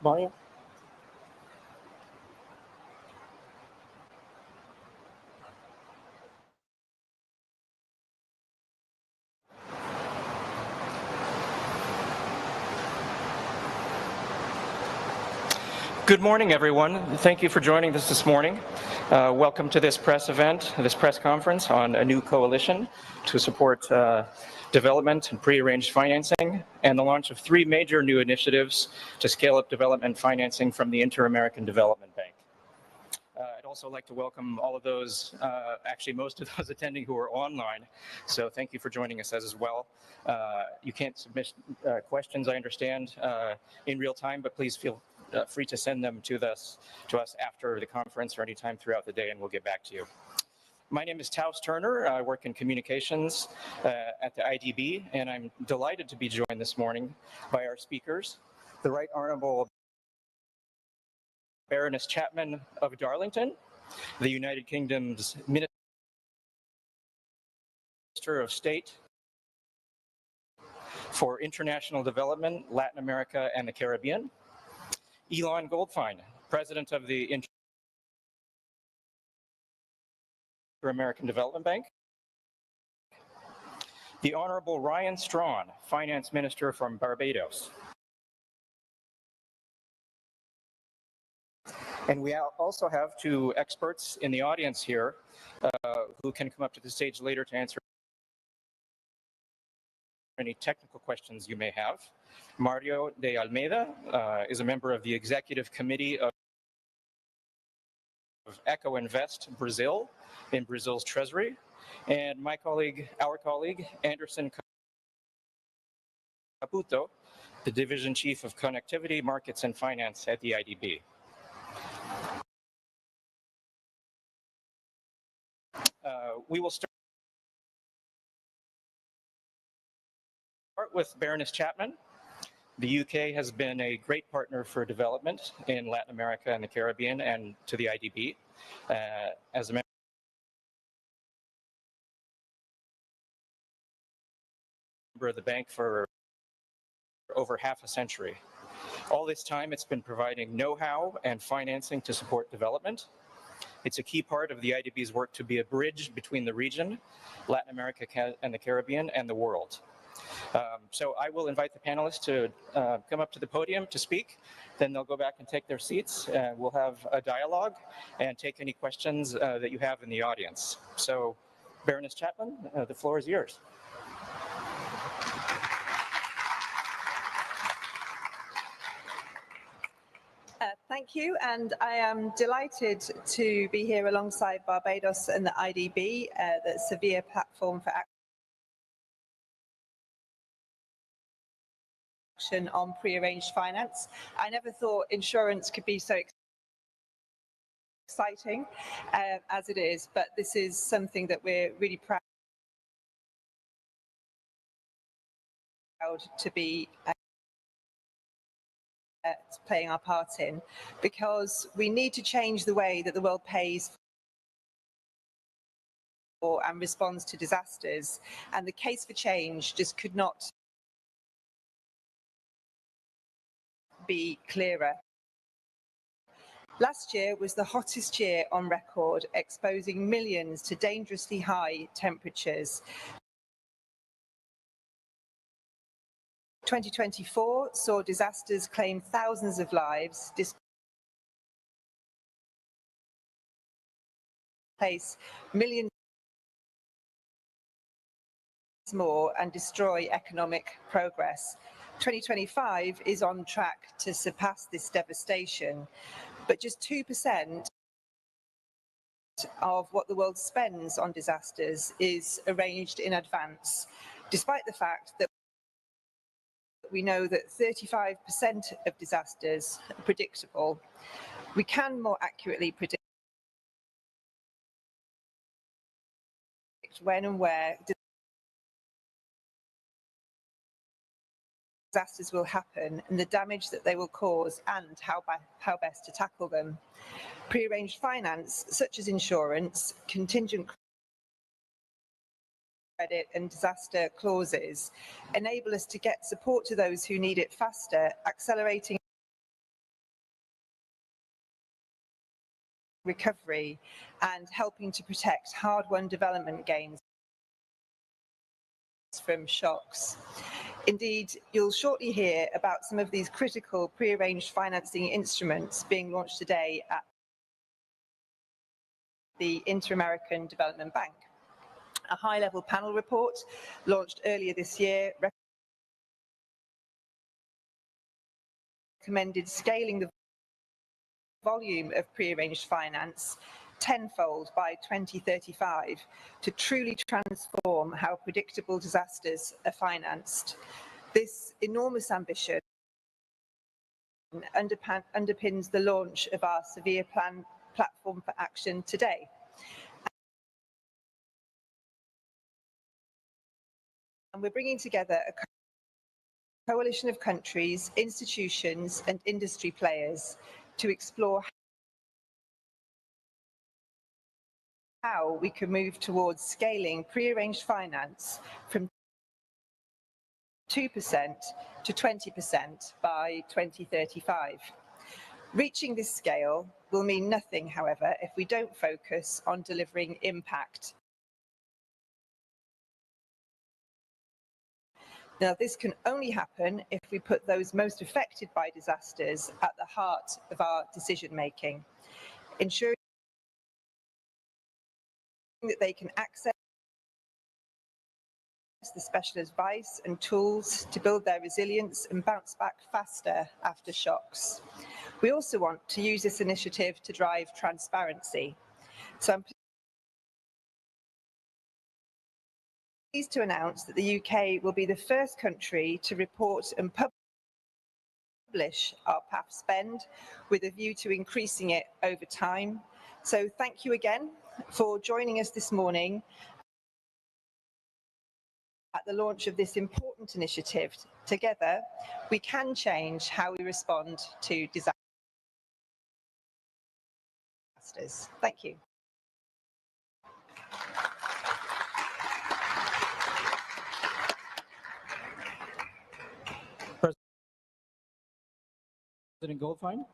Mario? Good morning, everyone. Thank you for joining us this morning. Welcome to this press event, this press conference on a new coalition to support development and pre-arranged financing and the launch of 3 major new initiatives to scale up development financing from the Inter-American Development Bank. I'd also like to welcome all of those, actually most of those attending who are online, so thank you for joining us as well. You can't submit questions, I understand, in real time, but please feel free to send them to us after the conference or anytime throughout the day, and we'll get back to you. My name is Taos Turner. I work in communications at the IDB, and I'm delighted to be joined this morning by our speakers, the Right Honourable Baroness Chapman of Darlington, the United Kingdom's Minister of State for International Development, Latin America, and the Caribbean, Elon Goldfein, President of the Inter-American Development Bank, the Honourable Ryan Strawn, Finance Minister from Barbados. And we also have 2 experts in the audience here who can come up to the stage later to answer any technical questions you may have. Mario de Almeida is a member of the Executive Committee of Eco Invest Brazil in Brazil's Treasury, and our colleague, Anderson Caputo, the Division Chief of Connectivity, Markets and Finance at the IDB. We will start with Baroness Chapman. The UK has been a great partner for development in Latin America and the Caribbean and to the IDB. As a member of the bank for over half a century. All this time, it's been providing know-how and financing to support development. It's a key part of the IDB's work to be a bridge between the region, Latin America and the Caribbean, and the world. So I will invite the panelists to come up to the podium to speak. Then they'll go back and take their seats. We'll have a dialogue and take any questions that you have in the audience. So, Baroness Chapman, the floor is yours. Thank you, and I am delighted to be here alongside Barbados and the IDB, the Sevilla Platform for Action on Pre-Arranged Finance. I never thought insurance could be so exciting as it is, but this is something that we're really proud to be playing our part in, because we need to change the way that the world pays for and responds to disasters, and the case for change just could not be clearer. Last year was the hottest year on record, exposing millions to dangerously high temperatures. 2024 saw disasters claim thousands of lives, displace millions more, and destroy economic progress. 2025 is on track to surpass this devastation, but just 2% of what the world spends on disasters is arranged in advance, despite the fact that we know that 35% of disasters are predictable. We can more accurately predict when and where disasters will happen and the damage that they will cause, and how best to tackle them. Pre-arranged finance, such as insurance, contingent credit and disaster clauses, enable us to get support to those who need it faster, accelerating recovery and helping to protect hard-won development gains from shocks. Indeed, you'll shortly hear about some of these critical pre-arranged financing instruments being launched today at the Inter-American Development Bank. A high-level panel report launched earlier this year recommended scaling the volume of pre-arranged finance tenfold by 2035 to truly transform how predictable disasters are financed. This enormous ambition underpins the launch of our Sevilla Platform for Action today. And we're bringing together a coalition of countries, institutions and industry players to explore how we can move towards scaling pre-arranged finance from 2% to 20% by 2035. Reaching this scale will mean nothing, however, if we don't focus on delivering impact. Now, this can only happen if we put those most affected by disasters at the heart of our decision-making, ensuring that they can access the special advice and tools to build their resilience and bounce back faster after shocks. We also want to use this initiative to drive transparency. So I'm pleased to announce that the UK will be the first country to report and publish our PAF spend with a view to increasing it over time. So thank you again for joining us this morning at the launch of this important initiative. Together, we can change how we respond to disasters. Thank you. President Goldfein.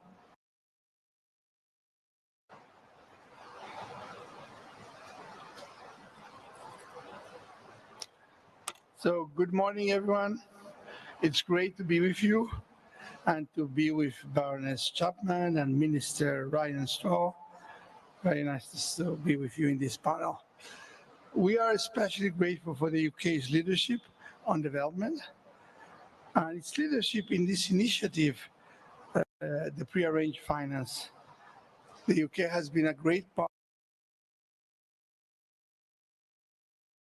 So good morning, everyone. It's great to be with you and to be with Baroness Chapman and Minister Ryan Straw. Very nice to be with you in this panel. We are especially grateful for the UK's leadership on development and its leadership in this initiative, the pre-arranged finance. The UK has been a great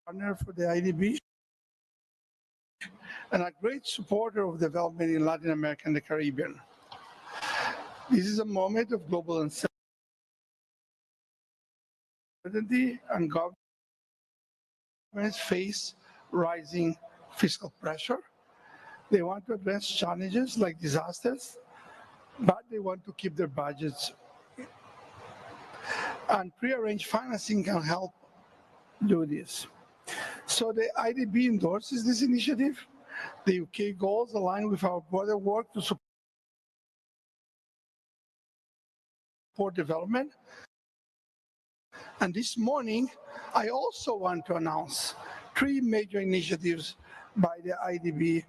partner for the IDB and a great supporter of development in Latin America and the Caribbean. This is a moment of global uncertainty and governments face rising fiscal pressure. They want to address challenges like disasters, but they want to keep their budgets. And pre-arranged financing can help do this. So the IDB endorses this initiative. The UK goals align with our broader work to support development. And this morning, I also want to announce 3 major initiatives by the IDB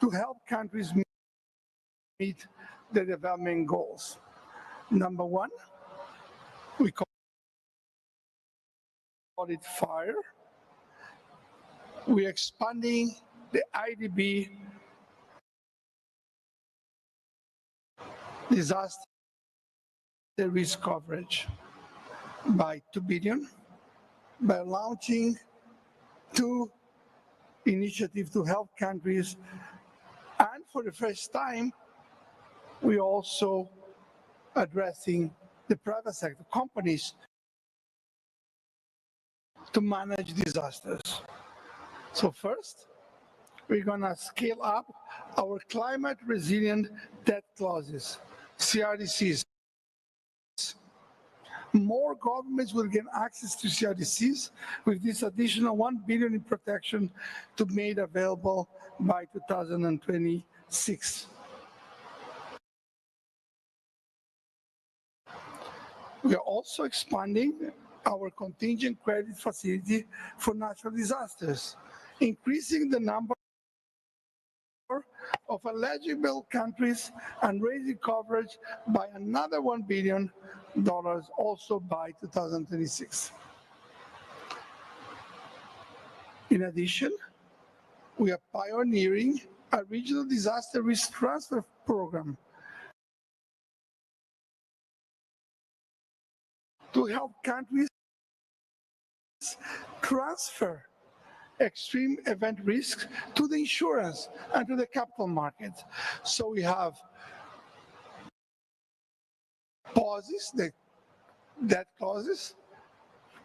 to help countries meet their development goals. Number 1, we call it FIRE. We're expanding the IDB disaster risk coverage by 2 billion by launching 2 initiatives to help countries. And for the first time, we're also addressing the private sector companies to manage disasters. So first, we're going to scale up our climate resilient debt clauses, CRDCs. More governments will gain access to CRDCs with this additional 1 billion in protection to be made available by 2026. We are also expanding our contingent credit facility for natural disasters, increasing the number of eligible countries and raising coverage by another $1 billion also by 2026. In addition, we are pioneering a regional disaster risk transfer program to help countries transfer extreme event risks to the insurance and to the capital market. So we have pauses, the debt clauses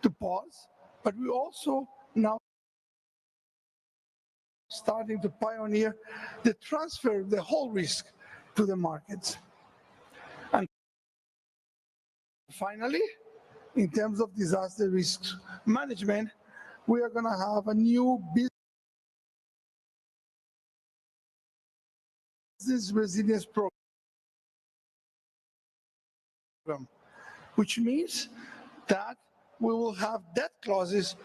to pause, but we also now starting to pioneer the transfer of the whole risk to the markets. And finally, in terms of disaster risk management, we are going to have a new business resilience program, which means that we will have debt clauses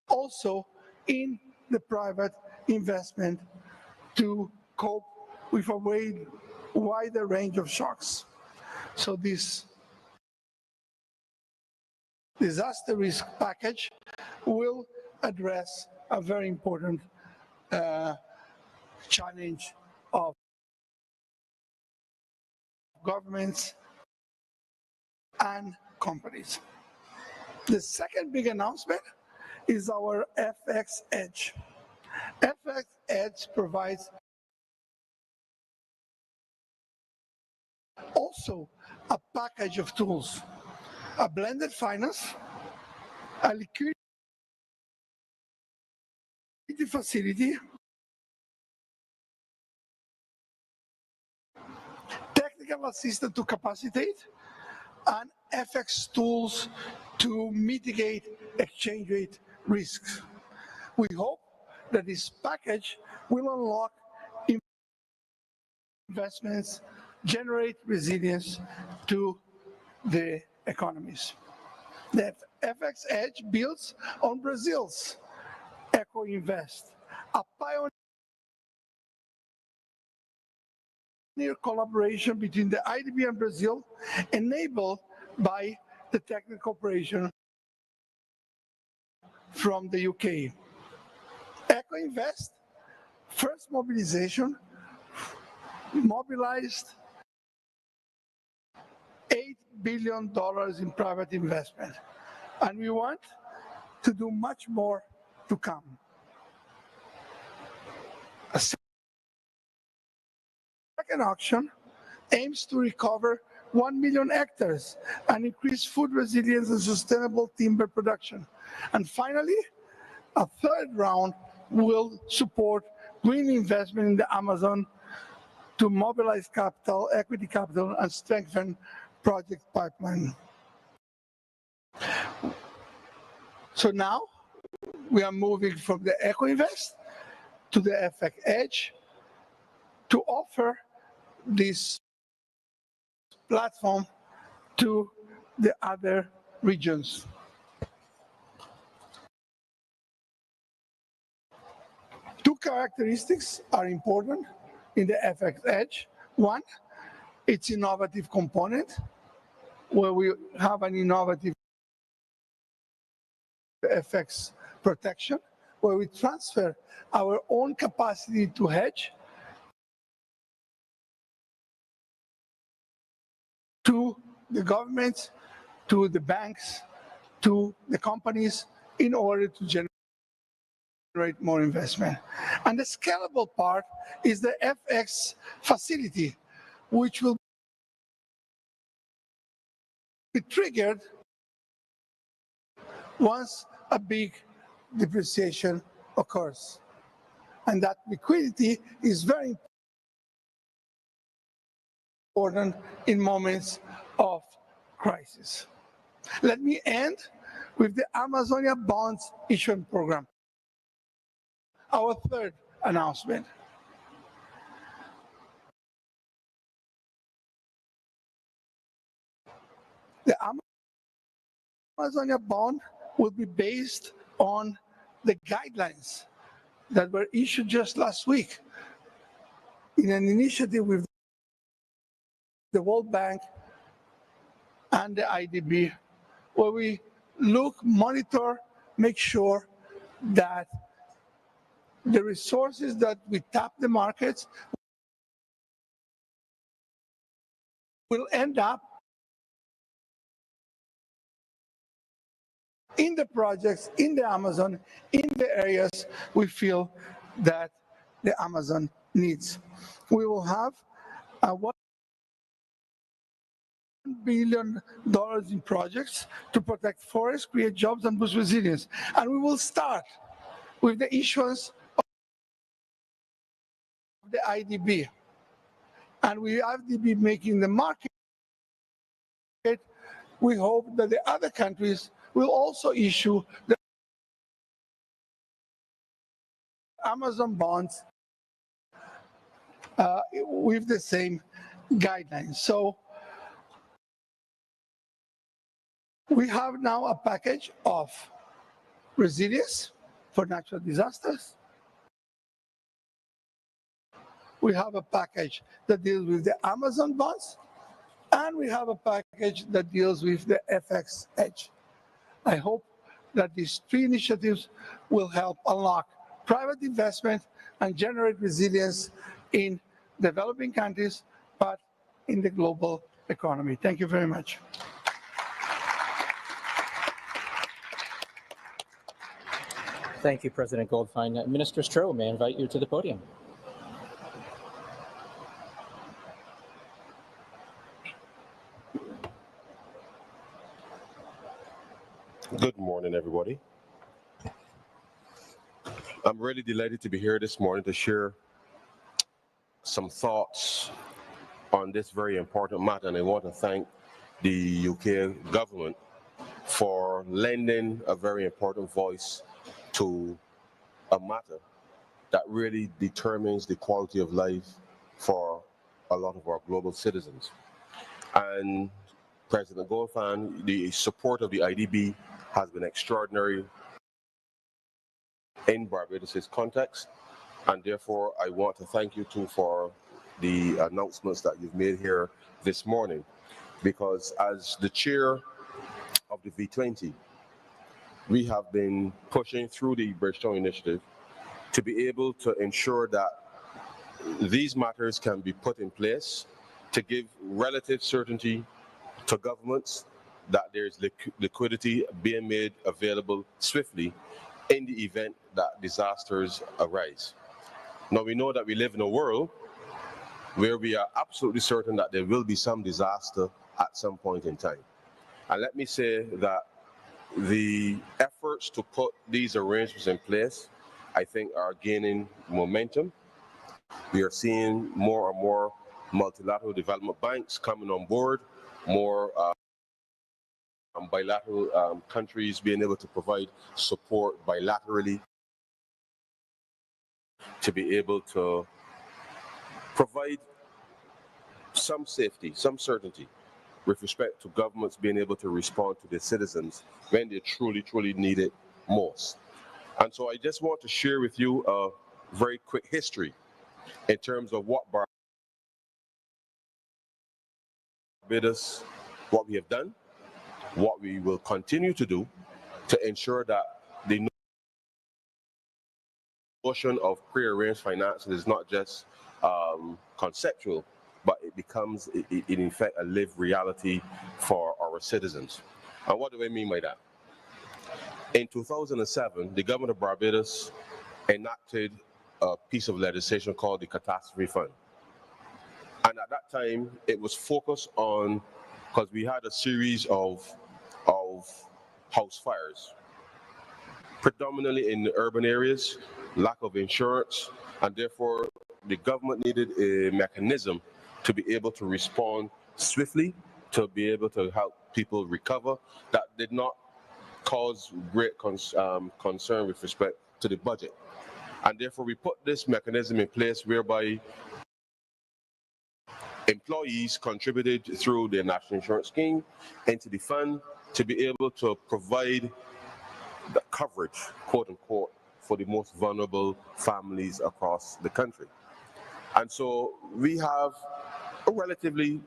also in the private investment to cope with a wider range of shocks. So this disaster risk package will address a very important challenge of governments and companies. The second big announcement is our FX Edge. FX Edge provides also a package of tools, a blended finance, a liquidity facility, technical assistance to capacitate, and FX tools to mitigate exchange rate risks. We hope that this package will unlock investments, generate resilience to the economies. The FX Edge builds on Brazil's Eco-Invest, a pioneer collaboration between the IDB and Brazil, enabled by the technical cooperation from the UK. Eco-Invest, first mobilization, mobilized $8 billion in private investment. And we want to do much more to come. A second auction aims to recover 1 million hectares and increase food resilience and sustainable timber production. And finally, a third round will support green investment in the Amazon to mobilize capital, equity capital, and strengthen project pipeline. So now we are moving from the Eco-Invest to the FX Edge to offer this platform to the other regions. Two characteristics are important in the FX Edge. One, its innovative component, where we have an innovative FX protection, where we transfer our own capacity to hedge to the governments, to the banks, to the companies in order to generate more investment. And the scalable part is the FX facility, which will be triggered once a big depreciation occurs. And that liquidity is very important in moments of crisis. Let me end with the Amazonia Bonds Issuance Program, our third announcement. Amazonia bond will be based on the guidelines that were issued just last week in an initiative with the World Bank and the IDB, where we look, monitor, make sure that the resources that we tap the markets will end up in the projects, in the Amazon, in the areas we feel that the Amazon needs. We will have a $1 billion in projects to protect forests, create jobs, and boost resilience. And we will start with the issuance of the IDB. And we have to be making the market. We hope that the other countries will also issue the Amazon bonds with the same guidelines. So we have now a package of resilience for natural disasters. We have a package that deals with the Amazon bonds, and we have a package that deals with the FX hedge. I hope that these three initiatives will help unlock private investment and generate resilience in developing countries, but in the global economy. Thank you very much. Thank you, President Goldfein. Minister Stroh, may I invite you to the podium? Good morning, everybody. I'm really delighted to be here this morning to share some thoughts on this very important matter, and I want to thank the UK government for lending a very important voice to a matter that really determines the quality of life for a lot of our global citizens. And President Goldfein, the support of the IDB has been extraordinary in Barbados' context, and therefore I want to thank you too for the announcements that you've made here this morning, because as the chair of the V20, we have been pushing through the Bridgetown Initiative to be able to ensure that these matters can be put in place to give relative certainty to governments that there's liquidity being made available swiftly in the event that disasters arise. Now, we know that we live in a world where we are absolutely certain that there will be some disaster at some point in time. And let me say that the efforts to put these arrangements in place, I think, are gaining momentum. We are seeing more and more multilateral development banks coming on board, more bilateral countries being able to provide support bilaterally to be able to provide some safety, some certainty with respect to governments being able to respond to their citizens when they truly, truly need it most. And so I just want to share with you a very quick history in terms of what Barbados, what we have done, what we will continue to do to ensure that the notion of prearranged finances is not just conceptual, but it becomes, in effect, a lived reality for our citizens. And what do I mean by that? In 2007, the government of Barbados enacted a piece of legislation called the Catastrophe Fund. And at that time, it was focused on, because we had a series of house fires, predominantly in the urban areas, lack of insurance, and therefore the government needed a mechanism to be able to respond swiftly, to be able to help people recover, that did not cause great concern with respect to the budget. And therefore we put this mechanism in place whereby employees contributed through their national insurance scheme into the fund, to be able to provide the coverage, quote unquote, for the most vulnerable families across the country. And so we have a relatively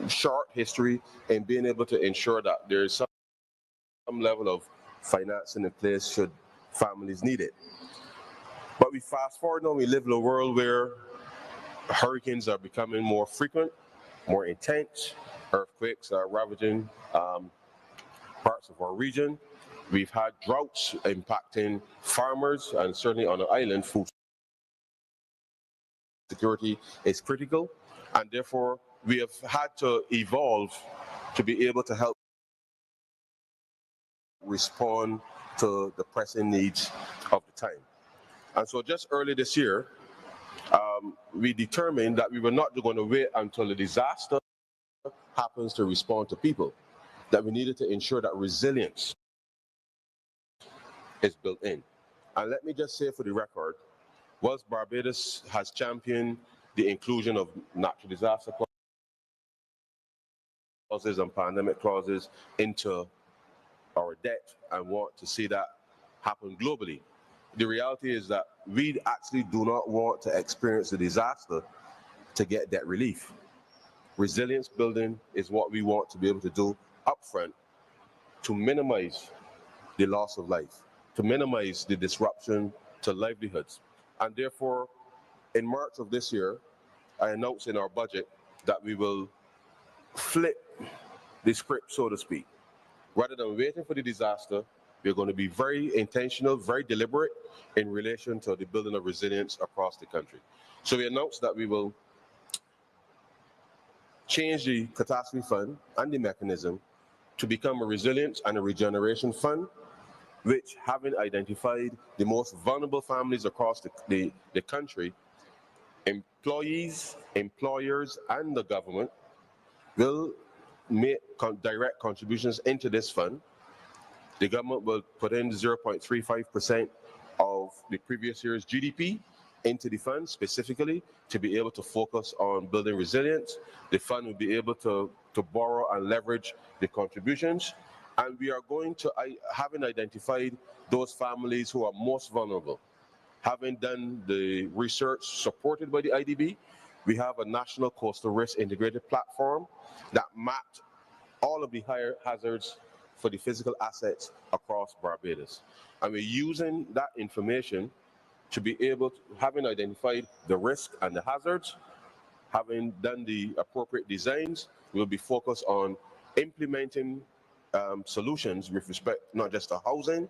short history in being able to ensure that there is some level of financing in place should families need it. But we fast forward now, we live in a world where hurricanes are becoming more frequent, more intense, earthquakes are ravaging parts of our region. We've had droughts impacting farmers, and certainly on the island, food security is critical, and therefore we have had to evolve to be able to help respond to the pressing needs of the time. And so just early this year, we determined that we were not going to wait until the disaster happens to respond to people, that we needed to ensure that resilience is built in. And let me just say for the record, whilst Barbados has championed the inclusion of natural disaster clauses and pandemic clauses into our debt and want to see that happen globally, the reality is that we actually do not want to experience the disaster to get debt relief. Resilience building is what we want to be able to do upfront to minimize the loss of life, to minimize the disruption to livelihoods. And therefore, in March of this year, I announced in our budget that we will flip the script, so to speak. Rather than waiting for the disaster, we're going to be very intentional, very deliberate in relation to the building of resilience across the country. So we announced that we will change the catastrophe fund and the mechanism to become a resilience and a regeneration fund, which, having identified the most vulnerable families across the country, employees, employers, and the government will make direct contributions into this fund. The government will put in 0.35% of the previous year's GDP into the fund specifically to be able to focus on building resilience. The fund will be able to borrow and leverage the contributions. And we are going to, having identified those families who are most vulnerable, having done the research supported by the IDB, we have a national coastal risk integrated platform that mapped all of the higher hazards for the physical assets across Barbados. And we're using that information to be able to, having identified the risk and the hazards, having done the appropriate designs, we'll be focused on implementing solutions with respect not just to housing,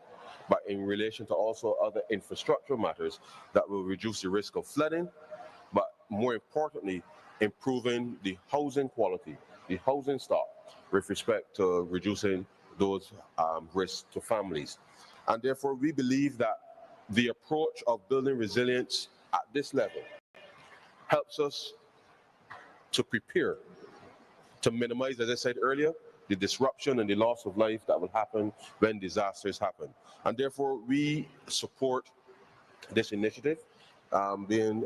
but in relation to also other infrastructural matters that will reduce the risk of flooding, but more importantly, improving the housing quality, the housing stock, with respect to reducing those risks to families. And therefore, we believe that the approach of building resilience at this level helps us to prepare, to minimize, as I said earlier, the disruption and the loss of life that will happen when disasters happen. And therefore, we support this initiative being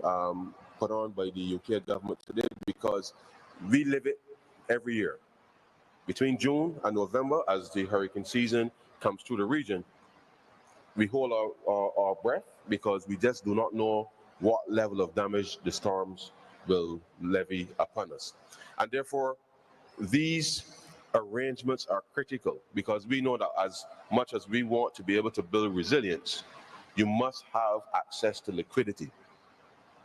put on by the UK government today, because we live it every year. Between June and November, as the hurricane season comes through the region, we hold our breath, because we just do not know what level of damage the storms will levy upon us. And therefore, these arrangements are critical, because we know that as much as we want to be able to build resilience, you must have access to liquidity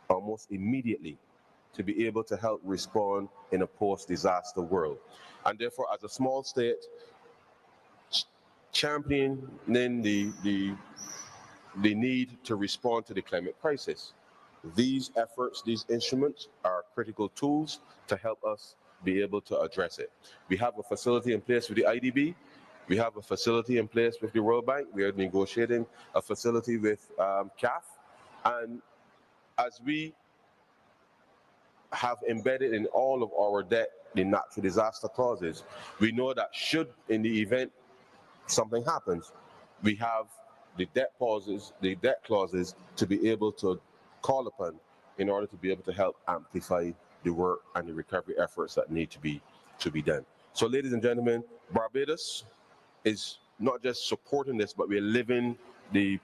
almost immediately to be able to help respond in a post-disaster world. And therefore, as a small state, championing the need to respond to the climate crisis, these efforts, these instruments are critical tools to help us be able to address it. We have a facility in place with the IDB. We have a facility in place with the World Bank. We are negotiating a facility with CAF. And as we have embedded in all of our debt the natural disaster clauses, we know that should, in the event something happens, we have the debt clauses to be able to call upon in order to be able to help amplify the work and the recovery efforts that need to be done. So, ladies and gentlemen, Barbados is not just supporting this, but we're living the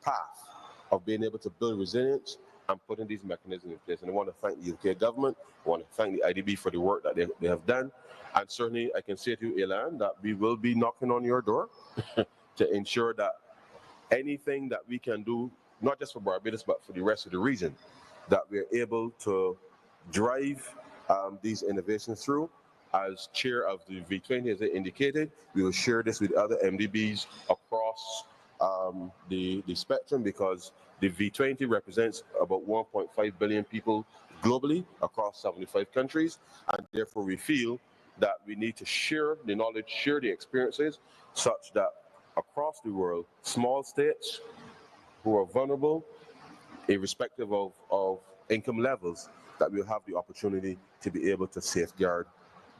path of being able to build resilience and putting these mechanisms in place. And I want to thank the UK government, I want to thank the IDB for the work that they have done. And certainly I can say to you, Elan, that we will be knocking on your door to ensure that anything that we can do, not just for Barbados, but for the rest of the region, that we're able to drive these innovations through. As chair of the V20, as I indicated, we will share this with other MDBs across the spectrum, because the V20 represents about 1.5 billion people globally across 75 countries, and therefore we feel that we need to share the knowledge, share the experiences, such that across the world, small states who are vulnerable, irrespective of income levels, that we'll have the opportunity to be able to safeguard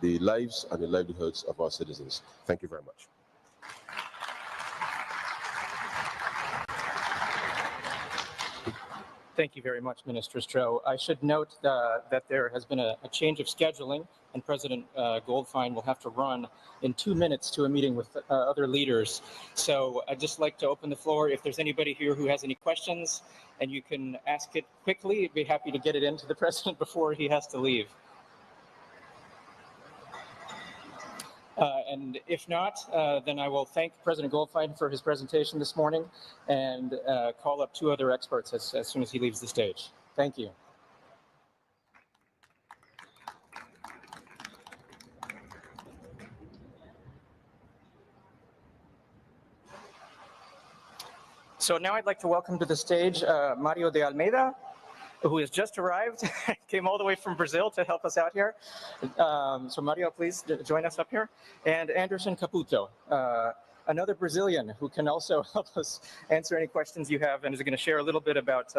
the lives and the livelihoods of our citizens. Thank you very much. Thank you very much, Minister Stroh. I should note that there has been a change of scheduling, and President Goldfein will have to run in 2 minutes to a meeting with other leaders. So I'd just like to open the floor. If there's anybody here who has any questions, and you can ask it quickly, I'd be happy to get it into the President before he has to leave. And if not, then I will thank President Goldfein for his presentation this morning, and call up 2 other experts as soon as he leaves the stage. Thank you. So now I'd like to welcome to the stage Mario de Almeida, who has just arrived, came all the way from Brazil to help us out here. So Mario, please join us up here. And Anderson Caputo, another Brazilian who can also help us answer any questions you have, and is going to share a little bit about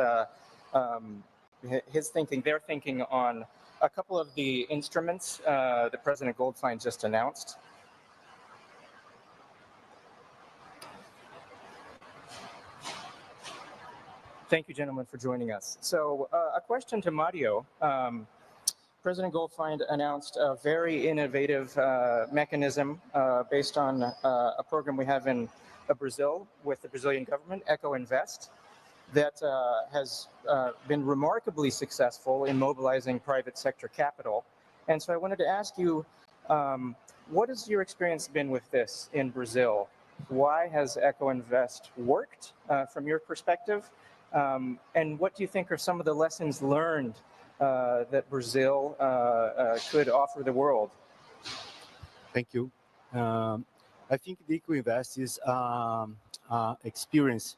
his thinking, their thinking on a couple of the instruments that President Goldfein just announced. Thank you, gentlemen, for joining us. So a question to Mario. President Goldfein announced a very innovative mechanism based on a program we have in Brazil with the Brazilian government, Eco Invest, that has been remarkably successful in mobilizing private sector capital. And so I wanted to ask you, what has your experience been with this in Brazil? Why has Eco Invest worked from your perspective? And what do you think are some of the lessons learned that Brazil could offer the world? Thank you. I think the Eco-Invest is experience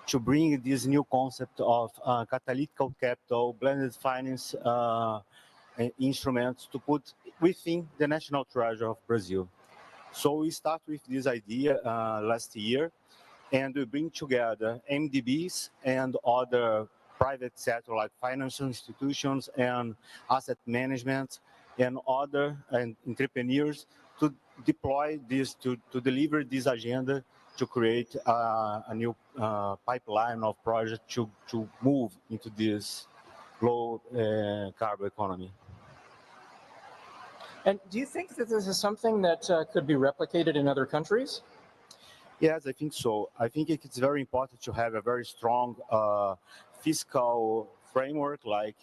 to bring this new concept of catalytic capital, blended finance instruments to put within the national treasure of Brazil. So we start with this idea last year, and we bring together MDBs and other private sector like financial institutions and asset management and other entrepreneurs to deploy this, to deliver this agenda, to create a new pipeline of projects to move into this low carbon economy. And do you think that this is something that could be replicated in other countries? Yes, I think so. I think it's very important to have a very strong fiscal framework, like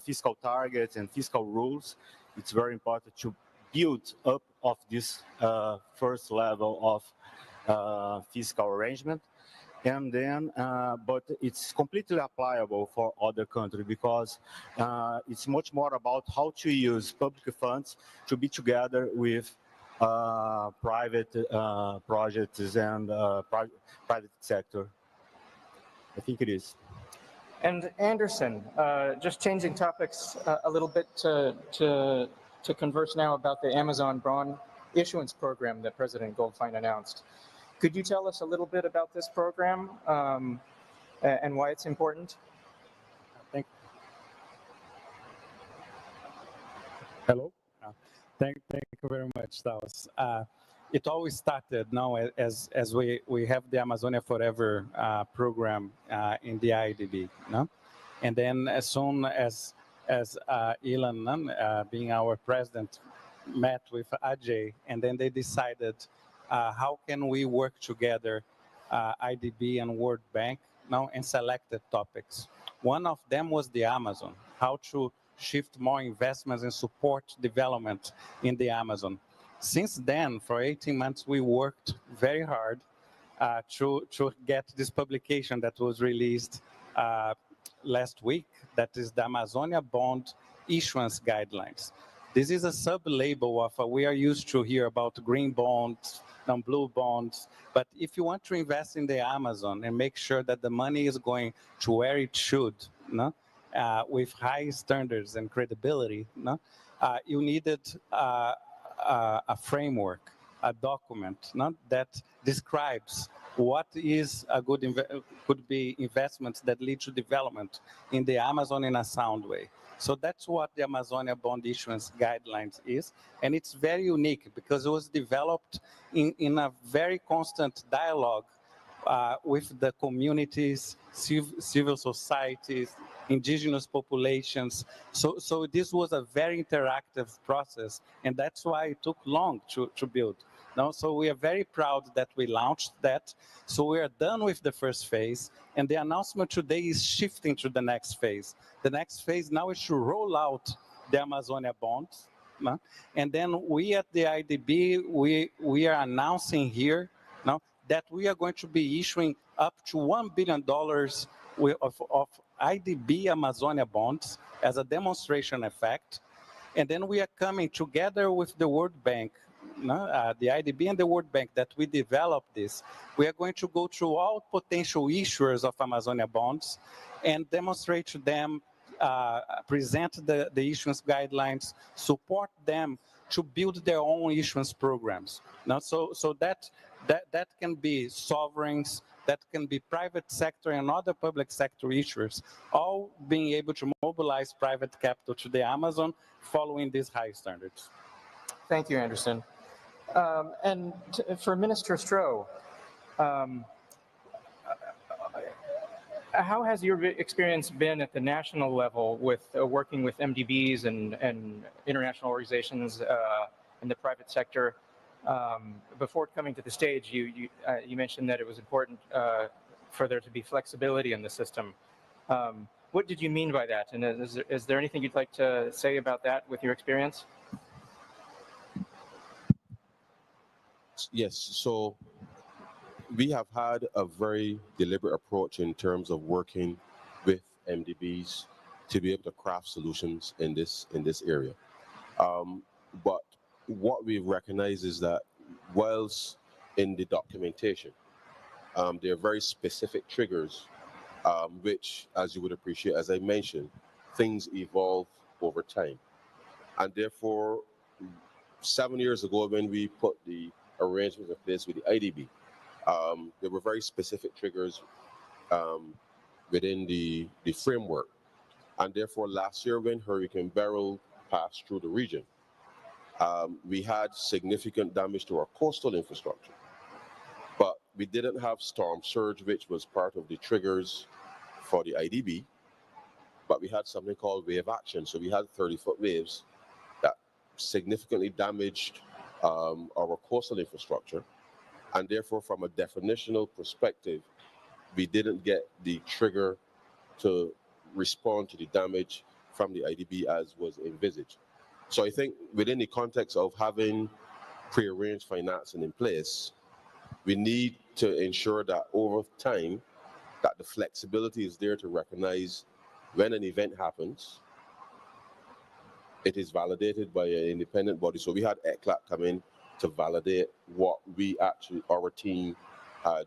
fiscal targets and fiscal rules. It's very important to build up of this first level of fiscal arrangement. And then, but it's completely applicable for other countries, because it's much more about how to use public funds to be together with private projects and private sector. I think it is. And Anderson, just changing topics a little bit to converse now about the Amazon bond issuance program that President Goldfein announced. Could you tell us a little bit about this program and why it's important? Hello. Thank you very much, Taos. It always started now as we have the Amazonia Forever program in the IDB, no? And then as soon as Elon, being our president, met with Ajay, and then they decided how can we work together, IDB and World Bank, now, in selected topics. One of them was the Amazon, how to shift more investments and support development in the Amazon. Since then, for 18 months, we worked very hard to get this publication that was released last week, that is the Amazonia Bond Issuance Guidelines. This is a sub-label of, we are used to hear about green bonds, blue bonds, but if you want to invest in the Amazon and make sure that the money is going to where it should, no? With high standards and credibility, no? You needed a framework, a document, no? That describes what is a good could be investments that lead to development in the Amazon in a sound way. So that's what the Amazonia Bond Issuance Guidelines is, and it's very unique because it was developed in a very constant dialogue with the communities, civil societies, indigenous populations. So this was a very interactive process, and that's why it took long to build. No, so we are very proud that we launched that. So we are done with the first phase, and the announcement today is shifting to the next phase. The next phase now is to roll out the Amazonia bonds. No? And then we at the IDB, we are announcing here now that we are going to be issuing up to $1 billion of IDB Amazonia bonds as a demonstration effect. And then we are coming together with the World Bank, the IDB and the World Bank, that we developed this. We are going to go through all potential issuers of Amazonia bonds and demonstrate to them, present the issuance guidelines, support them to build their own issuance programs. Now, so that can be sovereigns, that can be private sector and other public sector issuers, all being able to mobilize private capital to the Amazon following these high standards. Thank you, Anderson. And for Minister Stroh, how has your experience been at the national level with working with MDBs and international organizations in the private sector? Before coming to the stage, you mentioned that it was important for there to be flexibility in the system. What did you mean by that? And is there anything you'd like to say about that with your experience? Yes, so we have had a very deliberate approach in terms of working with MDBs to be able to craft solutions in this area. But what we recognize is that whilst in the documentation, there are very specific triggers, which, as you would appreciate, as I mentioned, things evolve over time. And therefore, 7 years ago, when we put the arrangements in place with the IDB, there were very specific triggers within the framework. And therefore, last year when Hurricane Beryl passed through the region, we had significant damage to our coastal infrastructure. But we didn't have storm surge, which was part of the triggers for the IDB, but we had something called wave action. So we had 30-foot waves that significantly damaged our coastal infrastructure. And therefore, from a definitional perspective, we didn't get the trigger to respond to the damage from the IDB as was envisaged. So I think within the context of having prearranged financing in place, we need to ensure that over time, that the flexibility is there to recognize when an event happens, it is validated by an independent body. So we had ECLAT come in to validate what we actually, our team had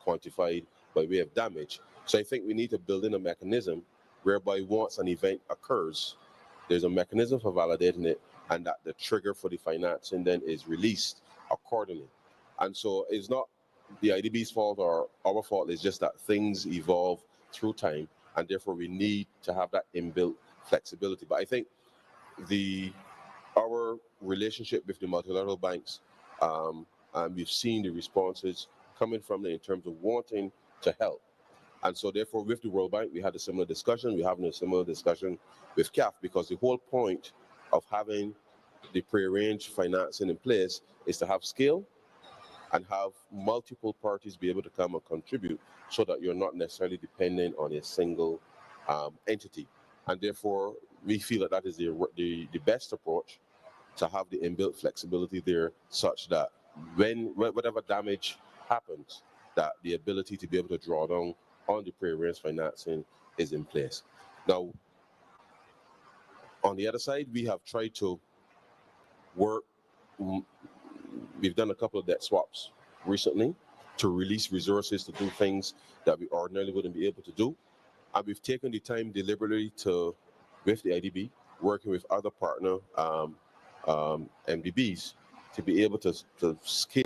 quantified by way of damage. So I think we need to build in a mechanism whereby once an event occurs, there's a mechanism for validating it, and that the trigger for the financing then is released accordingly. And so it's not the IDB's fault or our fault, it's just that things evolve through time, and therefore we need to have that inbuilt flexibility. But I think our relationship with the multilateral banks, and we've seen the responses coming from them in terms of wanting to help. And so therefore with the World Bank, we had a similar discussion. We're having a similar discussion with CAF, because the whole point of having the prearranged financing in place is to have scale and have multiple parties be able to come and contribute so that you're not necessarily dependent on a single entity. And therefore, we feel that that is the best approach, to have the inbuilt flexibility there such that whatever damage happens, that the ability to be able to draw down on the pre-arranged financing is in place. Now, on the other side, we have tried to work, we've done a couple of debt swaps recently to release resources to do things that we ordinarily wouldn't be able to do. And we've taken the time deliberately to, with the IDB, working with other partner MDBs, to be able to scale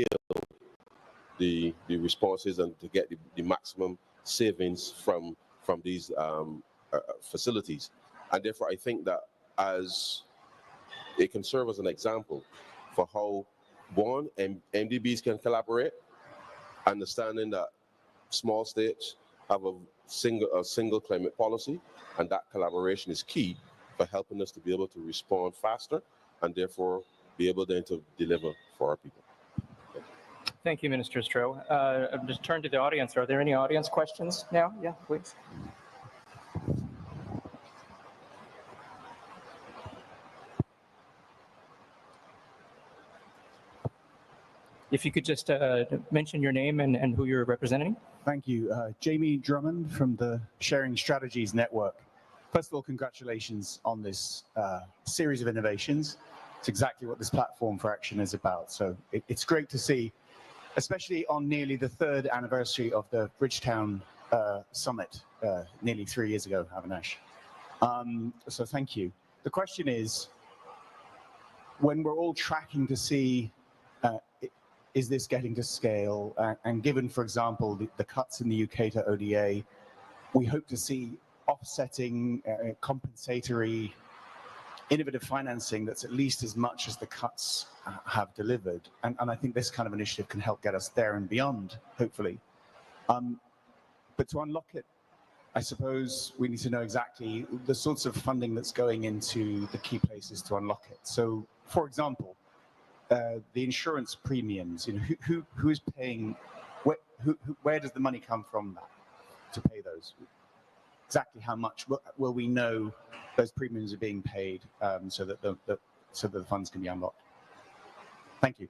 the responses and to get the maximum savings from these facilities. And therefore, I think that as it can serve as an example for how, one, MDBs can collaborate, understanding that small states have a single climate policy, and that collaboration is key for helping us to be able to respond faster and therefore be able then to deliver for our people. Thank you, Minister Stroh. I'll just turn to the audience. Are there any audience questions now? Yeah, please. If you could just mention your name and who you're representing. Thank you. Jamie Drummond from the Sharing Strategies Network. First of all, congratulations on this series of innovations. It's exactly what this platform for action is about. So it's great to see, especially on nearly the 3rd anniversary of the Bridgetown Summit, nearly 3 years ago, Avinash. So thank you. The question is, when we're all tracking to see is this getting to scale? And given, for example, the cuts in the UK to ODA, we hope to see offsetting, compensatory, innovative financing that's at least as much as the cuts have delivered. And I think this kind of initiative can help get us there and beyond, hopefully. But to unlock it, I suppose we need to know exactly the sorts of funding that's going into the key places to unlock it. So, for example, the insurance premiums, you know, who is paying, where does the money come from that to pay those? Exactly how much will we know those premiums are being paid, so that the funds can be unlocked? Thank you.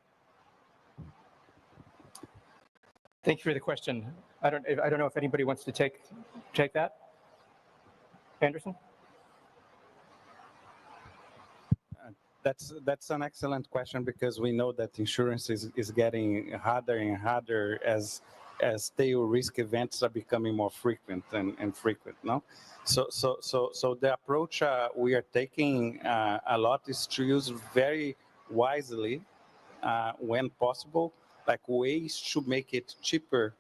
Thank you for the question. I don't know if anybody wants to take that. Anderson? That's an excellent question, because we know that insurance is getting harder and harder as tail risk events are becoming more frequent and frequent. No, so the approach we are taking a lot is to use very wisely, when possible, like ways to make it cheaper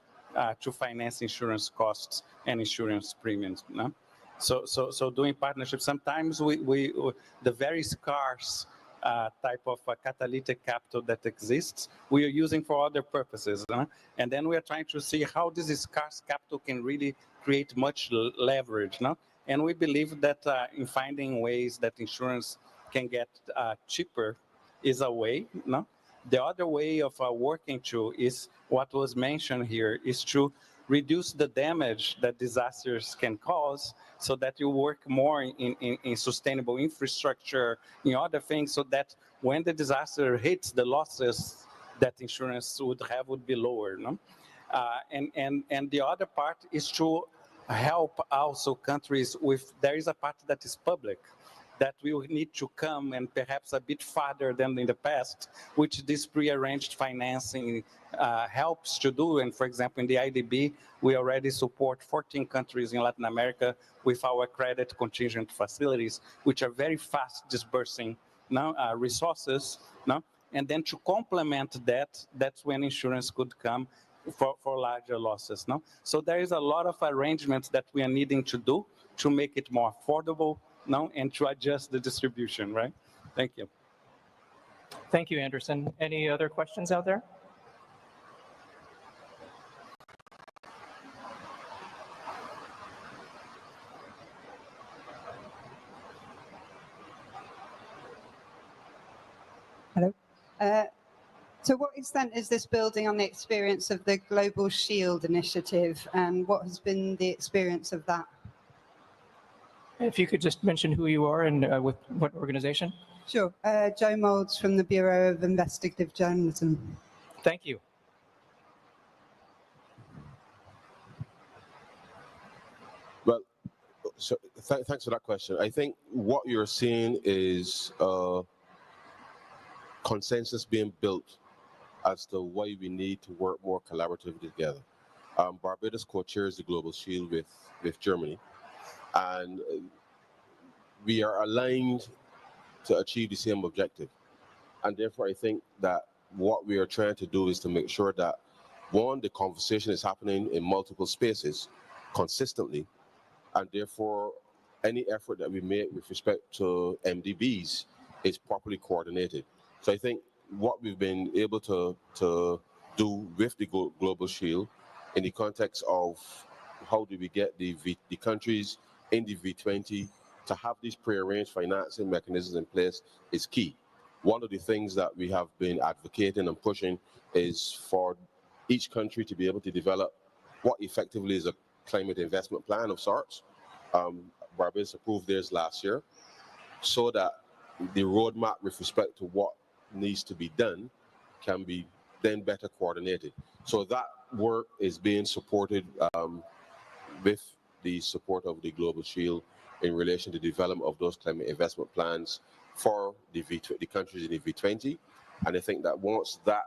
to finance insurance costs and insurance premiums. No? So doing partnerships, sometimes the very scarce type of catalytic capital that exists, we are using for other purposes. And then we are trying to see how this scarce capital can really create much leverage. No? And we believe that in finding ways that insurance can get cheaper is a way. No? The other way of working to is what was mentioned here, is to reduce the damage that disasters can cause, so that you work more in sustainable infrastructure, in other things, so that when the disaster hits, the losses that insurance would have would be lower. No? And the other part is to help also countries with, there is a part that is public, that we will need to come and perhaps a bit farther than in the past, which this prearranged financing helps to do. And for example, in the IDB, we already support 14 countries in Latin America with our credit contingent facilities, which are very fast disbursing now resources. No? And then to complement that, that's when insurance could come for larger losses. No? So there is a lot of arrangements that we are needing to do to make it more affordable, no, and to adjust the distribution, right? Thank you. Thank you, Anderson. Any other questions out there? Hello. To what extent is this building on the experience of the Global Shield initiative, and what has been the experience of that? If you could just mention who you are and with what organization? Sure. Joe Moulds from the Bureau of Investigative Journalism. Thank you. Well, so thanks for that question. I think what you're seeing is consensus being built as to why we need to work more collaboratively together. Barbados co-chairs the Global Shield with Germany, and we are aligned to achieve the same objective. And therefore, I think that what we are trying to do is to make sure that, one, the conversation is happening in multiple spaces consistently, and therefore, any effort that we make with respect to MDBs is properly coordinated. So I think what we've been able to do with the Global Shield in the context of how do we get the countries in the V20 to have these prearranged financing mechanisms in place is key. One of the things that we have been advocating and pushing is for each country to be able to develop what effectively is a climate investment plan of sorts. Barbados approved theirs last year, so that the roadmap with respect to what needs to be done can be then better coordinated. So that work is being supported with the support of the Global Shield in relation to the development of those climate investment plans for the countries in the V20. And I think that once that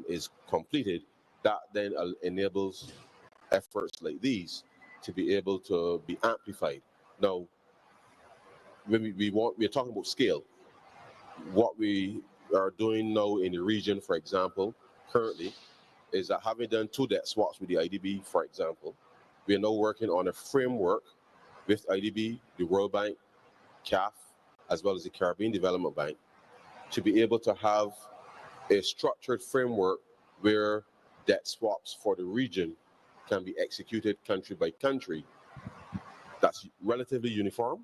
is completed, that then enables efforts like these to be able to be amplified. Now, when we're talking about scale. What we are doing now in the region, for example, currently, is that having done 2 debt swaps with the IDB, for example, we are now working on a framework with IDB, the World Bank, CAF, as well as the Caribbean Development Bank, to be able to have a structured framework where debt swaps for the region can be executed country by country. That's relatively uniform,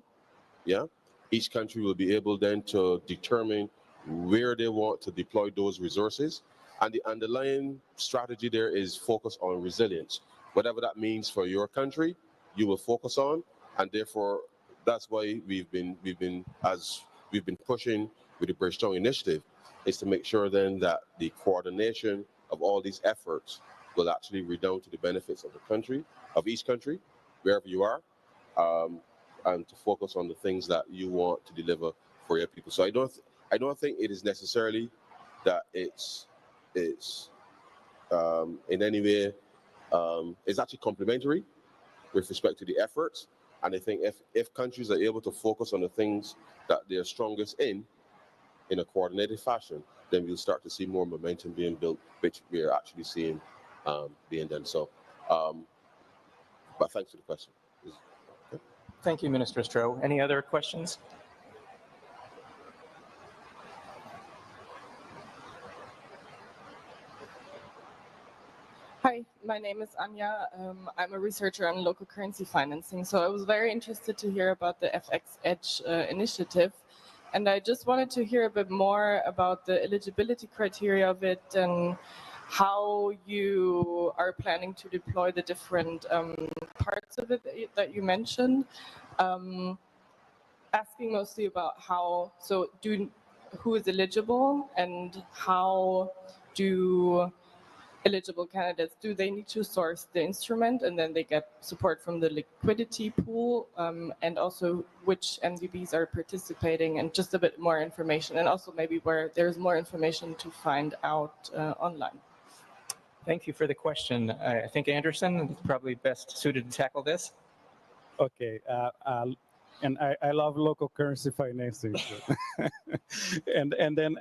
yeah? Each country will be able then to determine where they want to deploy those resources. And the underlying strategy there is focus on resilience. Whatever that means for your country, you will focus on. And therefore, that's why we've been pushing with the Bridgetown Initiative, is to make sure then that the coordination of all these efforts will actually redound to the benefits of the country, of each country, wherever you are. And to focus on the things that you want to deliver for your people. So I don't think it is necessarily that it's in any way it's actually complementary with respect to the efforts. And I think if countries are able to focus on the things that they're strongest in a coordinated fashion, then we'll start to see more momentum being built, which we are actually seeing being done. So, but thanks for the question. Thank you, Minister Stroh. Any other questions? Hi, my name is Anya. I'm a researcher on local currency financing. So I was very interested to hear about the FX Edge initiative. And I just wanted to hear a bit more about the eligibility criteria of it and how you are planning to deploy the different parts of it that you mentioned. Asking mostly about who is eligible and how do eligible candidates, do they need to source the instrument and then they get support from the liquidity pool, and also which MDBs are participating, and just a bit more information, and also maybe where there's more information to find out online. Thank you for the question. I think Anderson is probably best suited to tackle this. Okay, and I love local currency financing. and then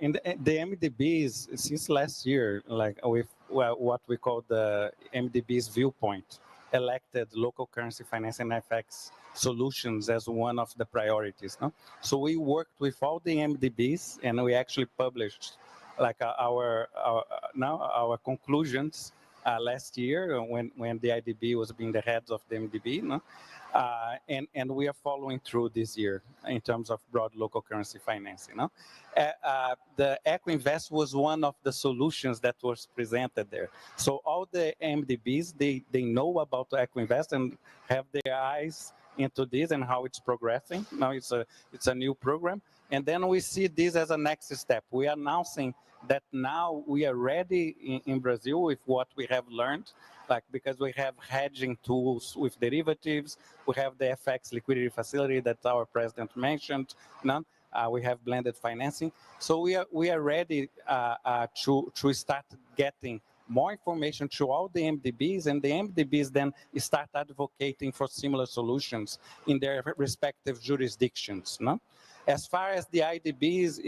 in the MDBs since last year, like with what we call the MDBs viewpoint, elected local currency financing FX solutions as one of the priorities. No? So we worked with all the MDBs and we actually published like our conclusions last year when the IDB was being the heads of the MDB. No? And we are following through this year in terms of broad local currency financing. No? The Eco-Invest was one of the solutions that was presented there. So all the MDBs, they know about the Eco-Invest and have their eyes into this and how it's progressing. Now it's a new program. And then we see this as a next step. We are announcing that now we are ready in Brazil with what we have learned, like because we have hedging tools with derivatives, we have the FX liquidity facility that our president mentioned. We have blended financing, so we are ready to start getting more information to all the MDBs, and the MDBs then start advocating for similar solutions in their respective jurisdictions. No? As far as the IDBs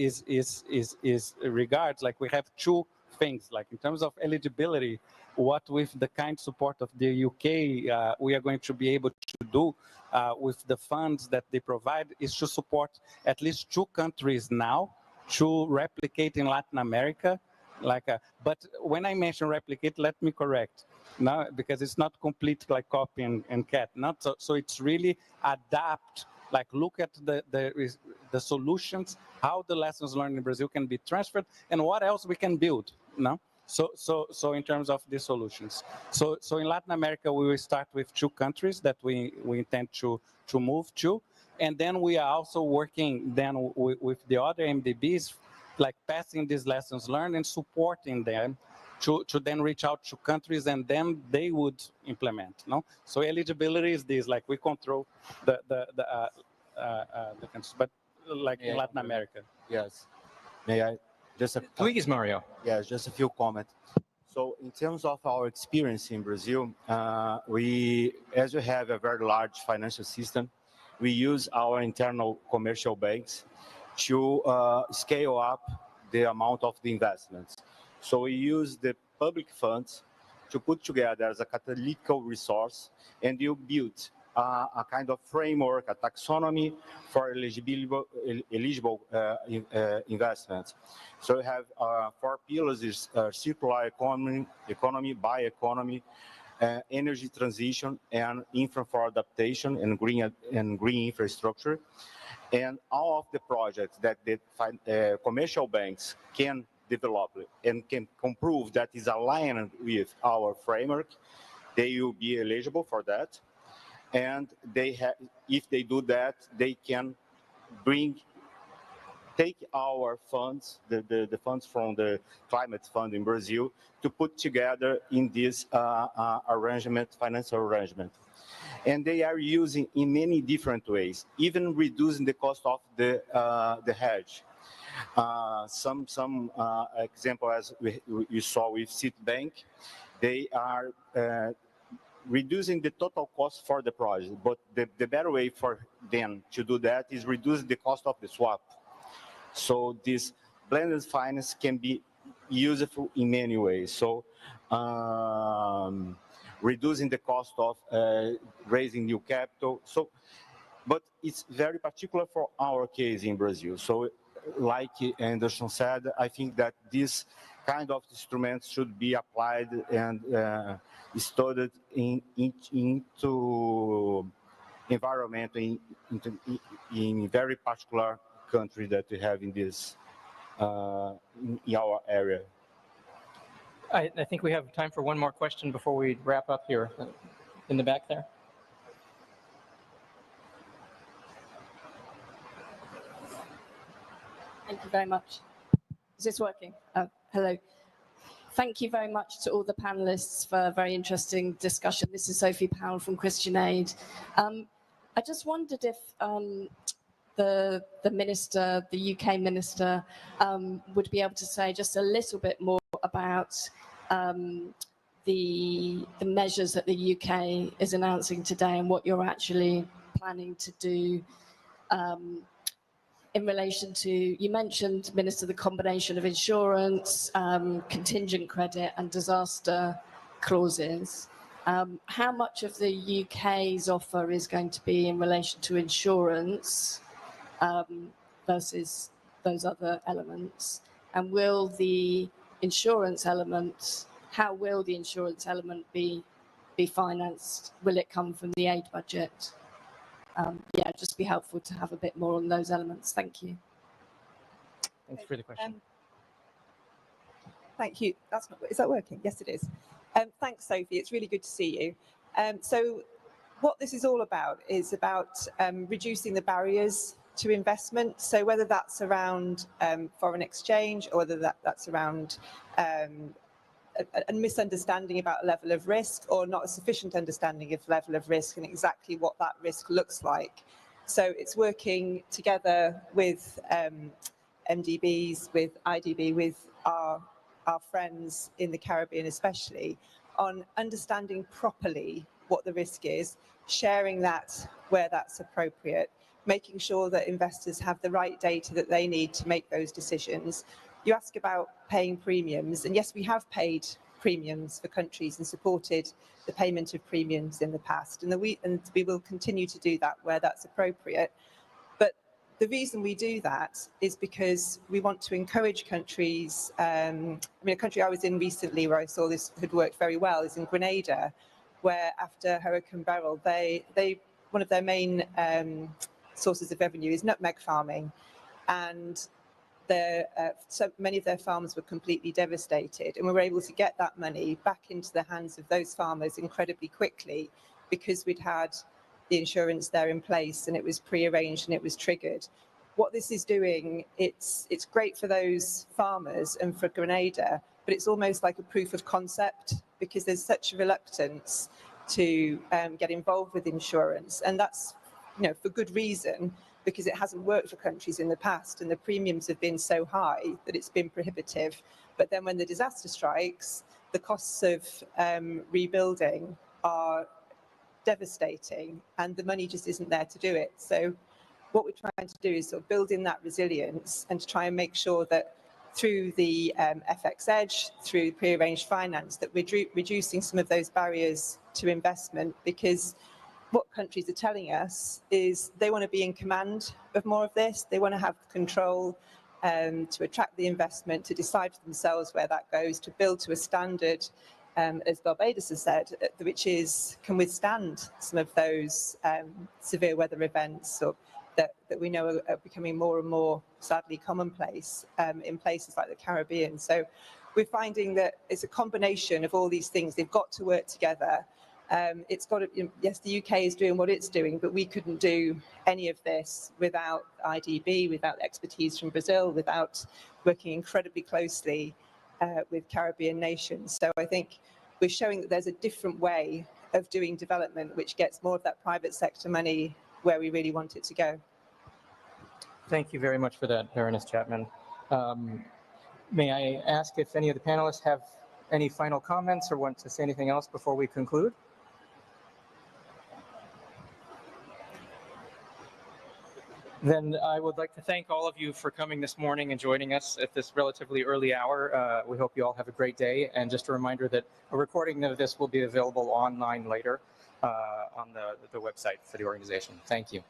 is regards, like we have two things, like in terms of eligibility, what with the kind support of the UK, we are going to be able to do with the funds that they provide is to support at least 2 countries now to replicate in Latin America. But when I mention replicate, let me correct. No, because it's not complete like copy and cat. Not so it's really adapt. Like look at the solutions, how the lessons learned in Brazil can be transferred, and what else we can build. No, so in terms of the solutions. So in Latin America, we will start with 2 countries that we intend to move to, and then we are also working then with the other MDBs, like passing these lessons learned and supporting them to then reach out to countries, and then they would implement. No, so eligibility is this, like we control the countries, but like in Latin America. Yes. May I just Please, Mario. Yes, just a few comments. So in terms of our experience in Brazil, as we have a very large financial system, we use our internal commercial banks to scale up the amount of the investments. So we use the public funds to put together as a catalytic resource, and you build a kind of framework, a taxonomy for eligible investments. So we have 4 pillars: is circular economy, bioeconomy, energy transition, and infra for adaptation and green infrastructure. And all of the projects that the commercial banks can develop and can prove that is aligned with our framework, they will be eligible for that. And if they do that, they can take our funds, the funds from the climate fund in Brazil, to put together in this financial arrangement. And they are using in many different ways, even reducing the cost of the hedge. Some example, as you saw with Citibank, they are reducing the total cost for the project, but the better way for them to do that is reduce the cost of the swap. So this blended finance can be useful in many ways. So reducing the cost of raising new capital. So, but it's very particular for our case in Brazil. So like Anderson said, I think that this kind of instruments should be applied and studied into environment in very particular country that we have in this in our area. I think we have time for one more question before we wrap up here in the back there. Thank you very much. Is this working? Oh, hello. Thank you very much to all the panelists for a very interesting discussion. This is Sophie Powell from Christian Aid. I just wondered if the minister, the UK minister, would be able to say just a little bit more about the measures that the UK is announcing today and what you're actually planning to do in relation to, you mentioned, Minister, the combination of insurance, contingent credit and disaster clauses. How much of the UK's offer is going to be in relation to insurance versus those other elements? And will the insurance element, how will the insurance element be financed? Will it come from the aid budget? yeah, just be helpful to have a bit more on those elements. Thank you. Thanks for the question. Thank you. That's not, is that working? Yes, it is. Thanks, Sophie. It's really good to see you. So what this is all about is about reducing the barriers to investment. So whether that's around foreign exchange or whether that's around a misunderstanding about a level of risk or not a sufficient understanding of level of risk and exactly what that risk looks like. So it's working together with MDBs, with IDB, with our friends in the Caribbean especially, on understanding properly what the risk is, sharing that where that's appropriate, making sure that investors have the right data that they need to make those decisions. You ask about paying premiums, and yes, we have paid premiums for countries and supported the payment of premiums in the past, and we will continue to do that where that's appropriate. But the reason we do that is because we want to encourage countries. I mean, a country I was in recently where I saw this had worked very well is in Grenada, where after Hurricane Beryl, one of their main sources of revenue is nutmeg farming, and so many of their farms were completely devastated, and we were able to get that money back into the hands of those farmers incredibly quickly because we'd had the insurance there in place and it was pre-arranged and it was triggered. What this is doing, it's great for those farmers and for Grenada, but it's almost like a proof of concept because there's such a reluctance to get involved with insurance, and that's, you know, for good reason, because it hasn't worked for countries in the past and the premiums have been so high that it's been prohibitive. But then when the disaster strikes, the costs of rebuilding are devastating and the money just isn't there to do it. So what we're trying to do is sort of build in that resilience and to try and make sure that through the FX Edge, through pre-arranged finance, that we're reducing some of those barriers to investment, because what countries are telling us is they want to be in command of more of this. They want to have control to attract the investment, to decide for themselves where that goes, to build to a standard, as Barbados has said, which can withstand some of those severe weather events that we know are becoming more and more, sadly, commonplace in places like the Caribbean. So we're finding that it's a combination of all these things. They've got to work together. It's got to, yes, the UK is doing what it's doing, but we couldn't do any of this without IDB, without expertise from Brazil, without working incredibly closely with Caribbean nations. So I think we're showing that there's a different way of doing development, which gets more of that private sector money where we really want it to go. Thank you very much for that, Baroness Chapman. May I ask if any of the panelists have any final comments or want to say anything else before we conclude? Then I would like to thank all of you for coming this morning and joining us at this relatively early hour. We hope you all have a great day. And just a reminder that a recording of this will be available online later on the website for the organization. Thank you.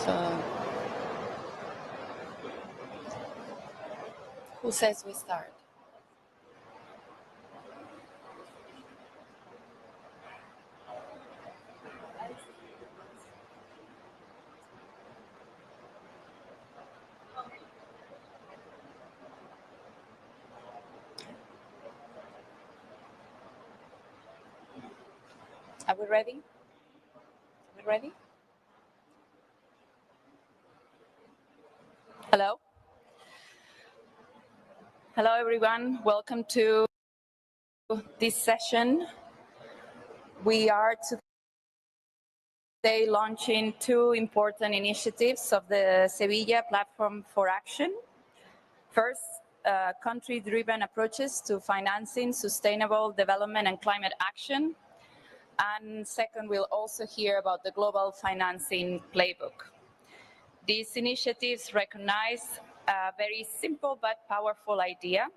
So, who says we start? Are we ready? Are we ready? Hello? Hello, everyone. Welcome to this session. We are today launching two important initiatives of the Sevilla Platform for Action. First, country-driven approaches to financing sustainable development and climate action. And second, we'll also hear about the global financing playbook. These initiatives recognize a very simple but powerful idea.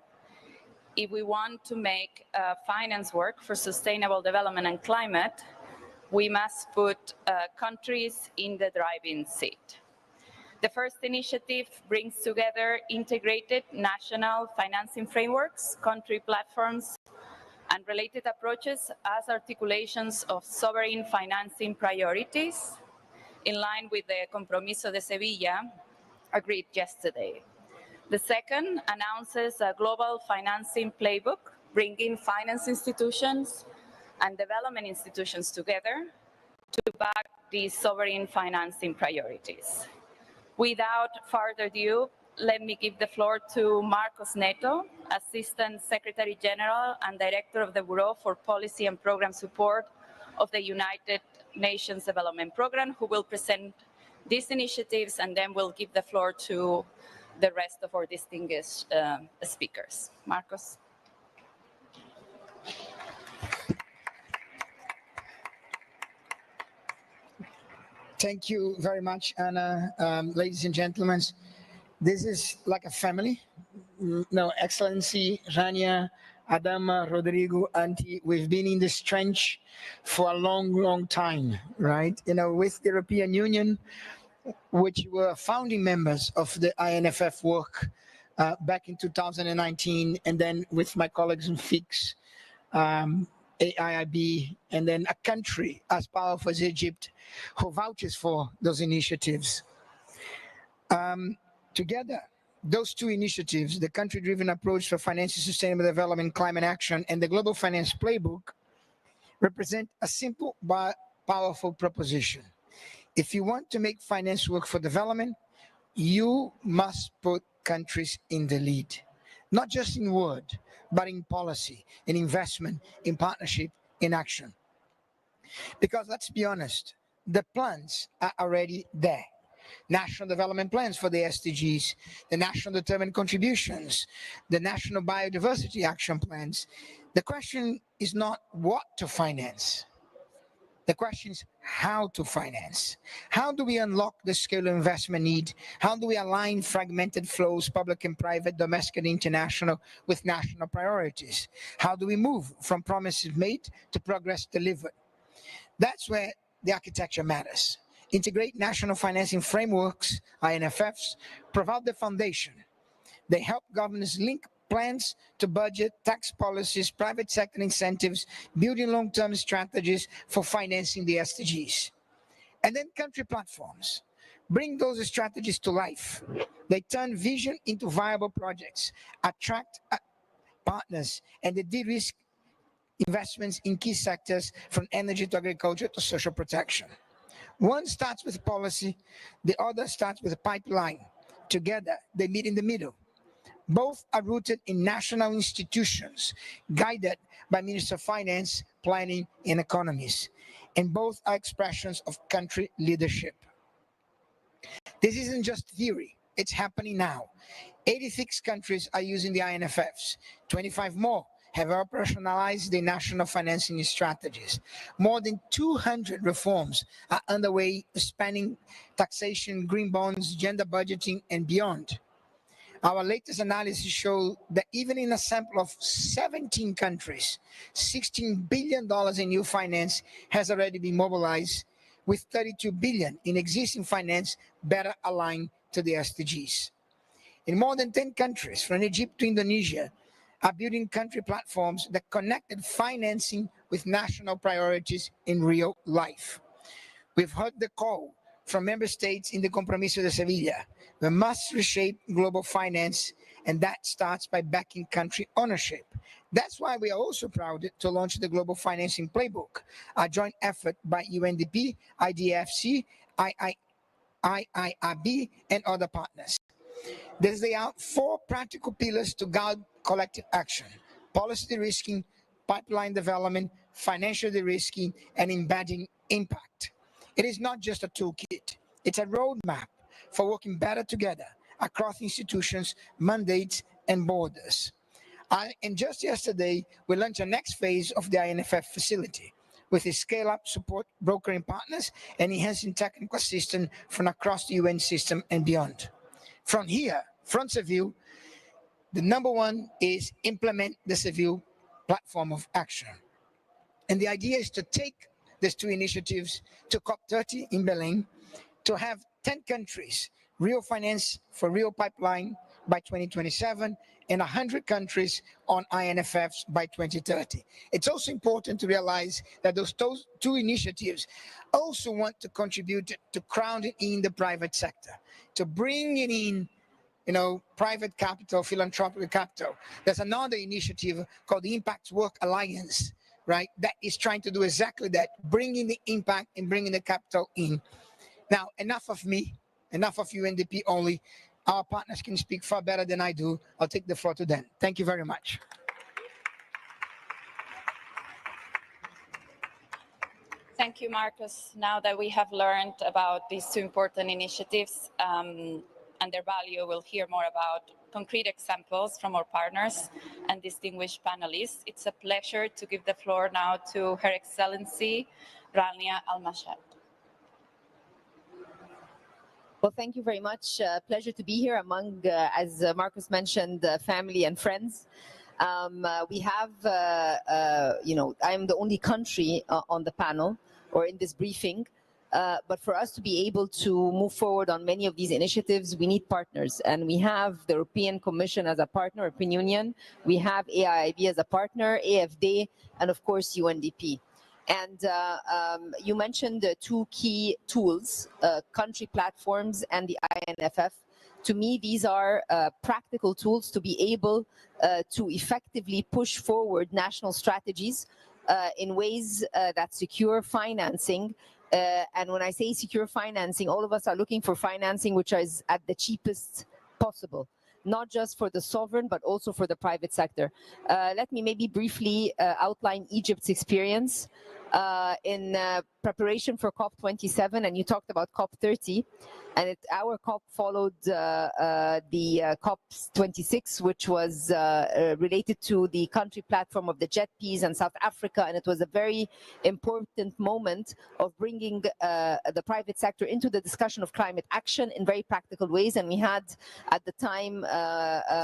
If we want to make finance work for sustainable development and climate, we must put countries in the driving seat. The first initiative brings together integrated national financing frameworks, country platforms, and related approaches as articulations of sovereign financing priorities in line with the Compromiso de Sevilla agreed yesterday. The second announces a global financing playbook, bringing finance institutions and development institutions together to back these sovereign financing priorities. Without further ado, let me give the floor to Marcos Neto, Assistant Secretary General and Director of the Bureau for Policy and Program Support of the United Nations Development Programme, who will present these initiatives, and then we'll give the floor to the rest of our distinguished speakers. Marcos. Thank you very much, Anna. Ladies and gentlemen, this is like a family. No, Excellency, Rania, Adama, Rodrigo, Antti, we've been in this trench for a long, long time, right? You know, with the European Union, which were founding members of the INFF work back in 2019, and then with my colleagues in FIX, AIIB, and then a country as powerful as Egypt who vouches for those initiatives. Together, those two initiatives, the country-driven approach for financial sustainable development, climate action, and the global finance playbook, represent a simple but powerful proposition. If you want to make finance work for development, you must put countries in the lead, not just in word, but in policy, in investment, in partnership, in action. Because let's be honest, the plans are already there. National development plans for the SDGs, the national determined contributions, the national biodiversity action plans. The question is not what to finance. The question is how to finance. How do we unlock the scale of investment need? How do we align fragmented flows, public and private, domestic and international, with national priorities? How do we move from promises made to progress delivered? That's where the architecture matters. Integrate national financing frameworks, INFFs, provide the foundation. They help governments link plans to budget, tax policies, private sector incentives, building long-term strategies for financing the SDGs. And then country platforms. Bring those strategies to life. They turn vision into viable projects, attract partners, and they de-risk investments in key sectors from energy to agriculture to social protection. One starts with policy, the other starts with a pipeline. Together, they meet in the middle. Both are rooted in national institutions, guided by Ministers of Finance, Planning, and Economies. And both are expressions of country leadership. This isn't just theory, it's happening now. 86 countries are using the INFFs, 25 more have operationalized the national financing strategies. More than 200 reforms are underway, spanning taxation, green bonds, gender budgeting, and beyond. Our latest analysis shows that even in a sample of 17 countries, $16 billion in new finance has already been mobilized with 32 billion in existing finance better aligned to the SDGs. In more than 10 countries, from Egypt to Indonesia, are building country platforms that connected financing with national priorities in real life. We've heard the call from member states in the Compromiso de Sevilla. We must reshape global finance, and that starts by backing country ownership. That's why we are also proud to launch the Global Financing Playbook, a joint effort by UNDP, IDFC, IIRB, and other partners. There's lay out 4 practical pillars to guide collective action: policy de-risking, pipeline development, financial de-risking, and embedding impact. It is not just a toolkit, it's a roadmap for working better together across institutions, mandates, and borders. And just yesterday, we launched the next phase of the INFF facility with a scale-up support brokering partners and enhancing technical assistance from across the UN system and beyond. From here, from Seville, the number one is implement the Seville platform of action. And the idea is to take these 2 initiatives to COP30 in Berlin, to have 10 countries, real finance for real pipeline by 2027, and 100 countries on INFFs by 2030. It's also important to realize that those 2 initiatives also want to contribute to crowding in the private sector, to bring it in, private capital, philanthropic capital. There's another initiative called the Impact Work Alliance, right? That is trying to do exactly that, bringing the impact and bringing the capital in. Now, enough of me, enough of UNDP only. Our partners can speak far better than I do. I'll take the floor to them. Thank you very much. Thank you, Marcus. Now that we have learned about these 2 important initiatives and their value, we'll hear more about concrete examples from our partners and distinguished panelists. It's a pleasure to give the floor now to Her Excellency Rania Al-Mashhad. Well, thank you very much. Pleasure to be here among, as Marcus mentioned, family and friends. We have, I'm the only country on the panel or in this briefing. But for us to be able to move forward on many of these initiatives, we need partners. And we have the European Commission as a partner, European Union. We have AIIB as a partner, AFD, and of course, UNDP. And you mentioned the 2 key tools, country platforms and the INFF. To me, these are practical tools to be able to effectively push forward national strategies in ways that secure financing. And when I say secure financing, all of us are looking for financing which is at the cheapest possible, not just for the sovereign, but also for the private sector. Let me maybe briefly outline Egypt's experience in preparation for COP27, and you talked about COP30, and our COP followed the COP26, which was related to the country platform of the JETPs and South Africa, and it was a very important moment of bringing the private sector into the discussion of climate action in very practical ways. And we had at the time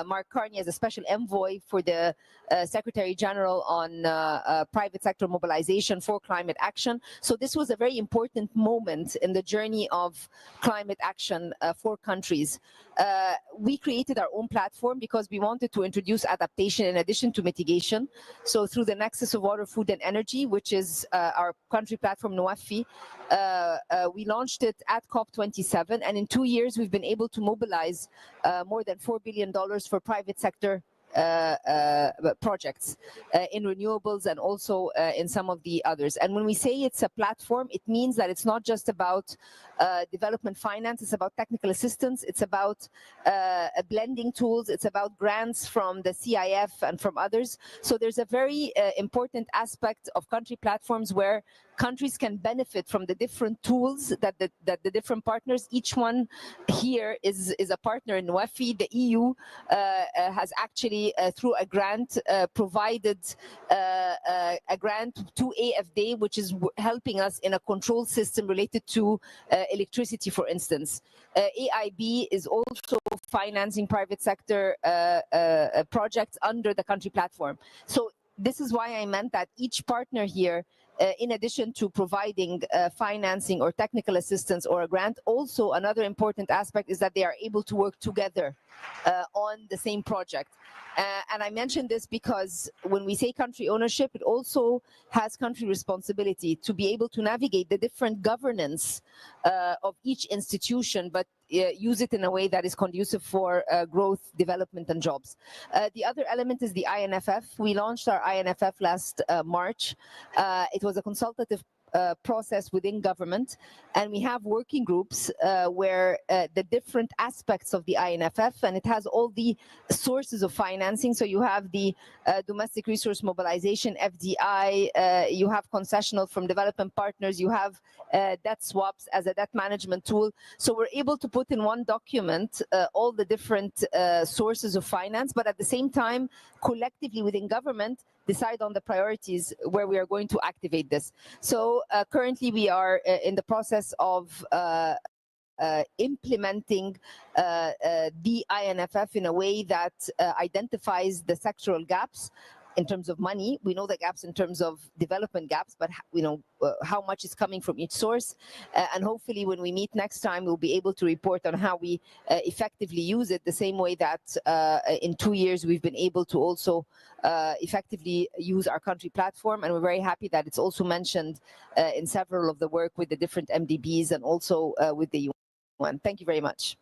Mark Carney as a special envoy for the Secretary General on private sector mobilization for climate action. So this was a very important moment in the journey of climate action for countries. We created our own platform because we wanted to introduce adaptation in addition to mitigation. So through the Nexus of Water, Food and Energy, which is our country platform NOAFI, we launched it at COP27, and in 2 years we've been able to mobilize more than $4 billion for private sector projects in renewables and also in some of the others. And when we say it's a platform, it means that it's not just about development finance, it's about technical assistance, it's about blending tools, it's about grants from the CIF and from others. So there's a very important aspect of country platforms where countries can benefit from the different tools that the different partners, each one here is a partner in WAFI. The EU has actually, through a grant, provided a grant to AFD, which is helping us in a control system related to electricity, for instance. AIB is also financing private sector projects under the country platform. So this is why I meant that each partner here in addition to providing financing or technical assistance or a grant. Also, another important aspect is that they are able to work together on the same project. And I mention this because when we say country ownership, it also has country responsibility to be able to navigate the different governance of each institution, but use it in a way that is conducive for growth, development, and jobs. The other element is the INFF. We launched our INFF last March. It was a consultative process within government, and we have working groups where the different aspects of the INFF, and it has all the sources of financing. So you have the domestic resource mobilization, FDI, you have concessional from development partners, you have debt swaps as a debt management tool. So we're able to put in one document all the different sources of finance, but at the same time, collectively within government, decide on the priorities where we are going to activate this. So currently we are in the process of implementing the INFF in a way that identifies the sectoral gaps in terms of money. We know the gaps in terms of development gaps, but we know how much is coming from each source. And hopefully when we meet next time, we'll be able to report on how we effectively use it, the same way that in 2 years we've been able to also effectively use our country platform. And we're very happy that it's also mentioned in several of the work with the different MDBs and also with the UN. Thank you very much.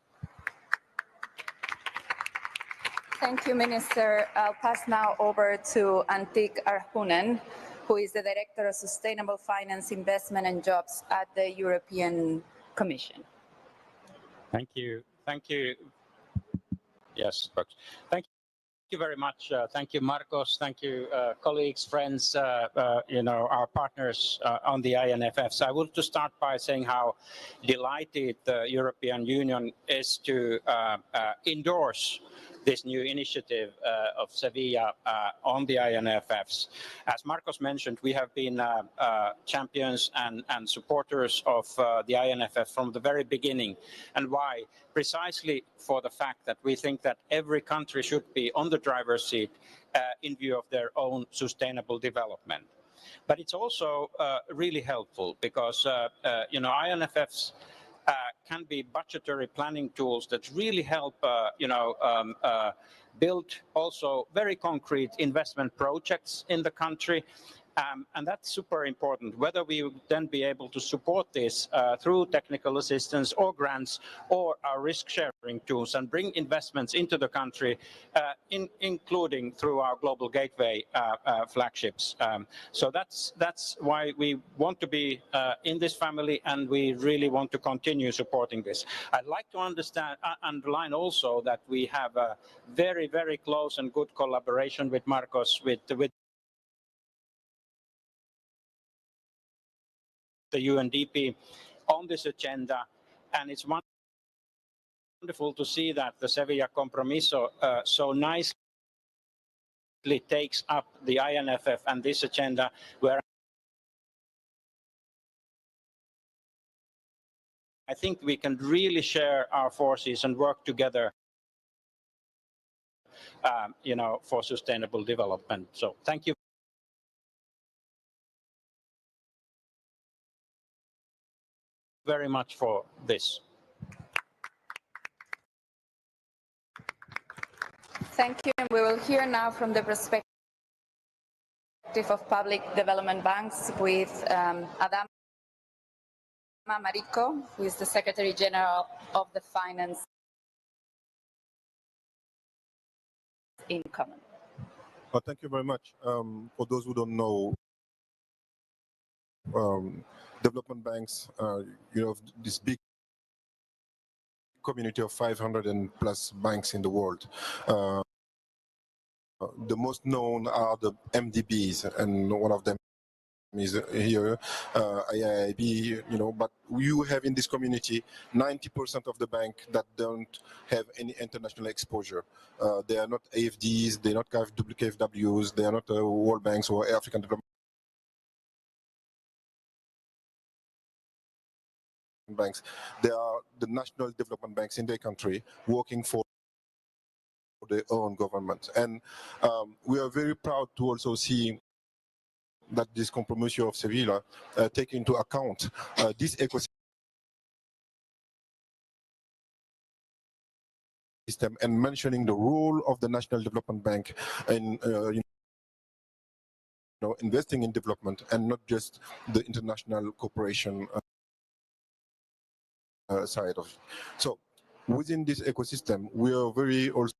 Thank you, Minister. I'll pass now over to Antik Arhunen, who is the Director of Sustainable Finance, Investment and Jobs at the European Commission. Thank you. Thank you. Yes, folks. Thank you very much. Thank you, Marcos. Thank you, colleagues, friends, our partners on the INFFs. I want to start by saying how delighted the European Union is to endorse this new initiative of Sevilla on the INFFs. As Marcos mentioned, we have been champions and supporters of the INFF from the very beginning. And why? Precisely for the fact that we think that every country should be on the driver's seat in view of their own sustainable development. But it's also really helpful because, INFFs can be budgetary planning tools that really help, build also very concrete investment projects in the country. And that's super important, whether we would then be able to support this through technical assistance or grants or our risk-sharing tools and bring investments into the country, including through our Global Gateway flagships. So that's why we want to be in this family, and we really want to continue supporting this. I'd like to underline also that we have a very, very close and good collaboration with Marcos, with the UNDP on this agenda, and it's wonderful to see that the Sevilla Compromiso so nicely takes up the INFF and this agenda, where I think we can really share our forces and work together, for sustainable development. So thank you very much for this. Thank you. And we will hear now from the perspective of public development banks with Adama Marico, who is the Secretary General of the Finance in Common. Thank you very much. For those who don't know, development banks, this big community of 500 and plus banks in the world. The most known are the MDBs, and one of them is here, IIB, but you have in this community 90% of the bank that don't have any international exposure. They are not AFDs, they are not KfWs, they are not World Banks or African Development banks. They are the national development banks in their country working for their own government. And we are very proud to also see that this compromiso of Sevilla take into account this ecosystem and mentioning the role of the National Development Bank in investing in development and not just the international cooperation side of it. So within this ecosystem, we are very also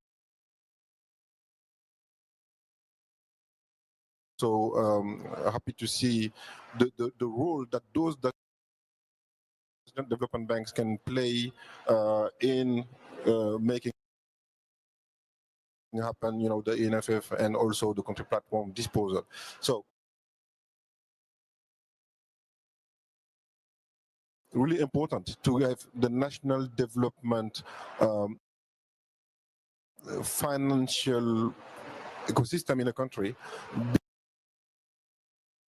happy to see the role that those development banks can play in making happen, the ENFF and also the country platform disposal. So really important to have the national development financial ecosystem in a country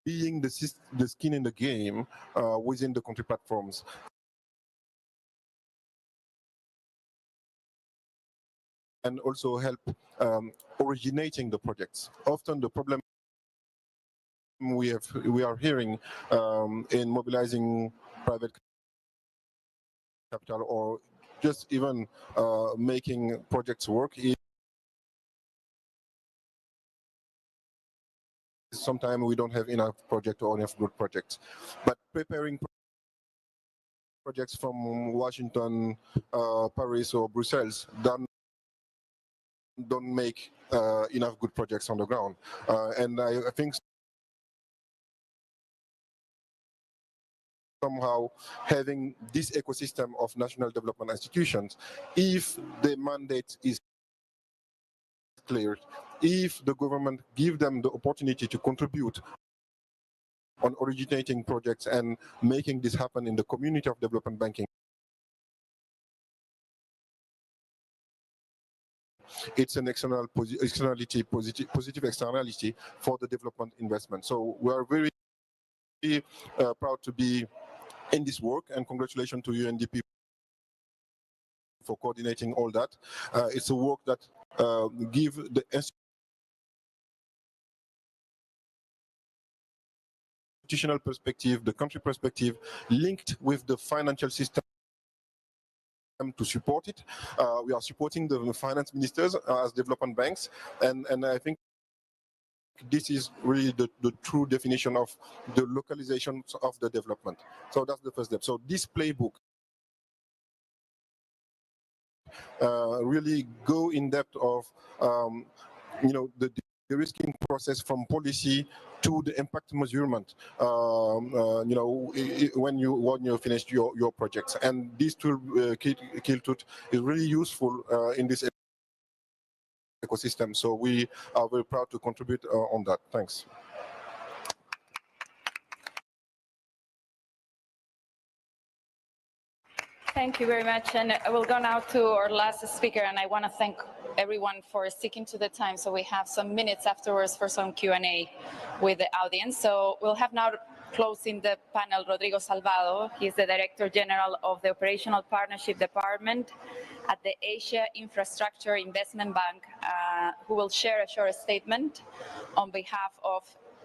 being the skin in the game within the country platforms. And also help originating the projects. Often the problem we are hearing in mobilizing private capital or just even making projects work is sometimes we don't have enough project or enough good projects. But preparing projects from Washington, Paris or Brussels don't make enough good projects on the ground. And I think somehow having this ecosystem of national development institutions, if the mandate is clear, if the government give them the opportunity to contribute on originating projects and making this happen in the community of development banking, it's an positive externality for the development investment. So we are very proud to be in this work, and congratulations to UNDP for coordinating all that. It's a work that gives the institutional perspective, the country perspective, linked with the financial system to support it. We are supporting the finance ministers as development banks, and I think this is really the true definition of the localization of the development. So that's the first step. So this playbook really go in depth of the de-risking process from policy to the impact measurement, when you finish your projects. And this tool, Kiltut, is really useful in this ecosystem. So we are very proud to contribute on that. Thanks. Thank you very much. And I will go now to our last speaker, and I want to thank everyone for sticking to the time. So we have some minutes afterwards for some Q&A with the audience. So we'll have now closing the panel Rodrigo Salvado. He's the Director General of the Operational Partnership Department at the Asia Infrastructure Investment Bank, who will share a short statement on behalf of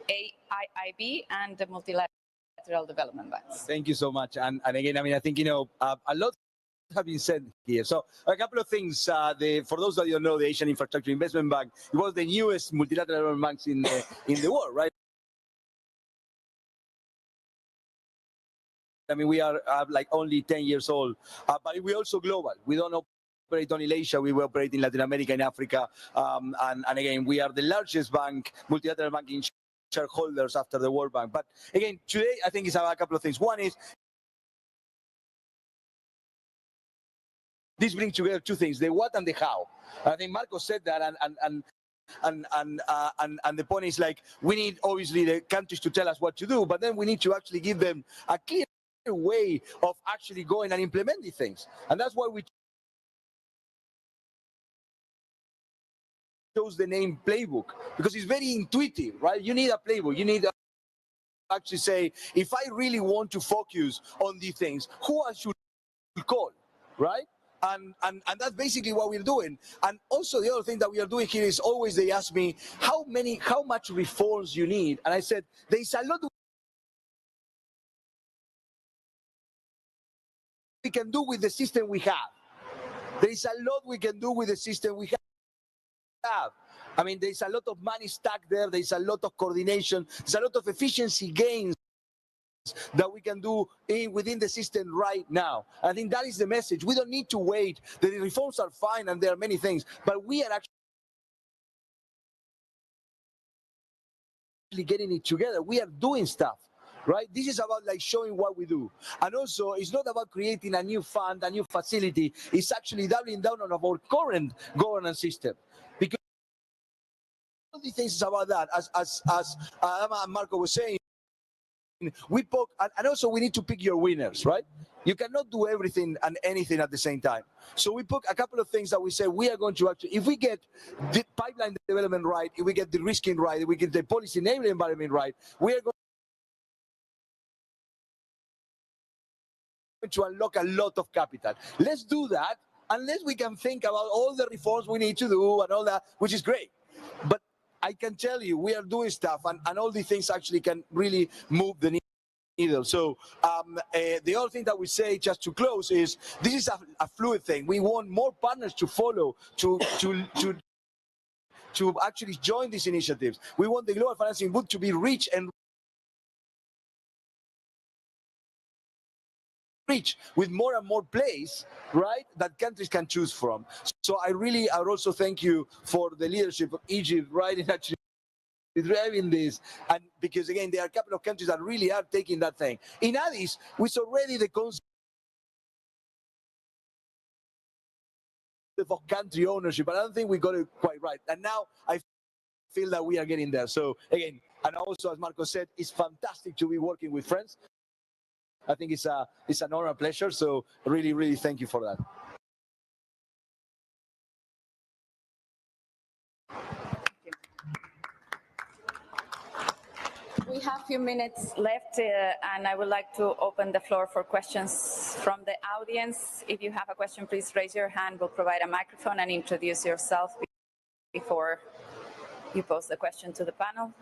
AIIB and the Multilateral Development Banks. Thank you so much. And again, I mean, I think, a lot have been said here. So a couple of things. For those that you don't know, the Asian Infrastructure Investment Bank, it was the newest multilateral banks in the world, right? I mean, we are like only 10 years old, but we're also global. We don't operate only in Asia, we operate in Latin America and Africa. And again, we are the largest bank, multilateral banking shareholders after the World Bank. But again, today, I think it's a couple of things. One is, this brings together two things, the what and the how. I think Marcos said that, and the point is, like, we need obviously the countries to tell us what to do, but then we need to actually give them a clear way of actually going and implementing things. And that's why we chose the name playbook, because it's very intuitive, right? You need a playbook. You need to actually say, if I really want to focus on these things, who I should call, right? And that's basically what we're doing. And also the other thing that we are doing here is always they ask me how much reforms you need, and I said there's a lot we can do with the system we have. There is a lot we can do with the system we have. I mean, there's a lot of money stuck there. There's a lot of coordination. There's a lot of efficiency gains that we can do within the system right now. I think that is the message. We don't need to wait. The reforms are fine and there are many things, but we are actually getting it together. We are doing stuff. Right? This is about like showing what we do. And also, it's not about creating a new fund, a new facility. It's actually doubling down on our current governance system. Because all the things is about that, as Adama and Marco was saying, we poke, and also we need to pick your winners, right? You cannot do everything and anything at the same time. So we put a couple of things that we say we are going to actually, if we get the pipeline development right, if we get the risking right, if we get the policy enabling environment right, we are going to unlock a lot of capital. Let's do that, unless we can think about all the reforms we need to do and all that, which is great. But I can tell you, we are doing stuff, and all these things actually can really move the needle. So the other thing that we say, just to close, is this is a fluid thing. We want more partners to follow, to actually join these initiatives. We want the global financing book to be rich with more and more plays, right, that countries can choose from. So I also thank you for the leadership of Egypt, right, in actually driving this, and because again there are a couple of countries that really are taking that thing. In Addis, it's already the concept of country ownership, but I don't think we got it quite right. And now I feel that we are getting there. So again, and also as Marco said, it's fantastic to be working with friends. I think it's an honor and pleasure. So really, really thank you for that. We have a few minutes left, and I would like to open the floor for questions from the audience. If you have a question, please raise your hand. We'll provide a microphone and introduce yourself before you pose the question to the panel.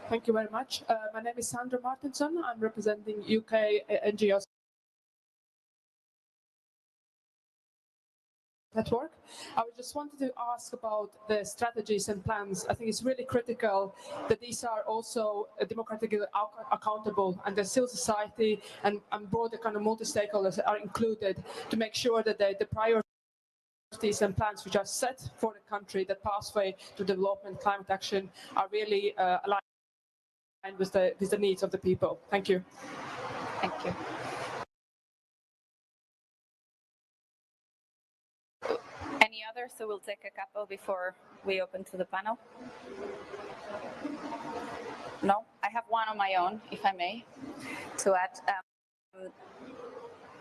Thank you very much. My name is Sandra Martinson. I'm representing UK NGOs network. I just wanted to ask about the strategies and plans. I think it's really critical that these are also democratically accountable, and the civil society and broader kind of multi-stakeholders are included to make sure that the priorities and plans which are set for the country, the pathway to development, climate action, are really aligned with the needs of the people. Thank you. Thank you. Any others? So we'll take a couple before we open to the panel. No, I have one on my own, if I may, to add.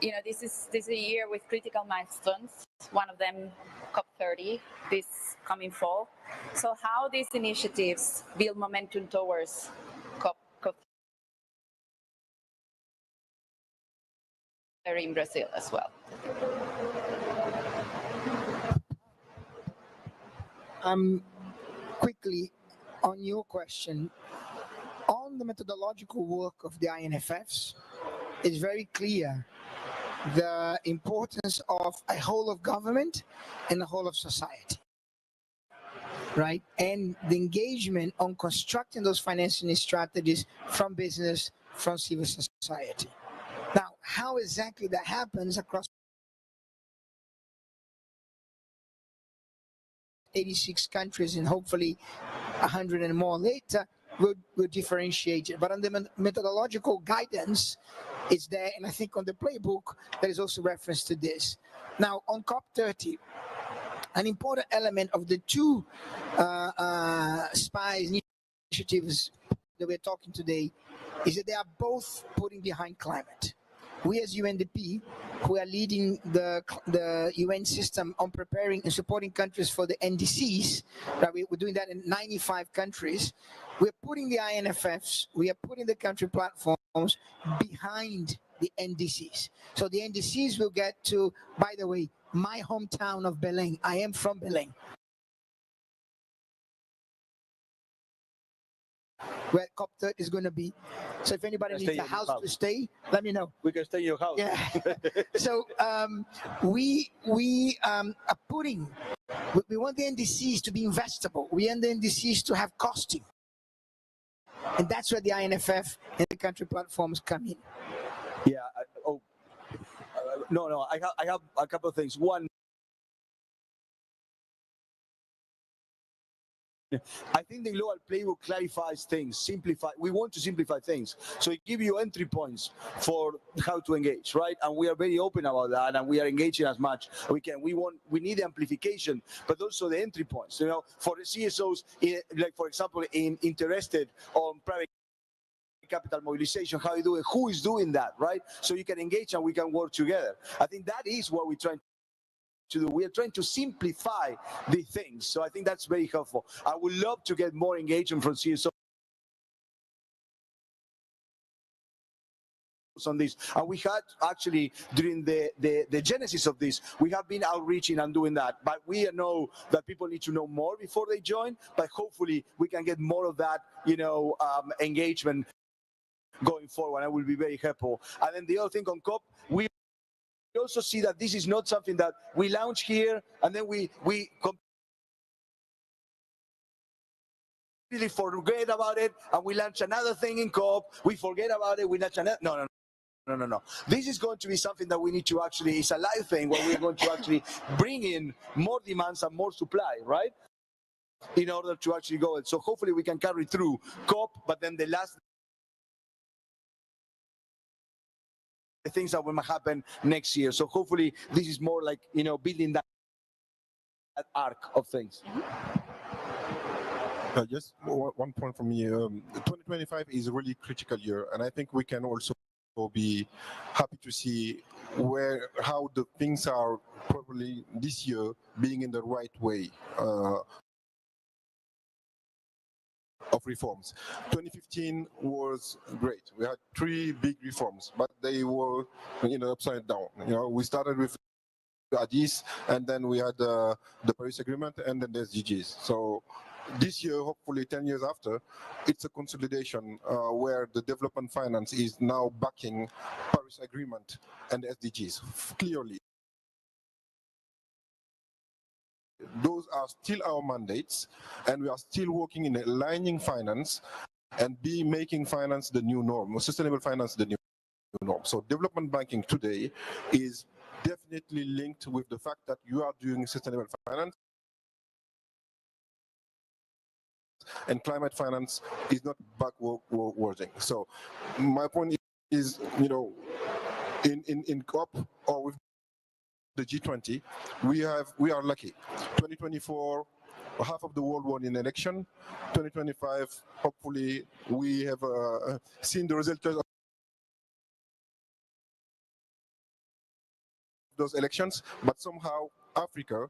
You know, this is a year with critical milestones. One of them, COP30, this coming fall. So how these initiatives build momentum towards COP30 in Brazil as well? Quickly, on your question, on the methodological work of the INFFs, it's very clear the importance of a whole of government and the whole of society, right? And the engagement on constructing those financing strategies from business, from civil society. Now, how exactly that happens across 86 countries and hopefully 100 and more later will differentiate it. But on the methodological guidance, it's there, and I think on the playbook there is also reference to this. Now on COP30, an important element of the two SPIES initiatives that we're talking today is that they are both putting behind climate. we as UNDP, who are leading the UN system on preparing and supporting countries for the NDCs, right? We're doing that in 95 countries. We're putting the INFFs, we are putting the country platforms behind the NDCs. So the NDCs will get to, by the way, my hometown of Belém. I am from Belém, where COP30 is going to be. So if anybody needs a house to stay, let me know. We can stay in your house. Yeah. So we are putting, we want the NDCs to be investable. We want the NDCs to have costing. And that's where the INFF and the country platforms come in. Yeah. No. I have a couple of things. One, I think the global playbook clarifies things, simplify. We want to simplify things. So it gives you entry points for how to engage, right? And we are very open about that, and we are engaging as much as we can. We need the amplification, but also the entry points. You know, for the CSOs, like for example, interested on private capital mobilization, how you do it, who is doing that, right? So you can engage and we can work together. I think that is what we're trying to do. We are trying to simplify the things. So I think that's very helpful. I would love to get more engagement from CSOs on this. And we had actually, during the genesis of this, we have been outreaching and doing that. But we know that people need to know more before they join. But hopefully we can get more of that, engagement going forward. And it will be very helpful. And then the other thing on COP, we also see that this is not something that we launch here and then we completely forget about it and we launch another thing in COP, we forget about it, we launch another. No. This is going to be something that we need to actually, it's a live thing where we're going to actually bring in more demands and more supply, right? In order to actually go. So hopefully we can carry through COP, but then the last things that will happen next year. So hopefully this is more like, building that arc of things. Just one point from me. 2025 is a really critical year, and I think we can also be happy to see how the things are probably this year being in the right way of reforms. 2015 was great. We had 3 big reforms, but they were, upside down. We started with SDGs, and then we had the Paris Agreement, and then the SDGs. So this year, hopefully 10 years after, it's a consolidation where the development finance is now backing Paris Agreement and the SDGs clearly. Those are still our mandates, and we are still working in aligning finance and making finance the new norm, sustainable finance the new norm. So development banking today is definitely linked with the fact that you are doing sustainable finance, and climate finance is not backwarding. So my point is, in COP or with the G20, we are lucky. 2024, half of the world won in election. 2025, hopefully, we have seen the results of those elections, but somehow Africa,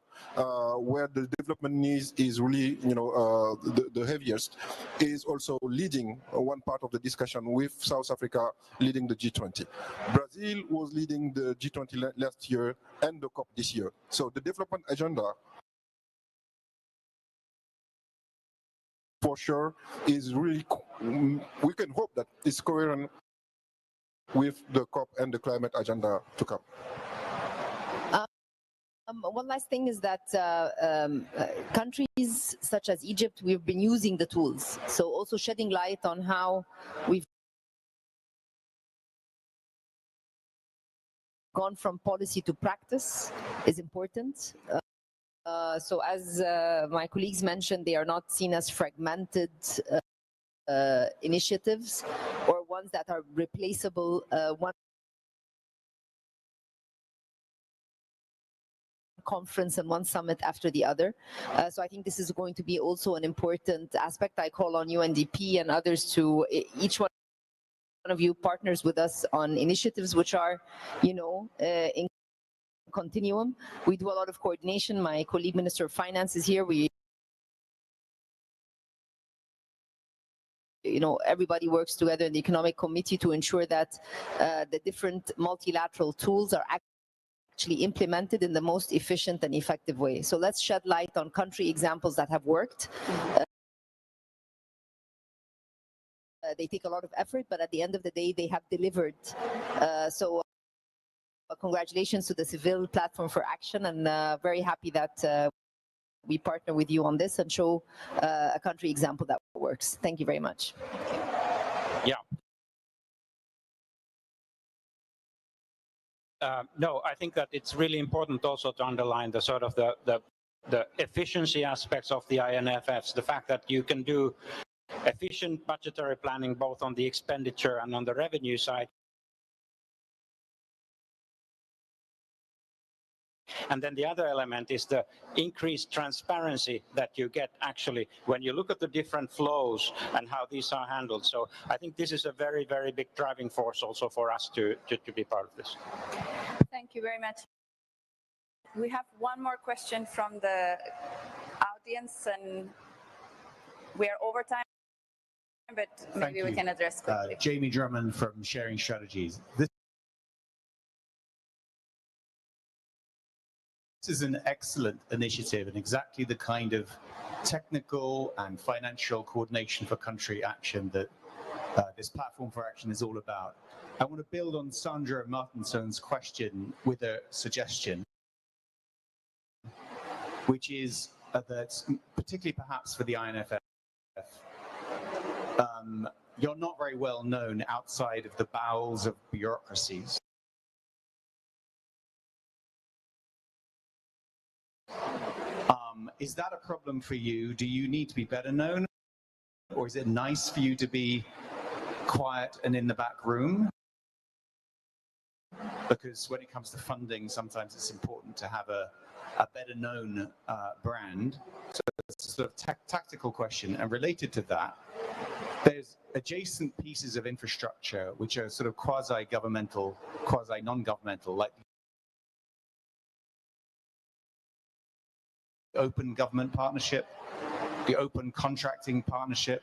where the development needs is really, the heaviest, is also leading one part of the discussion, with South Africa leading the G20. Brazil was leading the G20 last year and the COP this year. So the development agenda, for sure, is really, we can hope that it's coherent with the COP and the climate agenda to come. One last thing is that countries such as Egypt, we've been using the tools. So also shedding light on how we've gone from policy to practice is important. So as my colleagues mentioned, they are not seen as fragmented initiatives or ones that are replaceable one conference and one summit after the other. So I think this is going to be also an important aspect. I call on UNDP and others to each one of you partners with us on initiatives which are, in continuum. We do a lot of coordination. My colleague, Minister of Finance, is here. Everybody works together in the Economic Committee to ensure that the different multilateral tools are actually implemented in the most efficient and effective way. So let's shed light on country examples that have worked. They take a lot of effort, but at the end of the day, they have delivered. Congratulations to the Sevilla Platform for Action, and very happy that we partner with you on this and show a country example that works. Thank you very much. Yeah. No, I think that it's really important also to underline the sort of the efficiency aspects of the INFFs, the fact that you can do efficient budgetary planning both on the expenditure and on the revenue side. And then the other element is the increased transparency that you get actually when you look at the different flows and how these are handled. So I think this is a very, very big driving force also for us to be part of this. Thank you very much. We have one more question from the audience, and we are over time, but maybe we can address quickly. Jamie Drummond from Sharing Strategies. This is an excellent initiative and exactly the kind of technical and financial coordination for country action that this platform for action is all about. I want to build on Sandra Martinson's question with a suggestion, which is that particularly perhaps for the INFF, you're not very well known outside of the bowels of bureaucracies. Is that a problem for you? Do you need to be better known? Or is it nice for you to be quiet and in the back room? Because when it comes to funding, sometimes it's important to have a better known brand. So it's a sort of tactical question. And related to that, there's adjacent pieces of infrastructure which are sort of quasi-governmental, quasi-non-governmental, like the Open Government Partnership, the Open Contracting Partnership,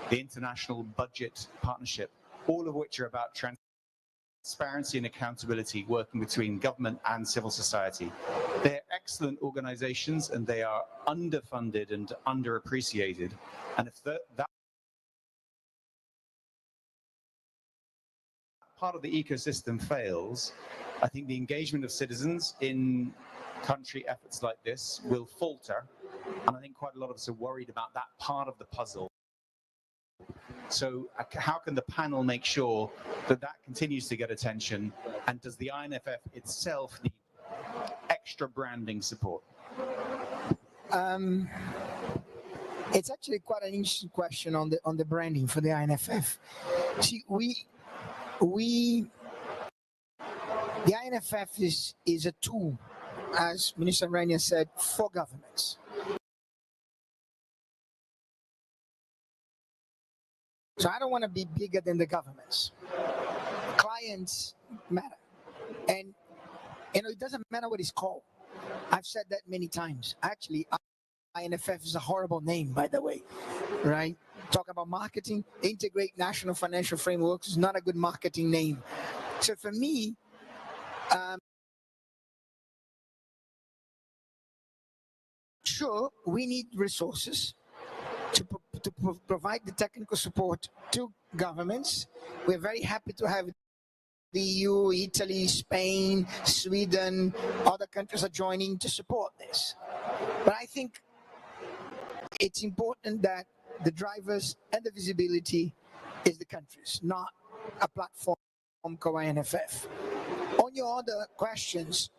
the International Budget Partnership, all of which are about transparency and accountability working between government and civil society. They're excellent organizations and they are underfunded and underappreciated. And if that part of the ecosystem fails, I think the engagement of citizens in country efforts like this will falter. And I think quite a lot of us are worried about that part of the puzzle. So how can the panel make sure that that continues to get attention? And does the INFF itself need extra branding support? It's actually quite an interesting question on the branding for the INFF. See, the INFF is a tool, as Minister Rania said, for governments. So I don't want to be bigger than the governments. Clients matter. And it doesn't matter what it's called. I've said that many times. Actually, INFF is a horrible name, by the way, right? Talk about marketing, integrate national financial frameworks is not a good marketing name. So for me, sure, we need resources to provide the technical support to governments. We're very happy to have the EU, Italy, Spain, Sweden, other countries are joining to support this. But I think it's important that the drivers and the visibility is the countries, not a platform called INFF. On your other questions,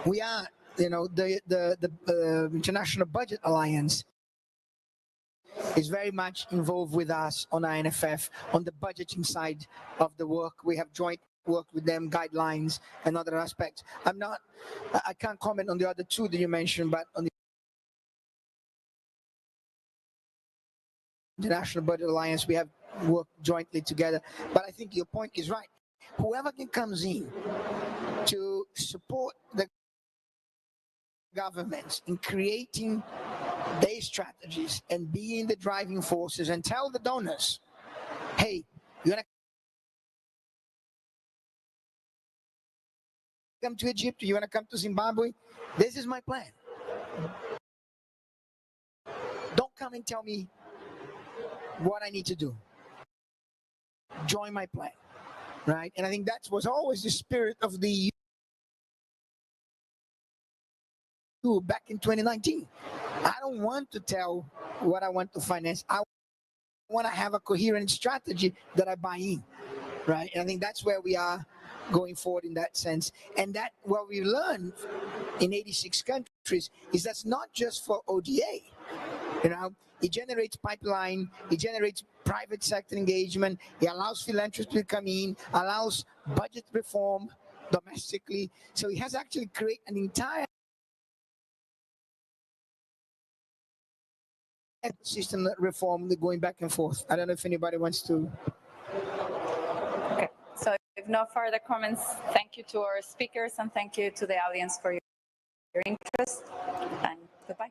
we are, the International Budget Alliance is very much involved with us on INFF on the budgeting side of the work. We have joint work with them, guidelines and other aspects. I can't comment on the other two that you mentioned, but on the the National Budget Alliance, we have worked jointly together. But I think your point is right. Whoever comes in to support the governments in creating their strategies and being the driving forces and tell the donors, hey, you want to come to Egypt, you want to come to Zimbabwe, this is my plan. Don't come and tell me what I need to do. Join my plan, right? And I think that was always the spirit of the EU back in 2019. I don't want to tell what I want to finance. I want to have a coherent strategy that I buy in, right? And I think that's where we are going forward in that sense. And that what we learned in 86 countries is that's not just for ODA. You know, it generates pipeline, it generates private sector engagement, it allows philanthropy to come in, allows budget reform domestically. So it has actually created an entire system reform going back and forth. I don't know if anybody wants to. Okay, so if no further comments, thank you to our speakers and thank you to the audience for your interest, and goodbye.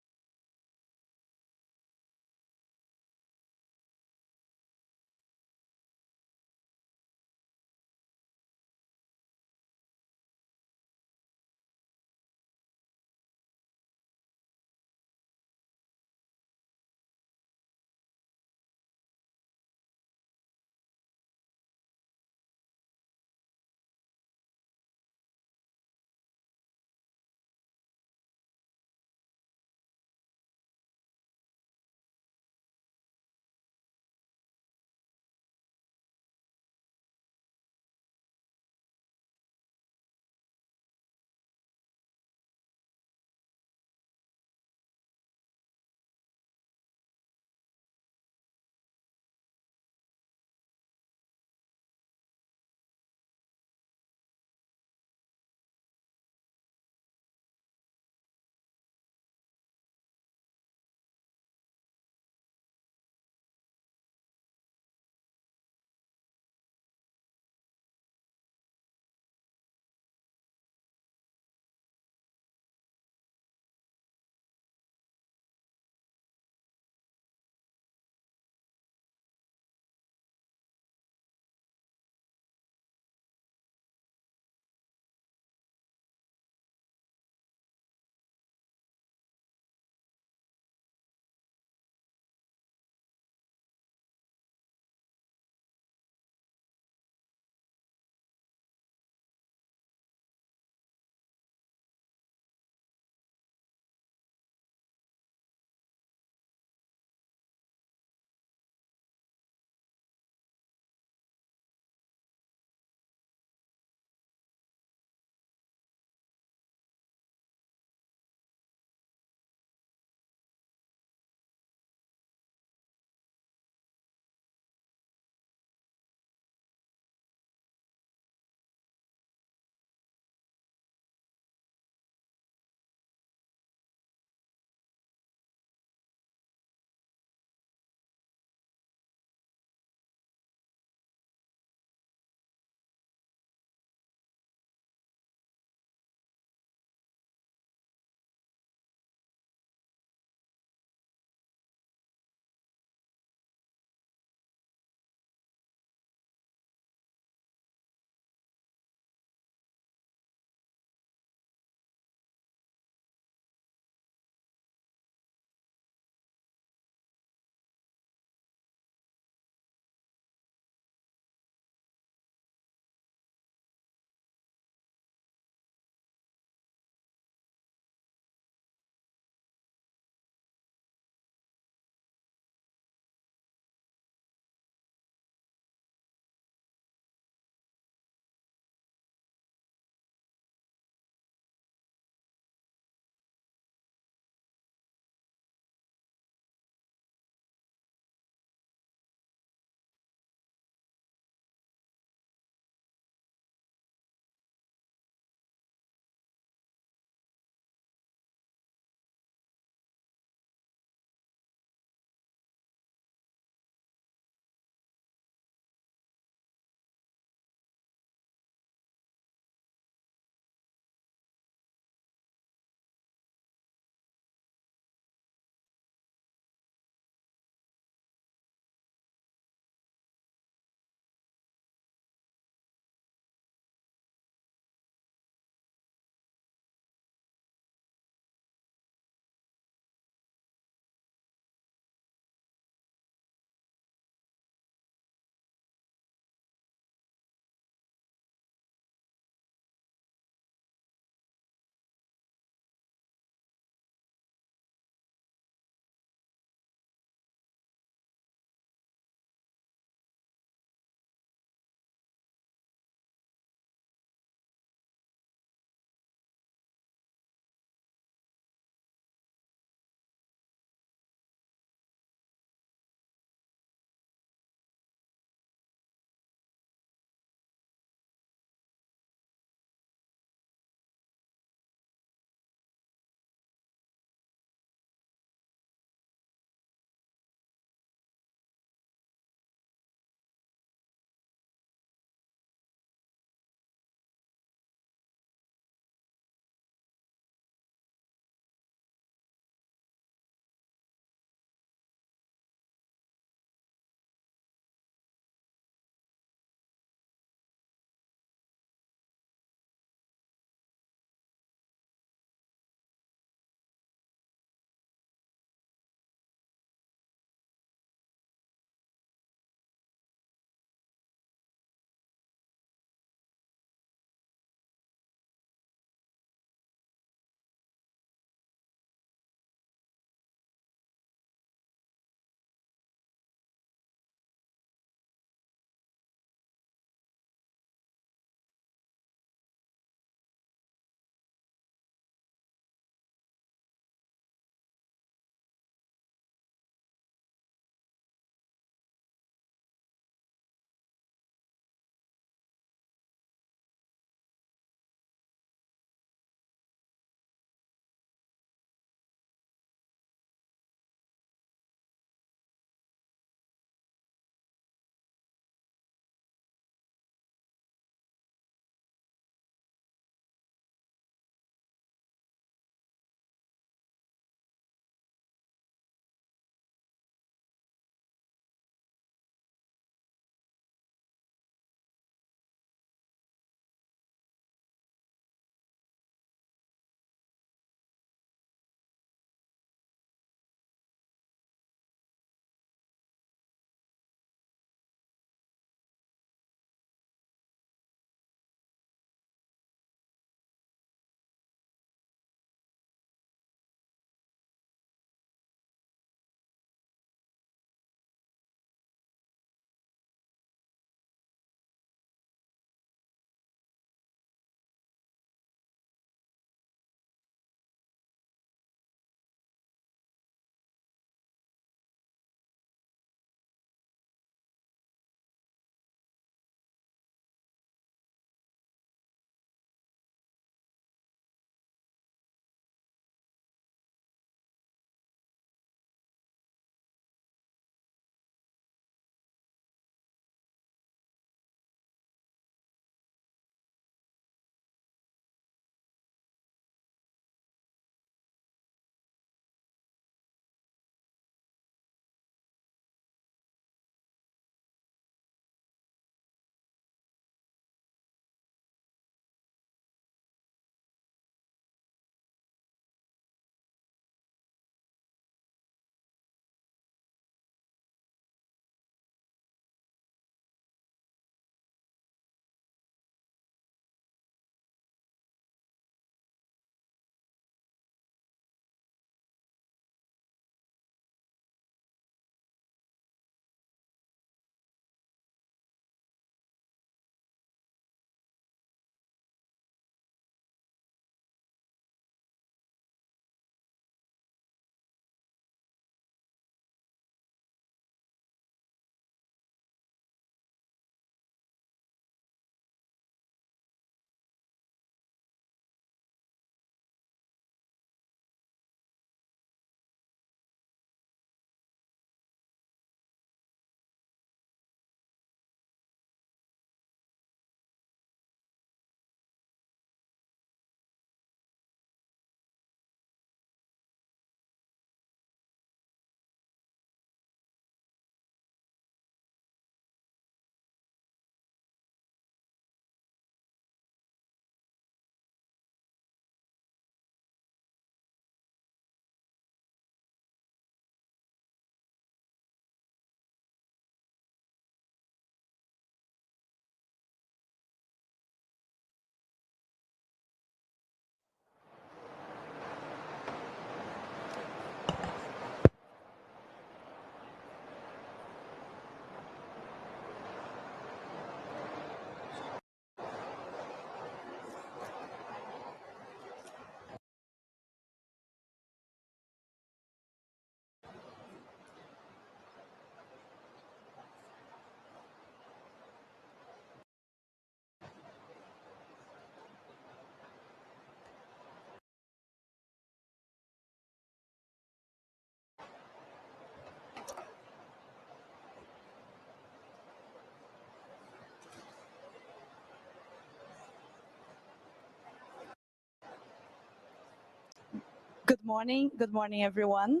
Good morning. Good morning, everyone.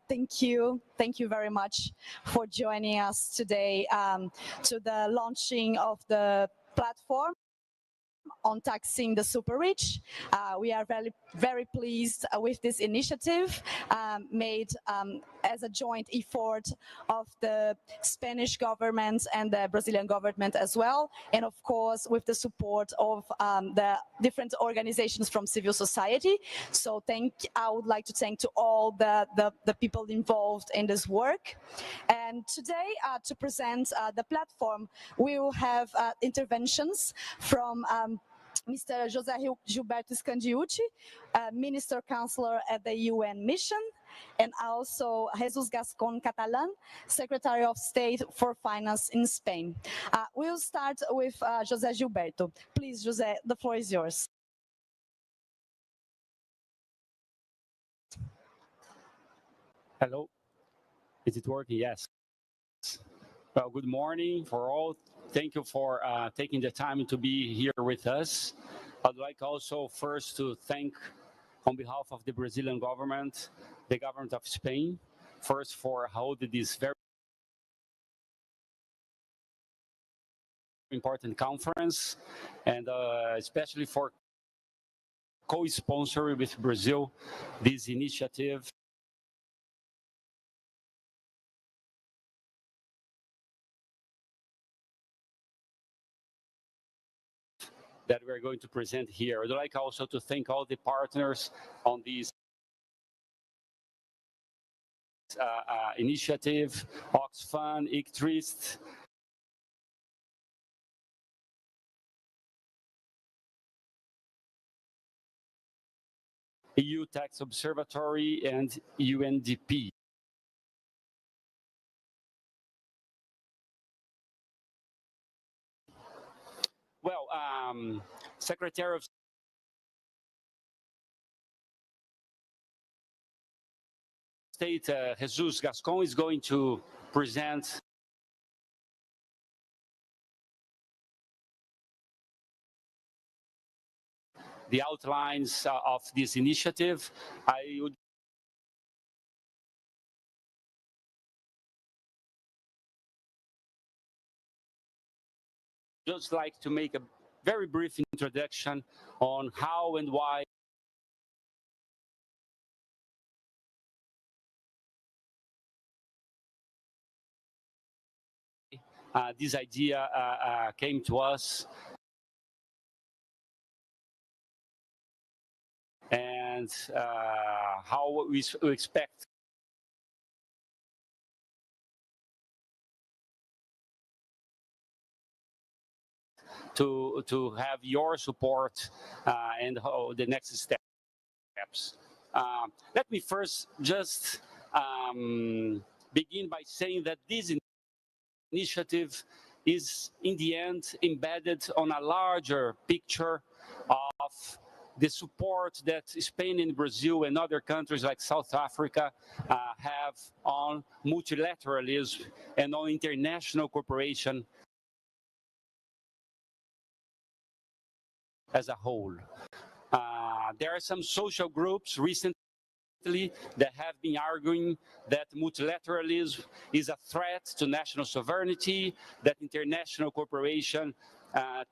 Thank you very much for joining us today to the launching of the platform on taxing the super rich. We are very pleased with this initiative made as a joint effort of the Spanish government and the Brazilian government as well, and of course with the support of the different organizations from civil society. So I would like to thank to all the people involved in this work. And today to present the platform, we will have interventions from Mr. José Gilberto Scandiucci, Minister Counselor at the UN Mission, and also Jesus Gascon Catalan, Secretary of State for Finance in Spain. We'll start with José Gilberto. Please, José, the floor is yours. Hello, is it working? Yes. Well, good morning for all. Thank you for taking the time to be here with us. I'd like also first to thank, on behalf of the Brazilian government, the government of Spain, first for holding this very important conference, and especially for co-sponsoring with Brazil this initiative that we're going to present here. I'd like also to thank all the partners on this initiative, Oxfam, ICTRIST, EU Tax Observatory, and UNDP. Well, Secretary of State Jesus Gascon is going to present the outlines of this initiative. I would just like to make a very brief introduction on how and why this idea came to us, and how we expect to have your support and the next steps. Let me first just begin by saying that this initiative is in the end embedded on a larger picture of the support that Spain and Brazil and other countries like South Africa have on multilateralism and on international cooperation as a whole. There are some social groups recently that have been arguing that multilateralism is a threat to national sovereignty, that international cooperation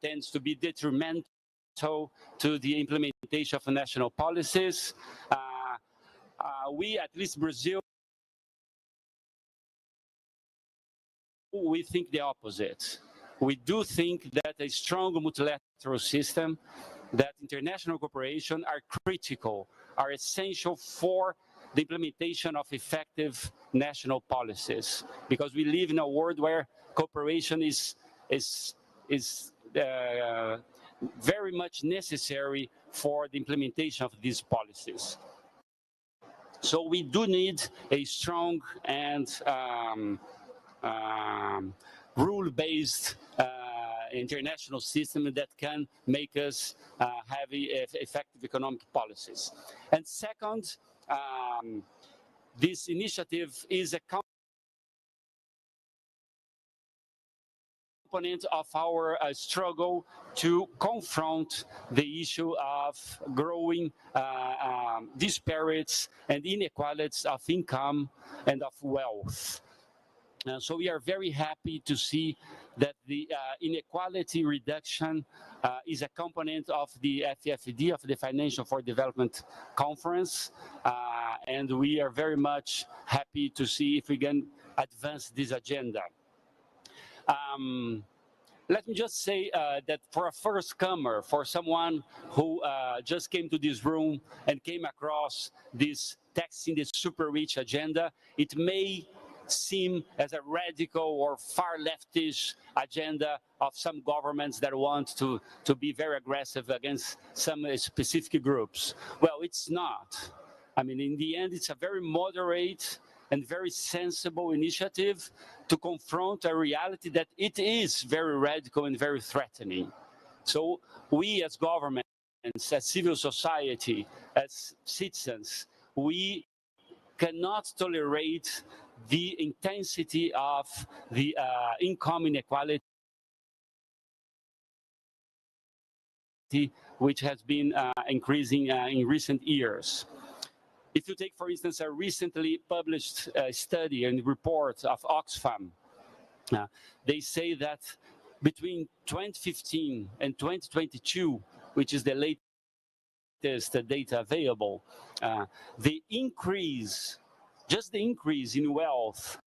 tends to be detrimental to the implementation of national policies. We, at least Brazil, we think the opposite. We do think that a strong multilateral system, that international cooperation are critical, are essential for the implementation of effective national policies, because we live in a world where cooperation is very much necessary for the implementation of these policies. So we do need a strong and rule-based international system that can make us have effective economic policies. And second, this initiative is a component of our struggle to confront the issue of growing disparities and inequalities of income and of wealth. So we are very happy to see that the inequality reduction is a component of the FFD, of the Financial for Development Conference, and we are very much happy to see if we can advance this agenda. Let me just say that for a first comer, for someone who just came to this room and came across this taxing the super rich agenda, it may seem as a radical or far leftish agenda of some governments that want to be very aggressive against some specific groups. Well, it's not. I mean, in the end, it's a very moderate and very sensible initiative to confront a reality that it is very radical and very threatening. So we as governments, as civil society, as citizens, we cannot tolerate the intensity of the income inequality which has been increasing in recent years. If you take, for instance, a recently published study and report of Oxfam, they say that between 2015 and 2022, which is the latest data available, the increase, just the increase in wealth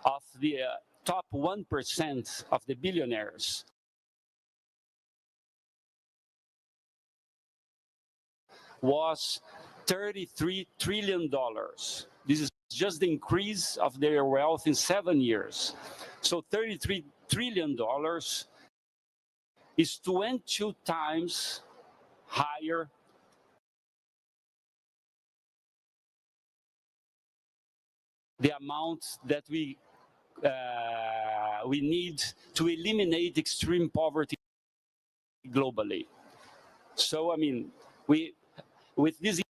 of the top 1% of the billionaires was $33 trillion. This is just the increase of their wealth in 7 years. So $33 trillion is 22 times higher the amount that we need to eliminate extreme poverty globally. So, I mean, with this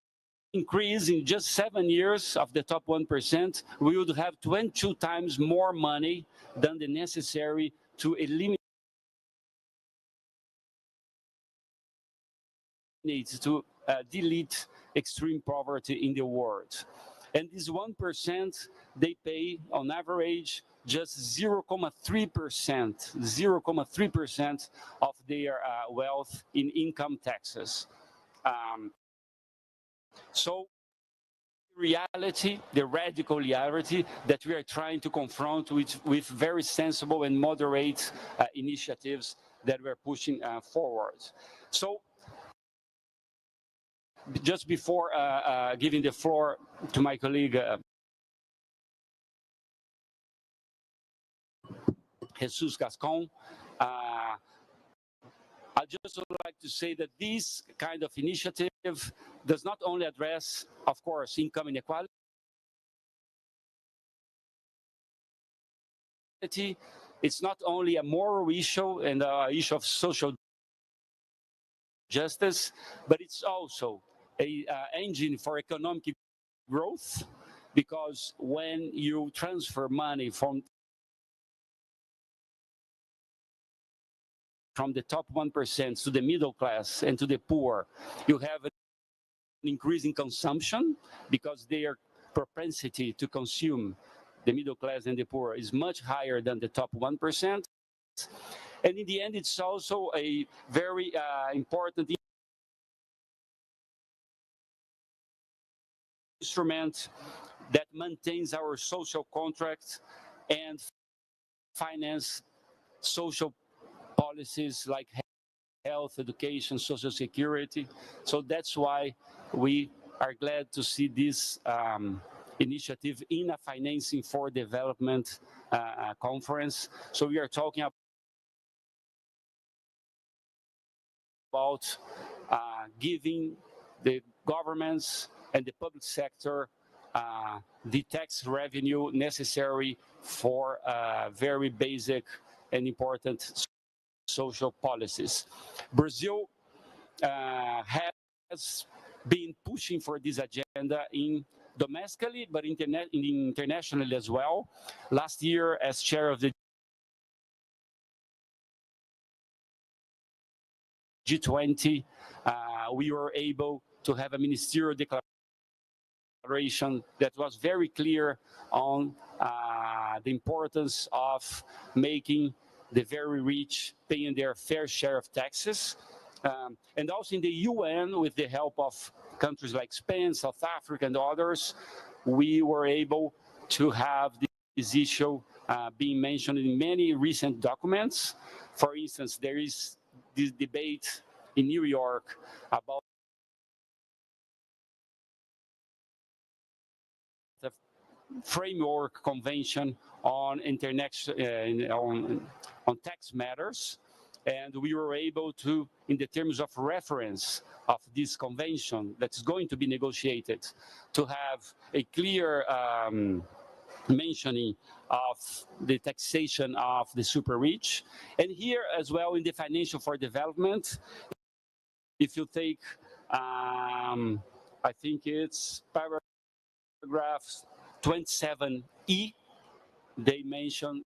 increase in just 7 years of the top 1%, we would have 22 times more money than the necessary to eliminate, to delete extreme poverty in the world. And this 1%, they pay on average just 0.3% of their wealth in income taxes. So reality, the radical reality that we are trying to confront with very sensible and moderate initiatives that we're pushing forward. So just before giving the floor to my colleague, Jesus Gascon, I just would like to say that this kind of initiative does not only address, of course, income inequality, it's not only a moral issue and an issue of social justice, but it's also an engine for economic growth, because when you transfer money from the top 1% to the middle class and to the poor, you have an increase in consumption because their propensity to consume, the middle class and the poor, is much higher than the top 1%. And in the end, it's also a very important instrument that maintains our social contract and finance social policies like health, education, social security. So that's why we are glad to see this initiative in a Financing for Development conference. So we are talking about giving the governments and the public sector the tax revenue necessary for very basic and important social policies. Brazil has been pushing for this agenda domestically, but internationally as well. Last year, as chair of the G20, we were able to have a ministerial declaration that was very clear on the importance of making the very rich paying their fair share of taxes. And also in the UN, with the help of countries like Spain, South Africa, and others, we were able to have this issue being mentioned in many recent documents. For instance, there is this debate in New York about the framework convention on on tax matters, and we were able to, in the terms of reference of this convention that's going to be negotiated, to have a clear mentioning of the taxation of the super rich. And here as well in the financial for development, if you take, I think it's paragraph 27E, they mention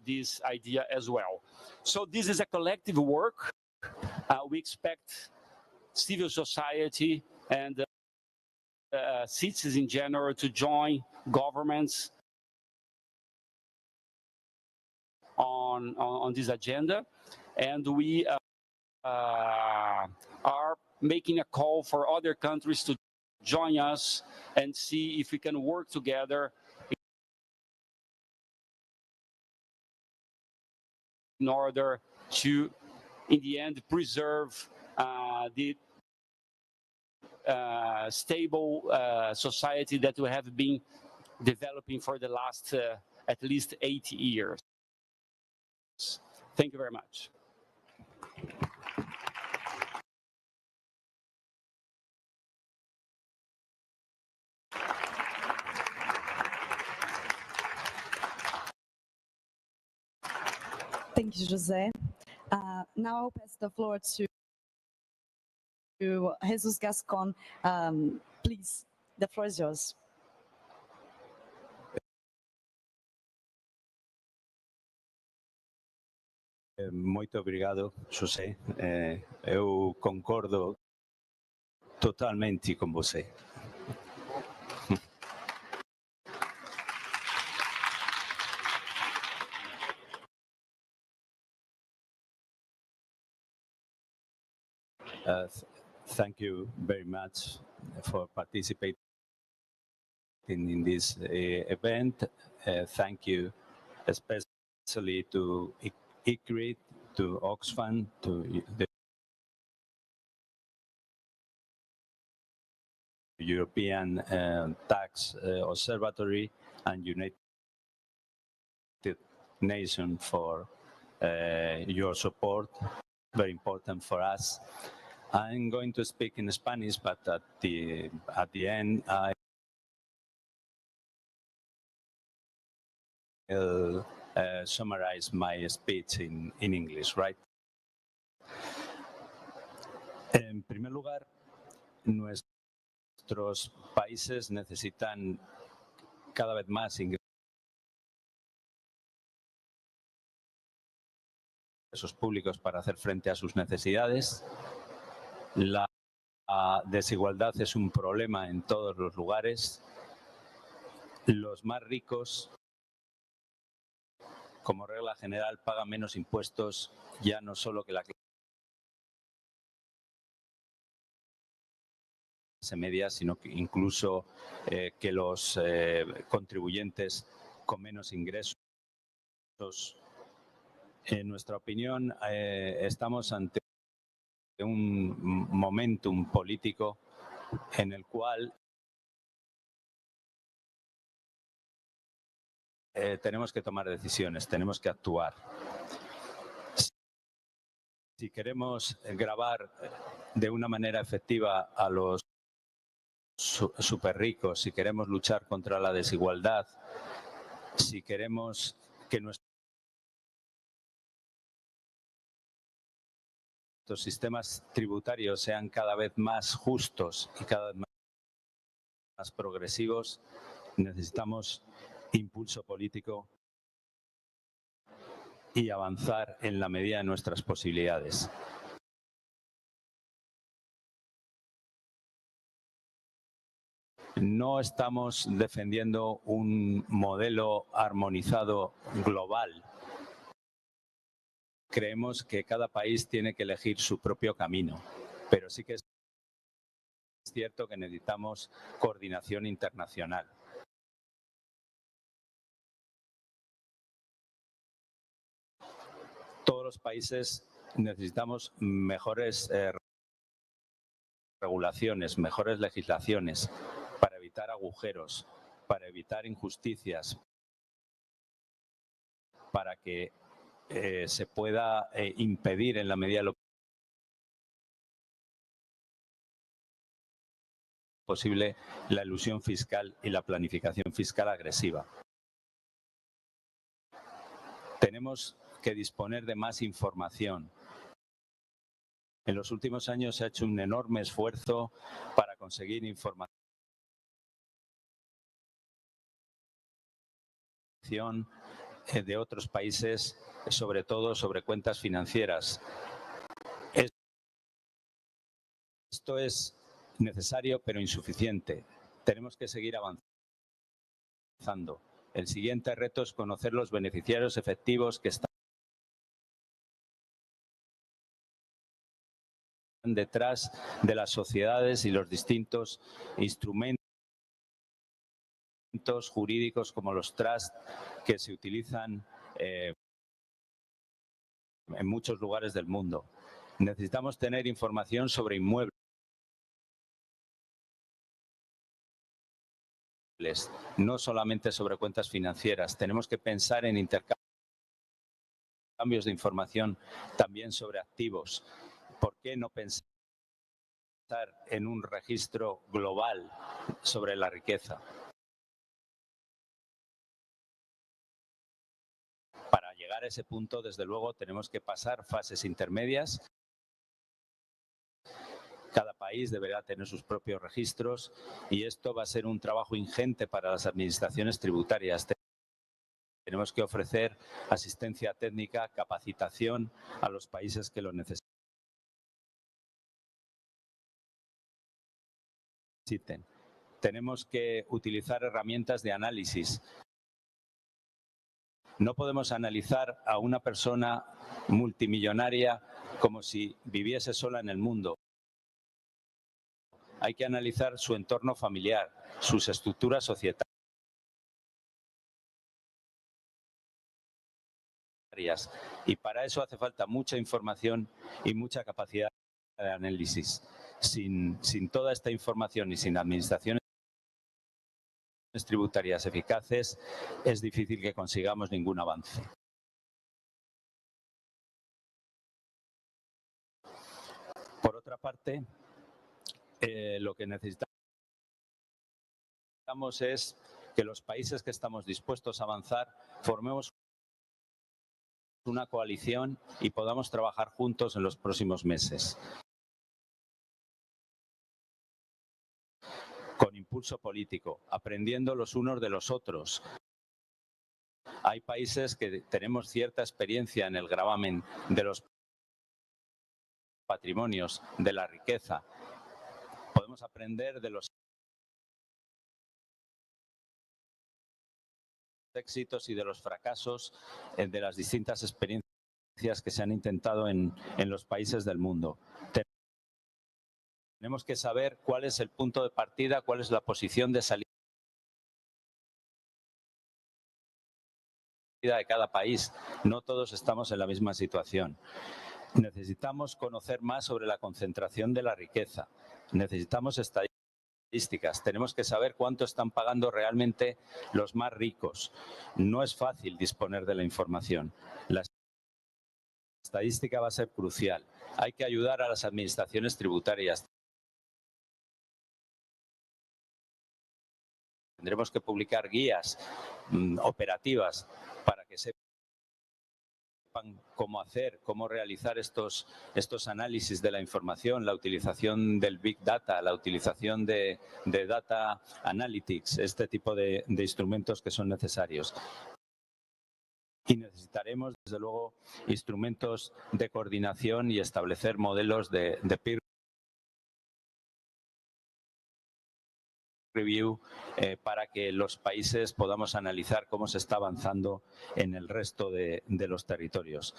this idea as well. So this is a collective work. We expect civil society and citizens in general to join governments on this agenda, and we are making a call for other countries to join us and see if we can work together in order to, in the end, preserve the stable society that we have been developing for the last at least 80 years. Thank you very much. Thank you, José. Now I'll pass the floor to Jesus Gascon. Please, the floor is yours. Muito obrigado, José. Eu concordo totalmente com você. Thank you very much for participating in this event. Thank you especially to ICRIT, to Oxfam, to the European Tax Observatory and United Nations for your support. Very important for us. I'm going to speak in Spanish, but at the end, I will summarize my speech in English, right? En primer lugar, nuestros países necesitan cada vez más ingresos públicos para hacer frente a sus necesidades. La desigualdad es un problema en todos los lugares. Los más ricos, como regla general, pagan menos impuestos, ya no solo que la clase media, sino que incluso que los contribuyentes con menos ingresos. En nuestra opinión, estamos ante un momentum político en el cual tenemos que tomar decisiones, tenemos que actuar. Si queremos gravar de una manera efectiva a los súper ricos, si queremos luchar contra la desigualdad, si queremos que nuestros sistemas tributarios sean cada vez más justos y cada vez más progresivos, necesitamos impulso político y avanzar en la medida de nuestras posibilidades. No estamos defendiendo un modelo armonizado global. Creemos que cada país tiene que elegir su propio camino, pero sí que es cierto que necesitamos coordinación internacional. Todos los países necesitamos mejores regulaciones, mejores legislaciones para evitar agujeros, para evitar injusticias, para que se pueda impedir en la medida de lo posible la elusión fiscal y la planificación fiscal agresiva. Tenemos que disponer de más información. En los últimos años se ha hecho un enorme esfuerzo para conseguir información de otros países, sobre todo sobre cuentas financieras. Esto es necesario pero insuficiente. Tenemos que seguir avanzando. El siguiente reto es conocer los beneficiarios efectivos que están detrás de las sociedades y los distintos instrumentos jurídicos como los trusts que se utilizan en muchos lugares del mundo. Necesitamos tener información sobre inmuebles, no solamente sobre cuentas financieras. Tenemos que pensar en intercambios de información también sobre activos. ¿Por qué no pensar en un registro global sobre la riqueza? Para llegar a ese punto, desde luego, tenemos que pasar fases intermedias. Cada país deberá tener sus propios registros y esto va a ser un trabajo ingente para las administraciones tributarias. Tenemos que ofrecer asistencia técnica, capacitación a los países que lo necesiten. Tenemos que utilizar herramientas de análisis. No podemos analizar a una persona multimillonaria como si viviese sola en el mundo. Hay que analizar su entorno familiar, sus estructuras societarias. Y para eso hace falta mucha información y mucha capacidad de análisis. Sin toda esta información y sin administraciones tributarias eficaces, es difícil que consigamos ningún avance. Por otra parte, lo que necesitamos es que los países que estamos dispuestos a avanzar formemos una coalición y podamos trabajar juntos en los próximos meses. Con impulso político, aprendiendo los unos de los otros. Hay países que tenemos cierta experiencia en el gravamen de los patrimonios, de la riqueza. Podemos aprender de los éxitos y de los fracasos de las distintas experiencias que se han intentado en los países del mundo. Tenemos que saber cuál es el punto de partida, cuál es la posición de salida de cada país. No todos estamos en la misma situación. Necesitamos conocer más sobre la concentración de la riqueza. Necesitamos estadísticas. Tenemos que saber cuánto están pagando realmente los más ricos. No es fácil disponer de la información. La estadística va a ser crucial. Hay que ayudar a las administraciones tributarias. Tendremos que publicar guías operativas para que sepan cómo hacer, cómo realizar estos análisis de la información, la utilización del Big Data, la utilización de Data Analytics, este tipo de instrumentos que son necesarios. Y necesitaremos, desde luego, instrumentos de coordinación y establecer modelos de peer review para que los países podamos analizar cómo se está avanzando en el resto de los territorios.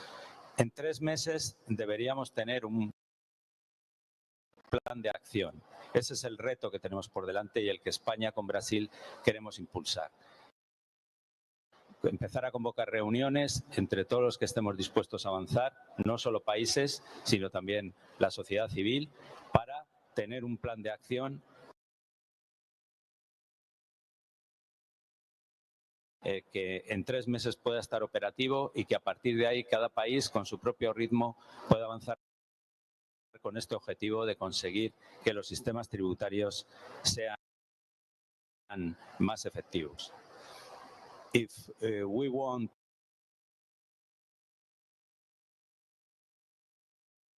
En 3 meses deberíamos tener un plan de acción. Ese es el reto que tenemos por delante y el que España con Brasil queremos impulsar. Empezar a convocar reuniones entre todos los que estemos dispuestos a avanzar, no solo países, sino también la sociedad civil, para tener un plan de acción que en 3 meses pueda estar operativo y que a partir de ahí cada país con su propio ritmo pueda avanzar con este objetivo de conseguir que los sistemas tributarios sean más efectivos. If we want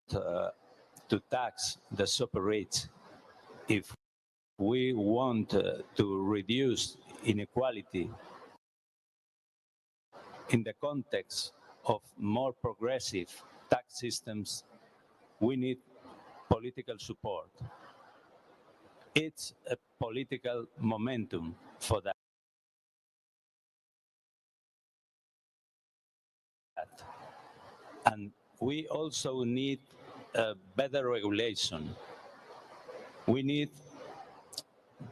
to tax the super rich, if we want to reduce inequality in the context of more progressive tax systems, we need political support. It's a political momentum for that. And we also need better regulation. We need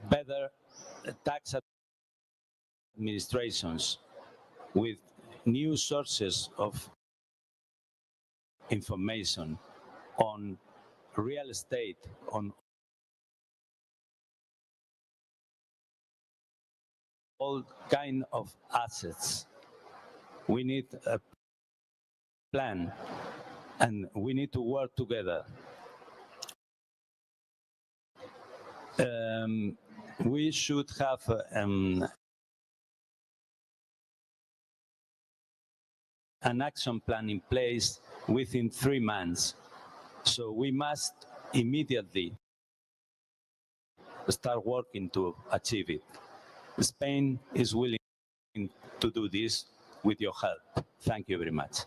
better tax administrations with new sources of information on real estate, on all kind of assets. We need a plan and we need to work together. We should have an action plan in place within 3 months. So we must immediately start working to achieve it. Spain is willing to do this with your help. Thank you very much.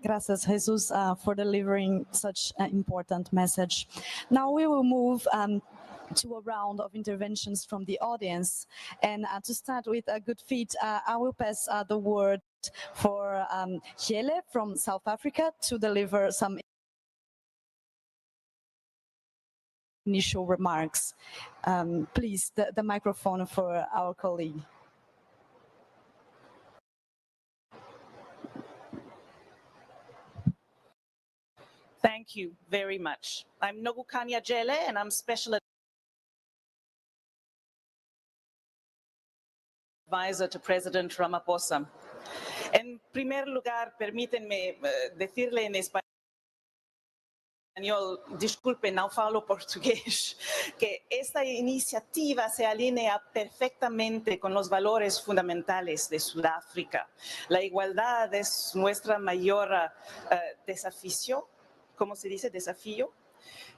Gracias, Jesus, for delivering such an important message. Now we will move to a round of interventions from the audience. And to start with a good fit, I will pass the word for Hele from South Africa to deliver some initial remarks. Please, the microphone for our colleague. Thank you very much. I'm Nogukanya Jele, and I'm Special Advisor to President Ramaphosa. En primer lugar, permítanme decirle en español, disculpe, no falo portugués, que esta iniciativa se alinea perfectamente con los valores fundamentales de Sudáfrica. La igualdad es nuestra mayor desafío. ¿Cómo se dice? Desafío.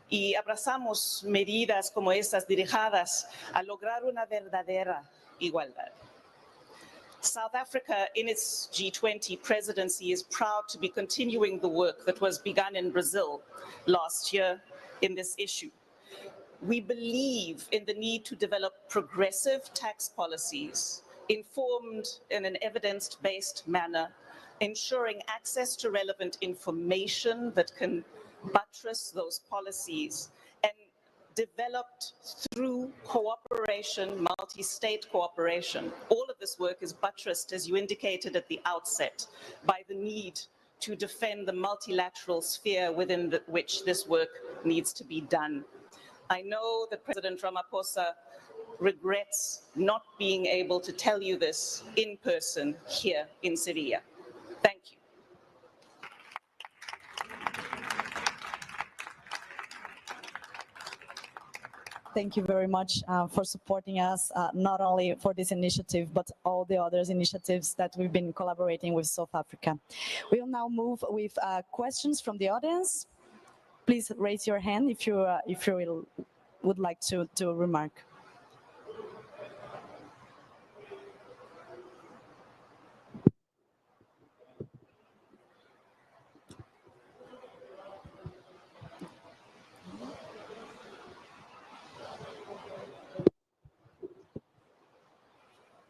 Y abrazamos medidas como estas dirigidas a lograr una verdadera igualdad. South Africa, in its G20 presidency, is proud to be continuing the work that was begun in Brazil last year in this issue. We believe in the need to develop progressive tax policies informed in an evidence-based manner, ensuring access to relevant information that can buttress those policies, and developed through cooperation, multi-state cooperation. All of this work is buttressed, as you indicated at the outset, by the need to defend the multilateral sphere within which this work needs to be done. I know that President Ramaphosa regrets not being able to tell you this in person here in Sevilla. Thank you. thank you very much for supporting us, not only for this initiative, but all the other initiatives that we've been collaborating with South Africa. We'll now move with questions from the audience. Please raise your hand if you would like to remark.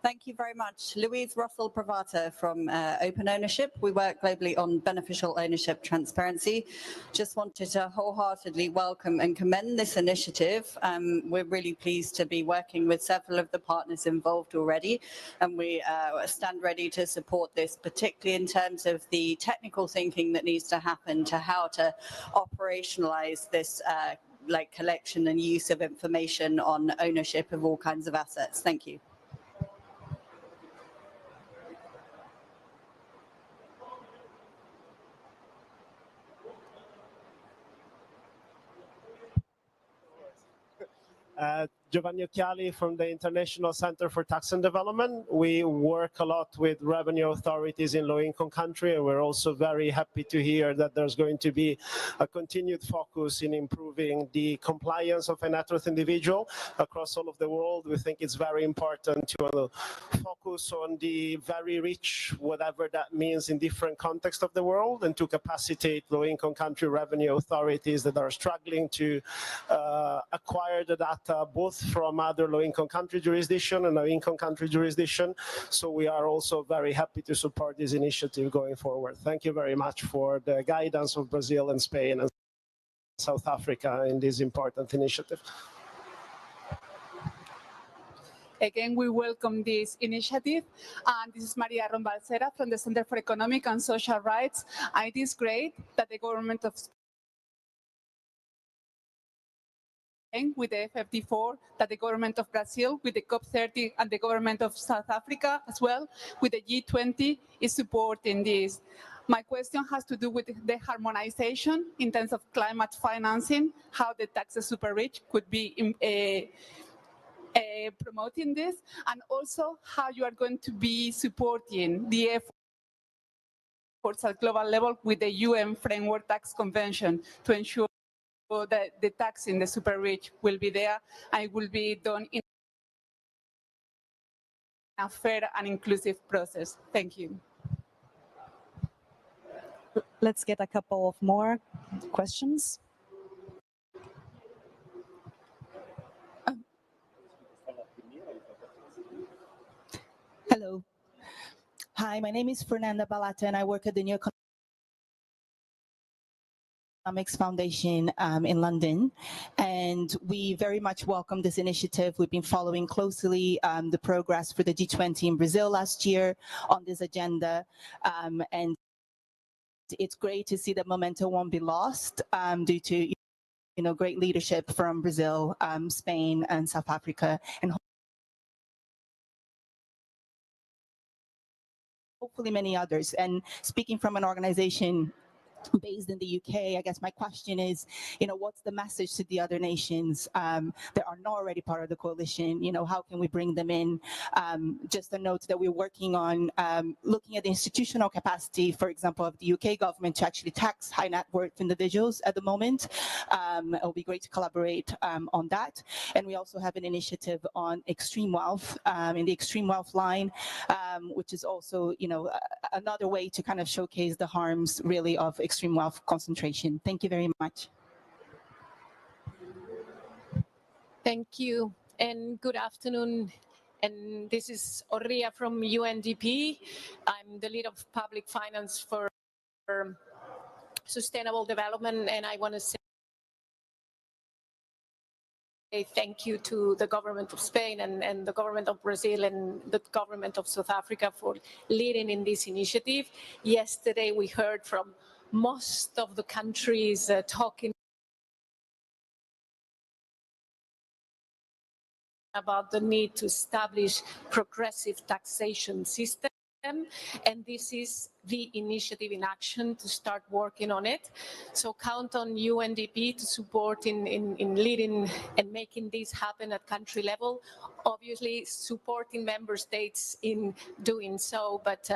Thank you very much. Louise Russell-Pravata from Open Ownership. We work globally on beneficial ownership transparency. Just wanted to wholeheartedly welcome and commend this initiative. We're really pleased to be working with several of the partners involved already, and we stand ready to support this, particularly in terms of the technical thinking that needs to happen to how to operationalize this like collection and use of information on ownership of all kinds of assets. Thank you. Giovanni Occhiali from the International Center for Tax and Development. We work a lot with revenue authorities in low-income countries, and we're also very happy to hear that there's going to be a continued focus in improving the compliance of a net worth individual across all of the world. We think it's very important to focus on the very rich, whatever that means in different contexts of the world, and to capacitate low-income country revenue authorities that are struggling to acquire the data both from other low-income country jurisdiction and low-income country jurisdiction. So we are also very happy to support this initiative going forward. Thank you very much for the guidance of Brazil and Spain and South Africa in this important initiative. Again, we welcome this initiative. And this is Maria Rombalcera from the Center for Economic and Social Rights. And it is great that the government of with the FFD4, that the government of Brazil, with the COP30, and the government of South Africa as well, with the G20, is supporting this. My question has to do with the harmonization in terms of climate financing, how the taxes super rich could be promoting this, and also how you are going to be supporting the efforts at global level with the UN Framework Tax Convention to ensure that the tax in the super rich will be there and it will be done in a fair and inclusive process. Thank you. Let's get a couple of more questions. Hello. Hi, my name is Fernanda Balata and I work at the New Economics Foundation in London, and we very much welcome this initiative. We've been following closely the progress for the G20 in Brazil last year on this agenda, and it's great to see that momentum won't be lost due to great leadership from Brazil, Spain, and South Africa, and hopefully many others. And speaking from an organization based in the UK, I guess my question is, what's the message to the other nations that are not already part of the coalition? How can we bring them in? Just a note that we're working on looking at the institutional capacity, for example, of the UK government to actually tax high net worth individuals at the moment. It'll be great to collaborate on that. And we also have an initiative on extreme wealth in the extreme wealth line, which is also, another way to kind of showcase the harms really of extreme wealth concentration. Thank you very much. Thank you, and good afternoon. And this is Orria from UNDP. I'm the lead of public finance for sustainable development, and I want to say thank you to the government of Spain and the government of Brazil and the government of South Africa for leading in this initiative. Yesterday, we heard from most of the countries talking about the need to establish progressive taxation systems. them, and this is the initiative in action to start working on it. So count on UNDP to support in leading and making this happen at country level, obviously supporting member states in doing so, but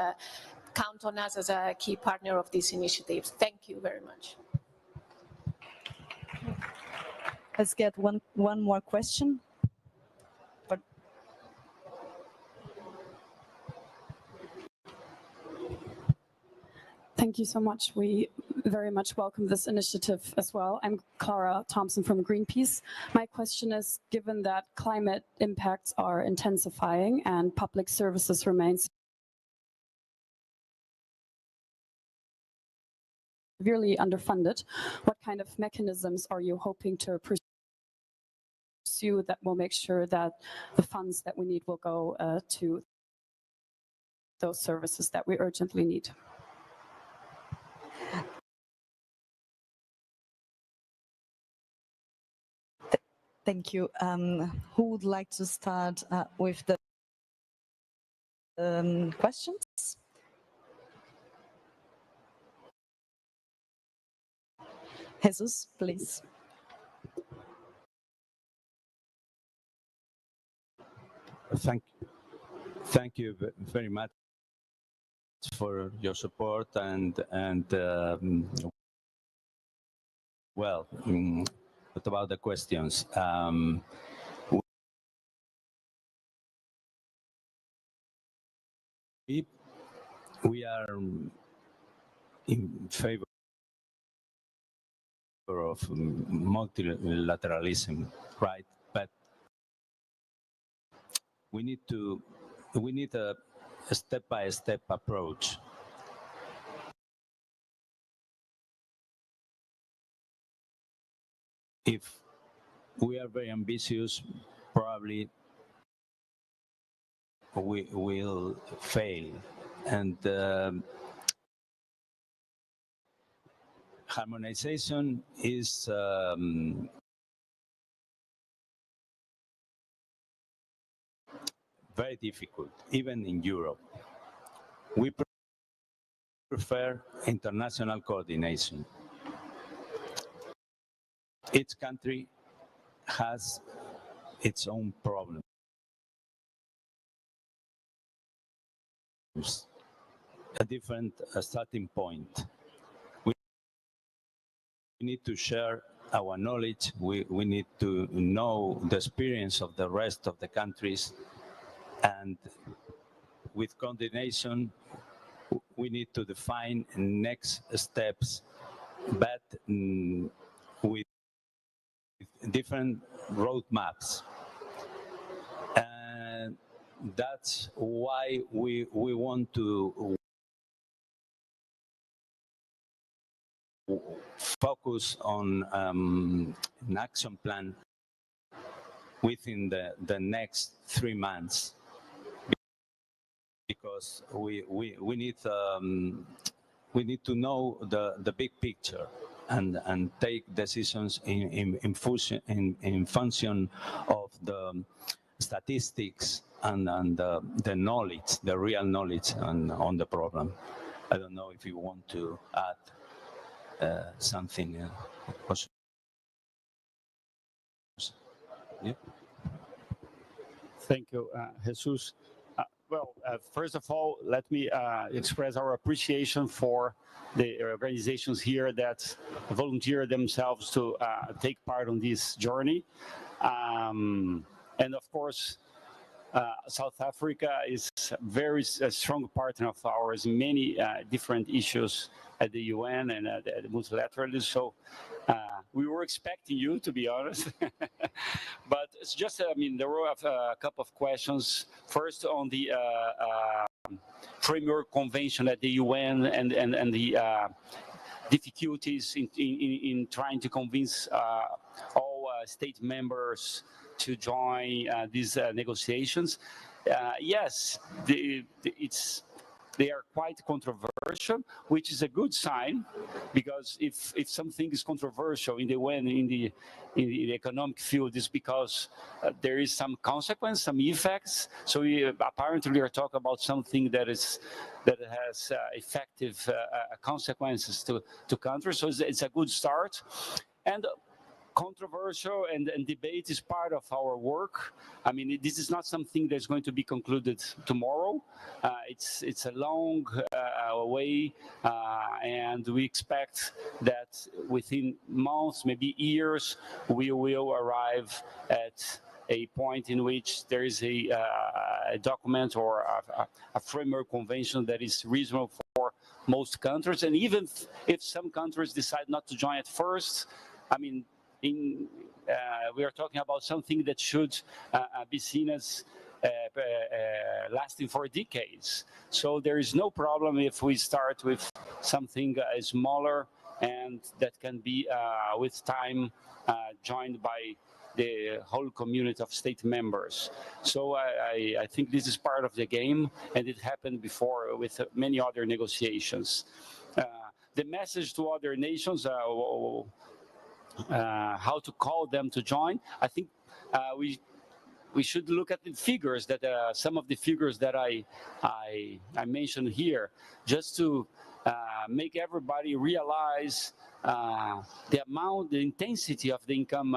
count on us as a key partner of these initiatives. Thank you very much. Let's get one more question. Thank you so much. We very much welcome this initiative as well. I'm Clara Thompson from Greenpeace. My question is, given that climate impacts are intensifying and public services remain severely underfunded, what kind of mechanisms are you hoping to pursue that will make sure that the funds that we need will go to those services that we urgently need? Thank you. Who would like to start with the questions? Jesus, please. Thank you very much for your support and well, what about the questions? We are in favor of multilateralism, right? But we need a step-by-step approach. If we are very ambitious, probably we will fail. And harmonization is very difficult, even in Europe. We prefer international coordination. Each country has its own problems. A different starting point. We need to share our knowledge. We need to know the experience of the rest of the countries. And with coordination, we need to define next steps, but with different roadmaps. And that's why we want to focus on an action plan within the next 3 months, because we need to know the big picture and take decisions in function of the statistics and the knowledge, the real knowledge on the problem. I don't know if you want to add something. Yeah. Thank you, Jesus. Well, first of all, let me express our appreciation for the organizations here that volunteer themselves to take part on this journey. And of course, South Africa is a strong partner of ours in many different issues at the UN and at multilaterally. So we were expecting you, to be honest. But it's just, I mean, there were a couple of questions. First, on the framework convention at the UN and the difficulties in trying to convince all state members to join these negotiations. Yes, it's they are quite controversial, which is a good sign, because if something is controversial in the economic field, is because there is some consequence, some effects. So apparently we are talking about something that has effective consequences to countries. So it's a good start. And controversial and debate is part of our work. I mean, this is not something that's going to be concluded tomorrow. It's a long way, and we expect that within months, maybe years, we will arrive at a point in which there is a document or a framework convention that is reasonable for most countries. And even if some countries decide not to join at first, I mean, we are talking about something that should be seen as lasting for decades. So there is no problem if we start with something smaller, and that can be with time joined by the whole community of state members. So I think this is part of the game, and it happened before with many other negotiations. The message to other nations, how to call them to join, I think we should look at the figures that some of the figures that I mentioned here, just to make everybody realize the amount, the intensity of the income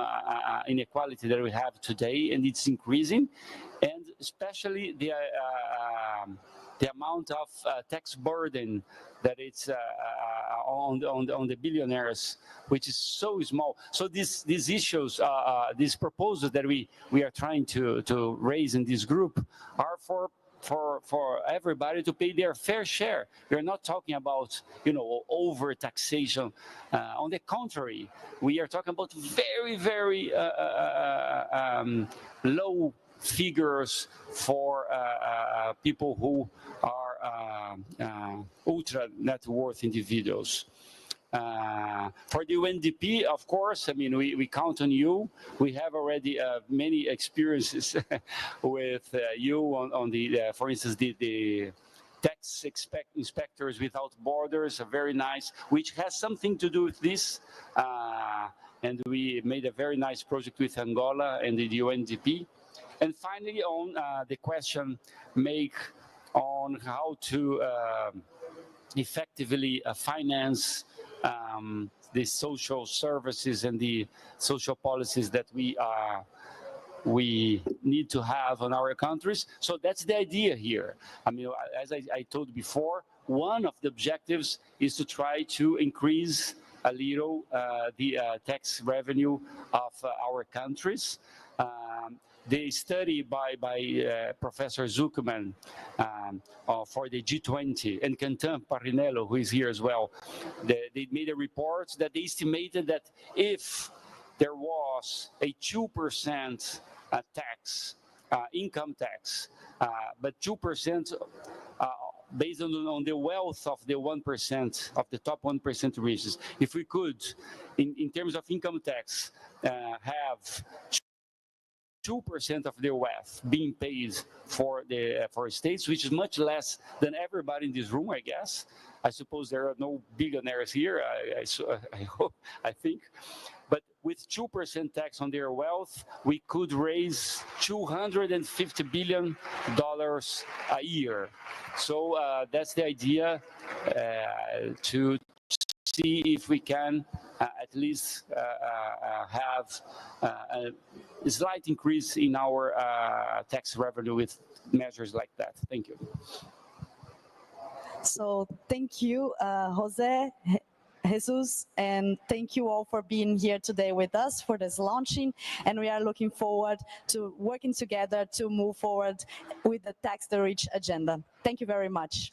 inequality that we have today, and it's increasing, and especially the amount of tax burden that it's on the billionaires, which is so small. So these issues, these proposals that we are trying to raise in this group are for everybody to pay their fair share. We're not talking about, over taxation. On the contrary, we are talking about very, very low figures for people who are ultra net worth individuals. For the UNDP, of course, I mean, we count on you. We have already many experiences with you on the, for instance, the tax inspectors without borders, are very nice, which has something to do with this. And we made a very nice project with Angola and the UNDP. And finally, on the question make on how to effectively finance the social services and the social policies that we need to have on our countries. So that's the idea here. I mean, as I told before, one of the objectives is to try to increase a little the tax revenue of our countries. The study by Professor Zuckerman for the G20, and Quentin Parinello, who is here as well, they made a report that they estimated that if there was a 2% tax, income tax, but 2% based on the wealth of the 1%, of the top 1% regions, if we could, in terms of income tax, have 2% of their wealth being paid for states, which is much less than everybody in this room, I guess. I suppose there are no billionaires here, I think. But with 2% tax on their wealth, we could raise $250 billion a year. So that's the idea, to see if we can at least have a slight increase in our tax revenue with measures like that. Thank you. So thank you, Jose, Jesus, and thank you all for being here today with us for this launching. And we are looking forward to working together to move forward with the Tax the Rich agenda. Thank you very much.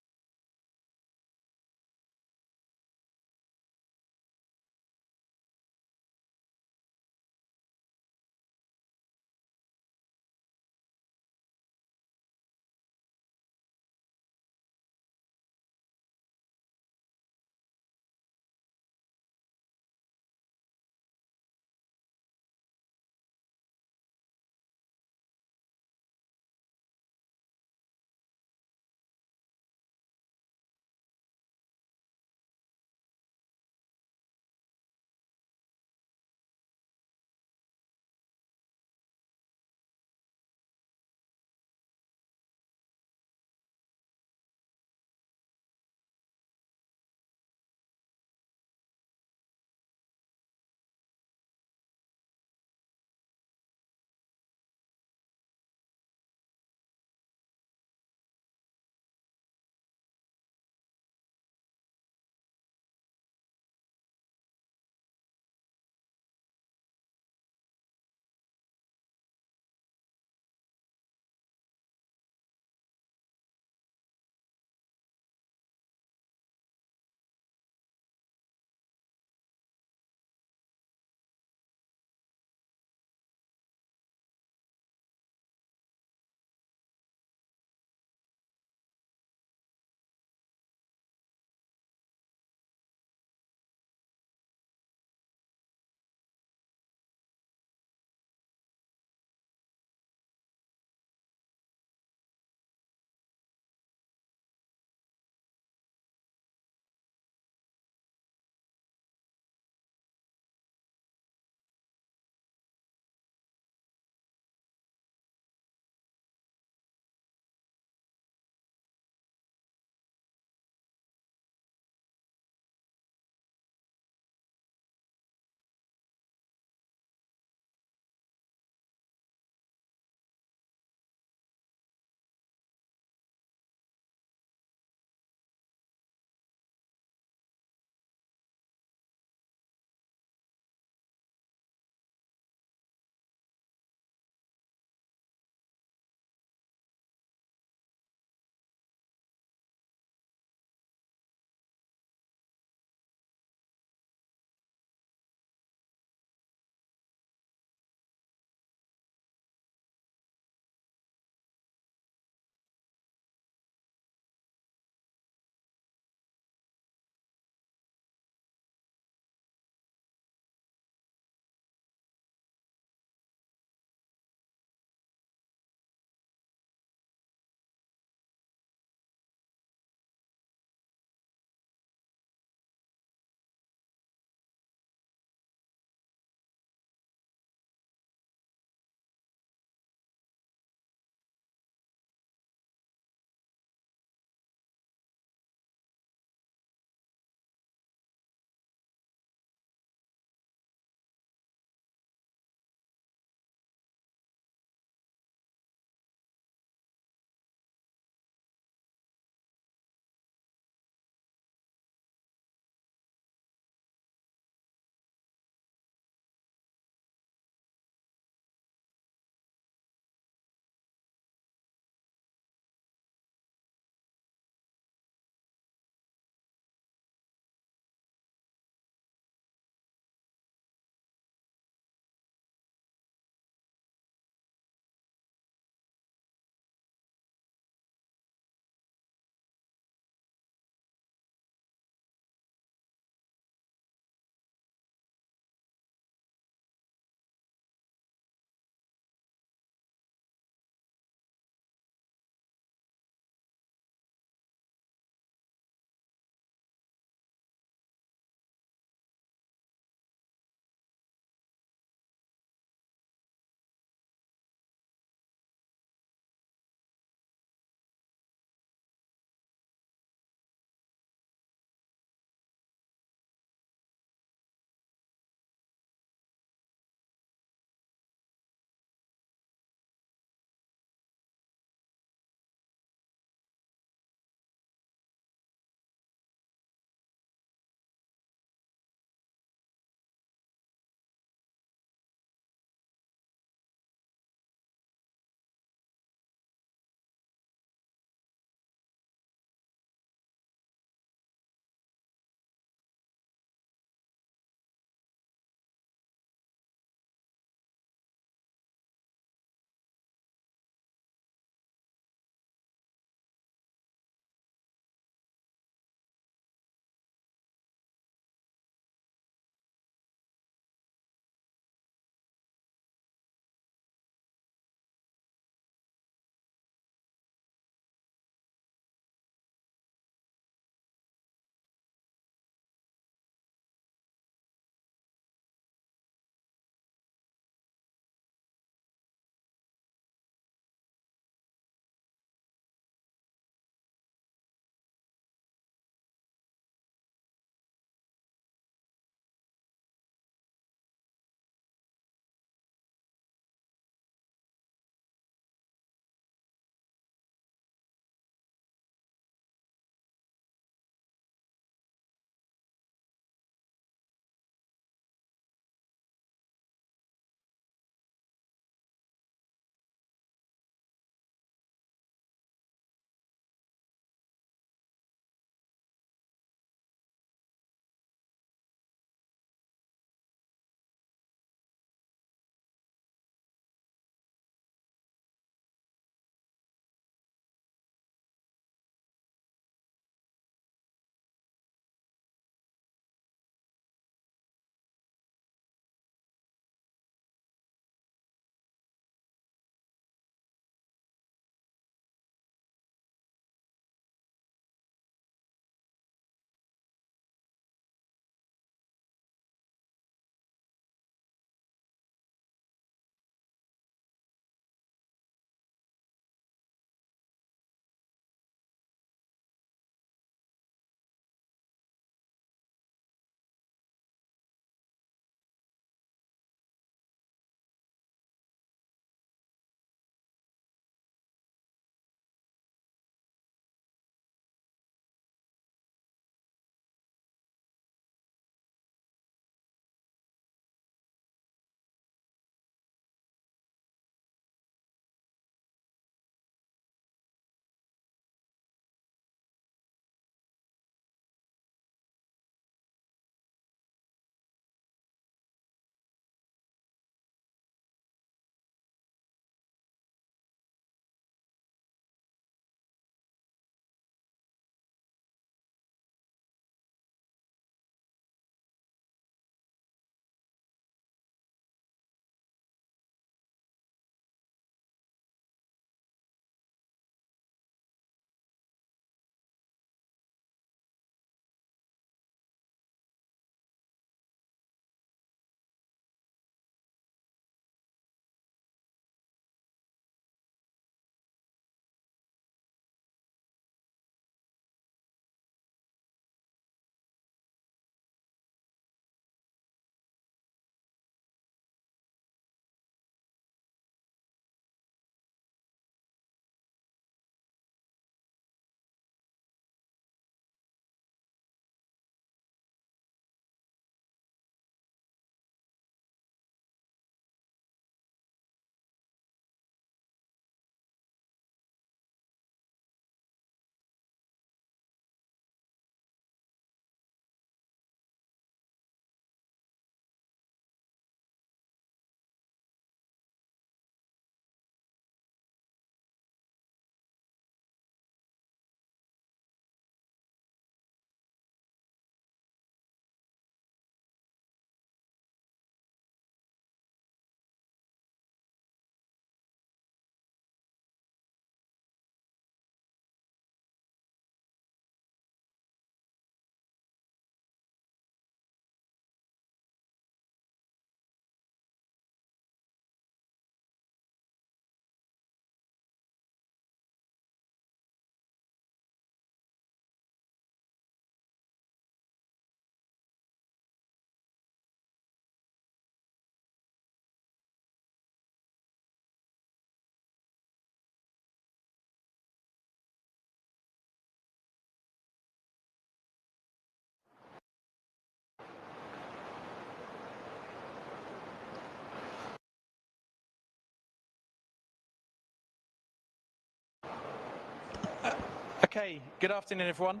Okay, good afternoon, everyone.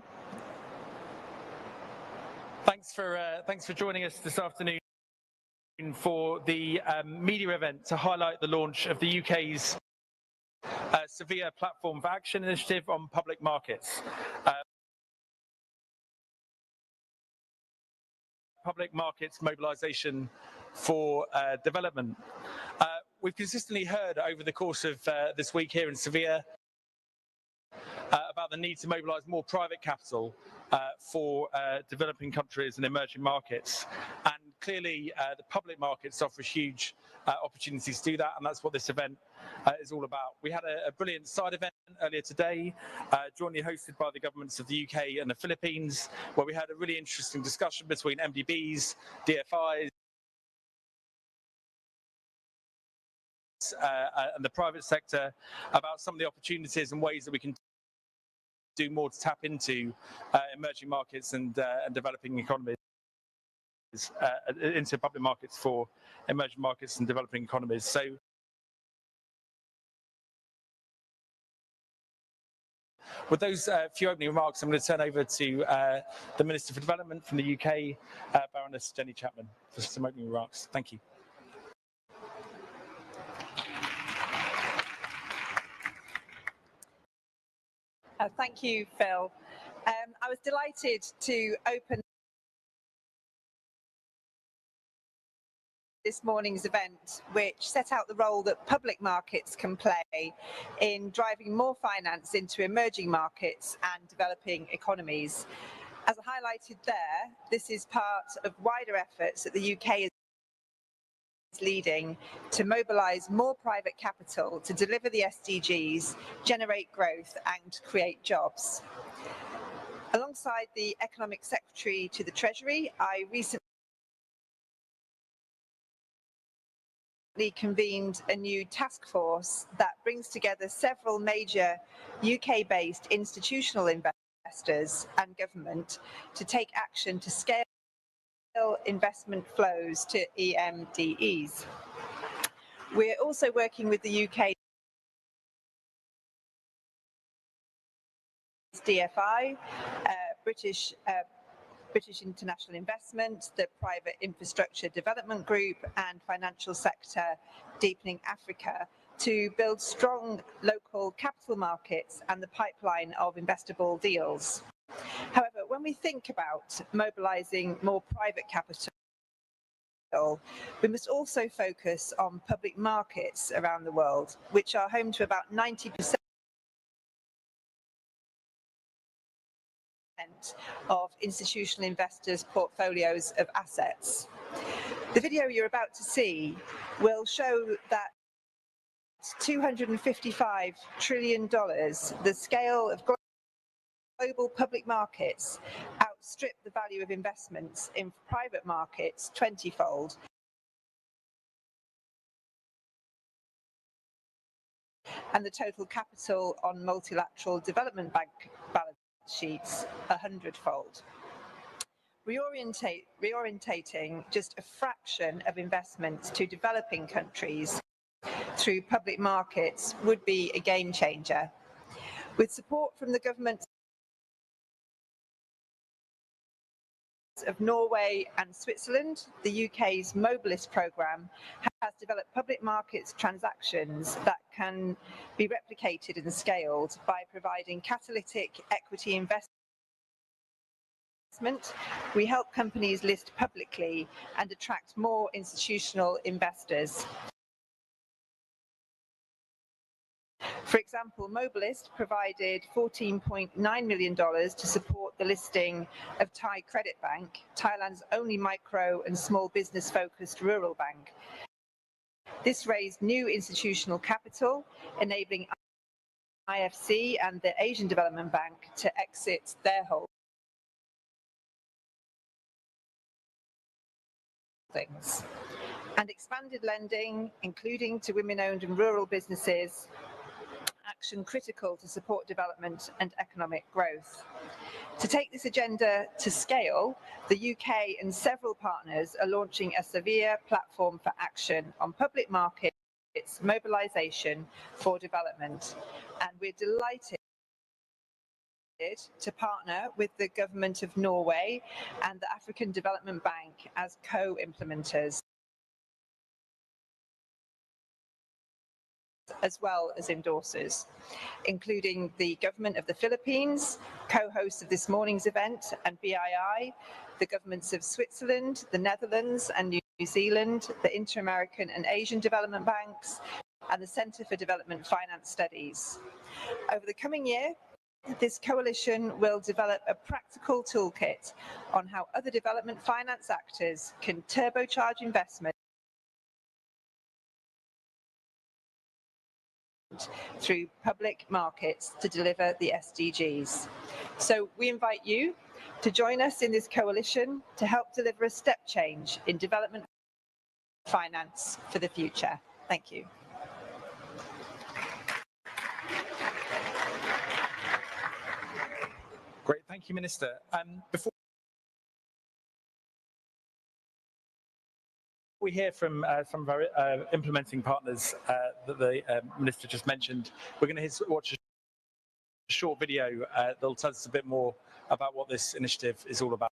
Thanks for joining us this afternoon for the media event to highlight the launch of the UK's Sevilla Platform for Action initiative on public markets. Public markets mobilization for development. We've consistently heard over the course of this week here in Sevilla about the need to mobilize more private capital for developing countries and emerging markets. And clearly, the public markets offer huge opportunities to do that, and that's what this event is all about. We had a brilliant side event earlier today, jointly hosted by the governments of the UK and the Philippines, where we had a really interesting discussion between MDBs, DFIs, and the private sector about some of the opportunities and ways that we can do more to tap into emerging markets and developing economies, into public markets for emerging markets and developing economies. So with those few opening remarks, I'm going to turn over to the Minister for Development from the UK, Baroness Jenny Chapman, for some opening remarks. Thank you. Thank you, Phil. I was delighted to open this morning's event, which set out the role that public markets can play in driving more finance into emerging markets and developing economies. As I highlighted there, this is part of wider efforts that the UK is leading to mobilise more private capital to deliver the SDGs, generate growth and create jobs. Alongside the Economic Secretary to the Treasury, I recently convened a new task force that brings together several major UK-based institutional investors and government to take action to scale investment flows to EMDEs. We're also working with the UK DFI, British International Investment, the Private Infrastructure Development Group and Financial Sector Deepening Africa to build strong local capital markets and the pipeline of investable deals. However, when we think about mobilising more private capital, we must also focus on public markets around the world, which are home to about 90% of institutional investors' portfolios of assets. The video you're about to see will show that $255 trillion, the scale of global public markets, outstrip the value of investments in private markets 20-fold. And the total capital on multilateral development bank balance sheets 100-fold. Reorientating just a fraction of investments to developing countries through public markets would be a game changer. With support from the governments of Norway and Switzerland, the UK's Mobilist programme has developed public markets transactions that can be replicated and scaled by providing catalytic equity investment. We help companies list publicly and attract more institutional investors. For example, Mobilist provided $14.9 million to support the listing of Thai Credit Bank, Thailand's only micro and small business focused rural bank. This raised new institutional capital, enabling IFC and the Asian Development Bank to exit their holdings. And expanded lending, including to women-owned and rural businesses, action critical to support development and economic growth. To take this agenda to scale, the UK and several partners are launching a Sevilla Platform for Action on public markets mobilisation for development. And we're delighted to partner with the government of Norway and the African Development Bank as co-implementers, as well as endorsers, including the government of the Philippines, co-host of this morning's event, and BII, the governments of Switzerland, the Netherlands, and New Zealand, the Inter-American and Asian Development Banks, and the Centre for Development Finance Studies. Over the coming year, this coalition will develop a practical toolkit on how other development finance actors can turbocharge investment through public markets to deliver the SDGs. So we invite you to join us in this coalition to help deliver a step change in development finance for the future. Thank you. Great, thank you, Minister. Before we hear from some of our implementing partners that the Minister just mentioned, we're going to watch a short video that'll tell us a bit more about what this initiative is all about.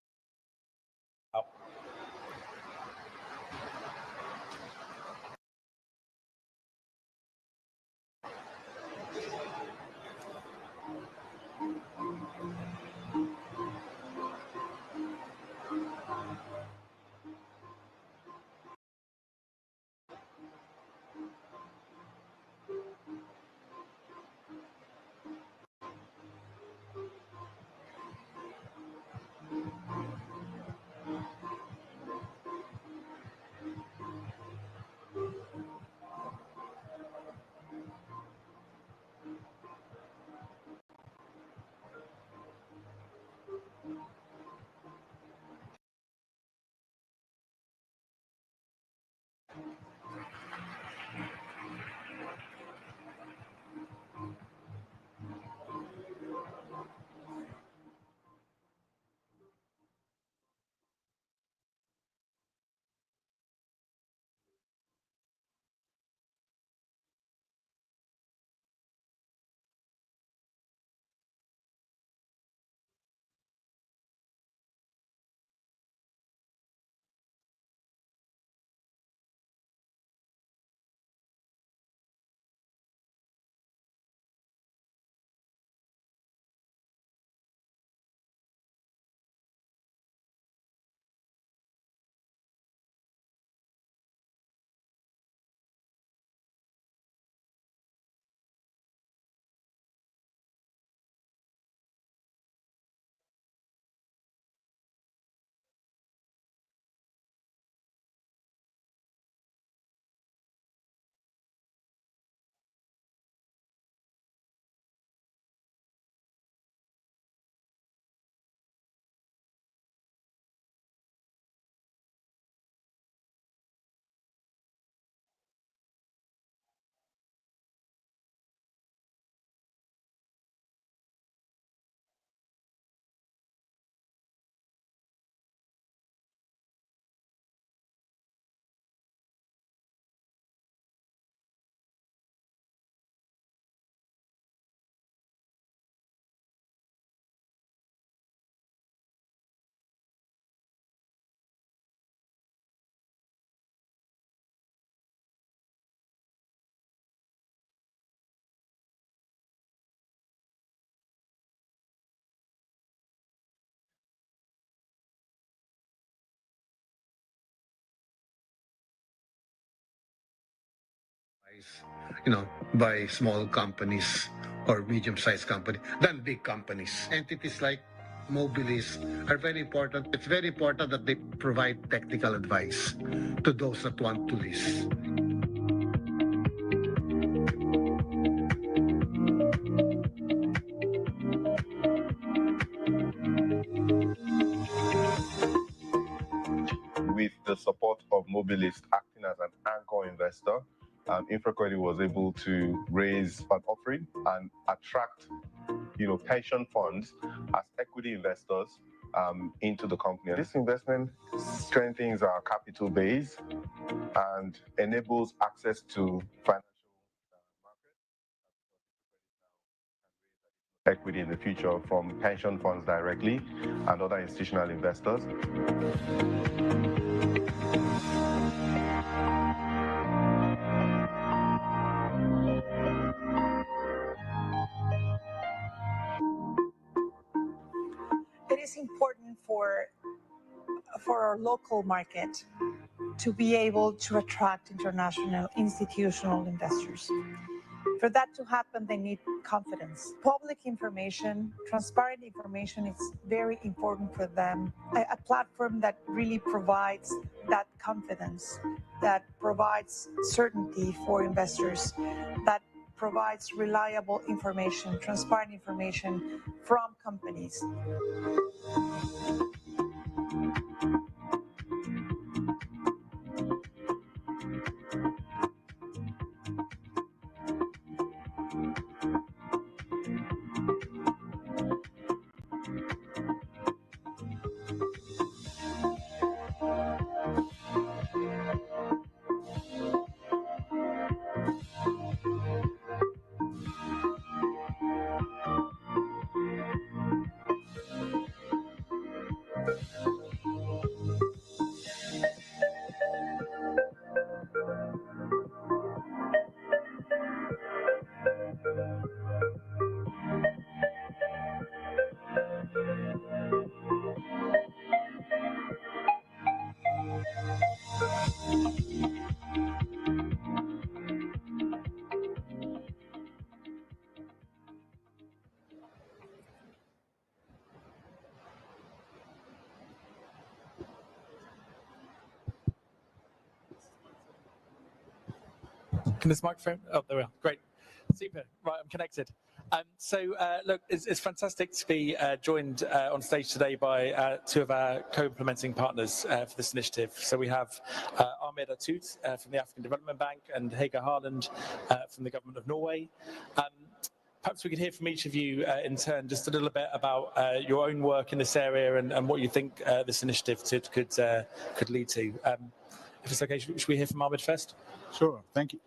By small companies or medium-sized companies than big companies. Entities like Mobilis are very important. It's very important that they provide technical advice to those that want to lease. With the support of Mobilis acting as an anchor investor, InfraCredit was able to raise an offering and attract, pension funds as equity investors into the company. This investment strengthens our capital base and enables access to financial equity in the future from pension funds directly and other institutional investors. It is important for our local market to be able to attract international institutional investors. For that to happen, they need confidence. Public information, transparent information is very important for them. A platform that really provides that confidence, that provides certainty for investors, that provides reliable information, transparent information from companies. Can this microphone? Oh, there we are. Great. Super. Right, I'm connected. Look, it's fantastic to be joined on stage today by two of our co-implementing partners for this initiative. So we have Ahmed Atut from the African Development Bank and Hege Harland from the Government of Norway. Perhaps we could hear from each of you in turn just a little bit about your own work in this area and what you think this initiative could lead to. If it's okay, should we hear from Ahmed first? Sure. Thank you.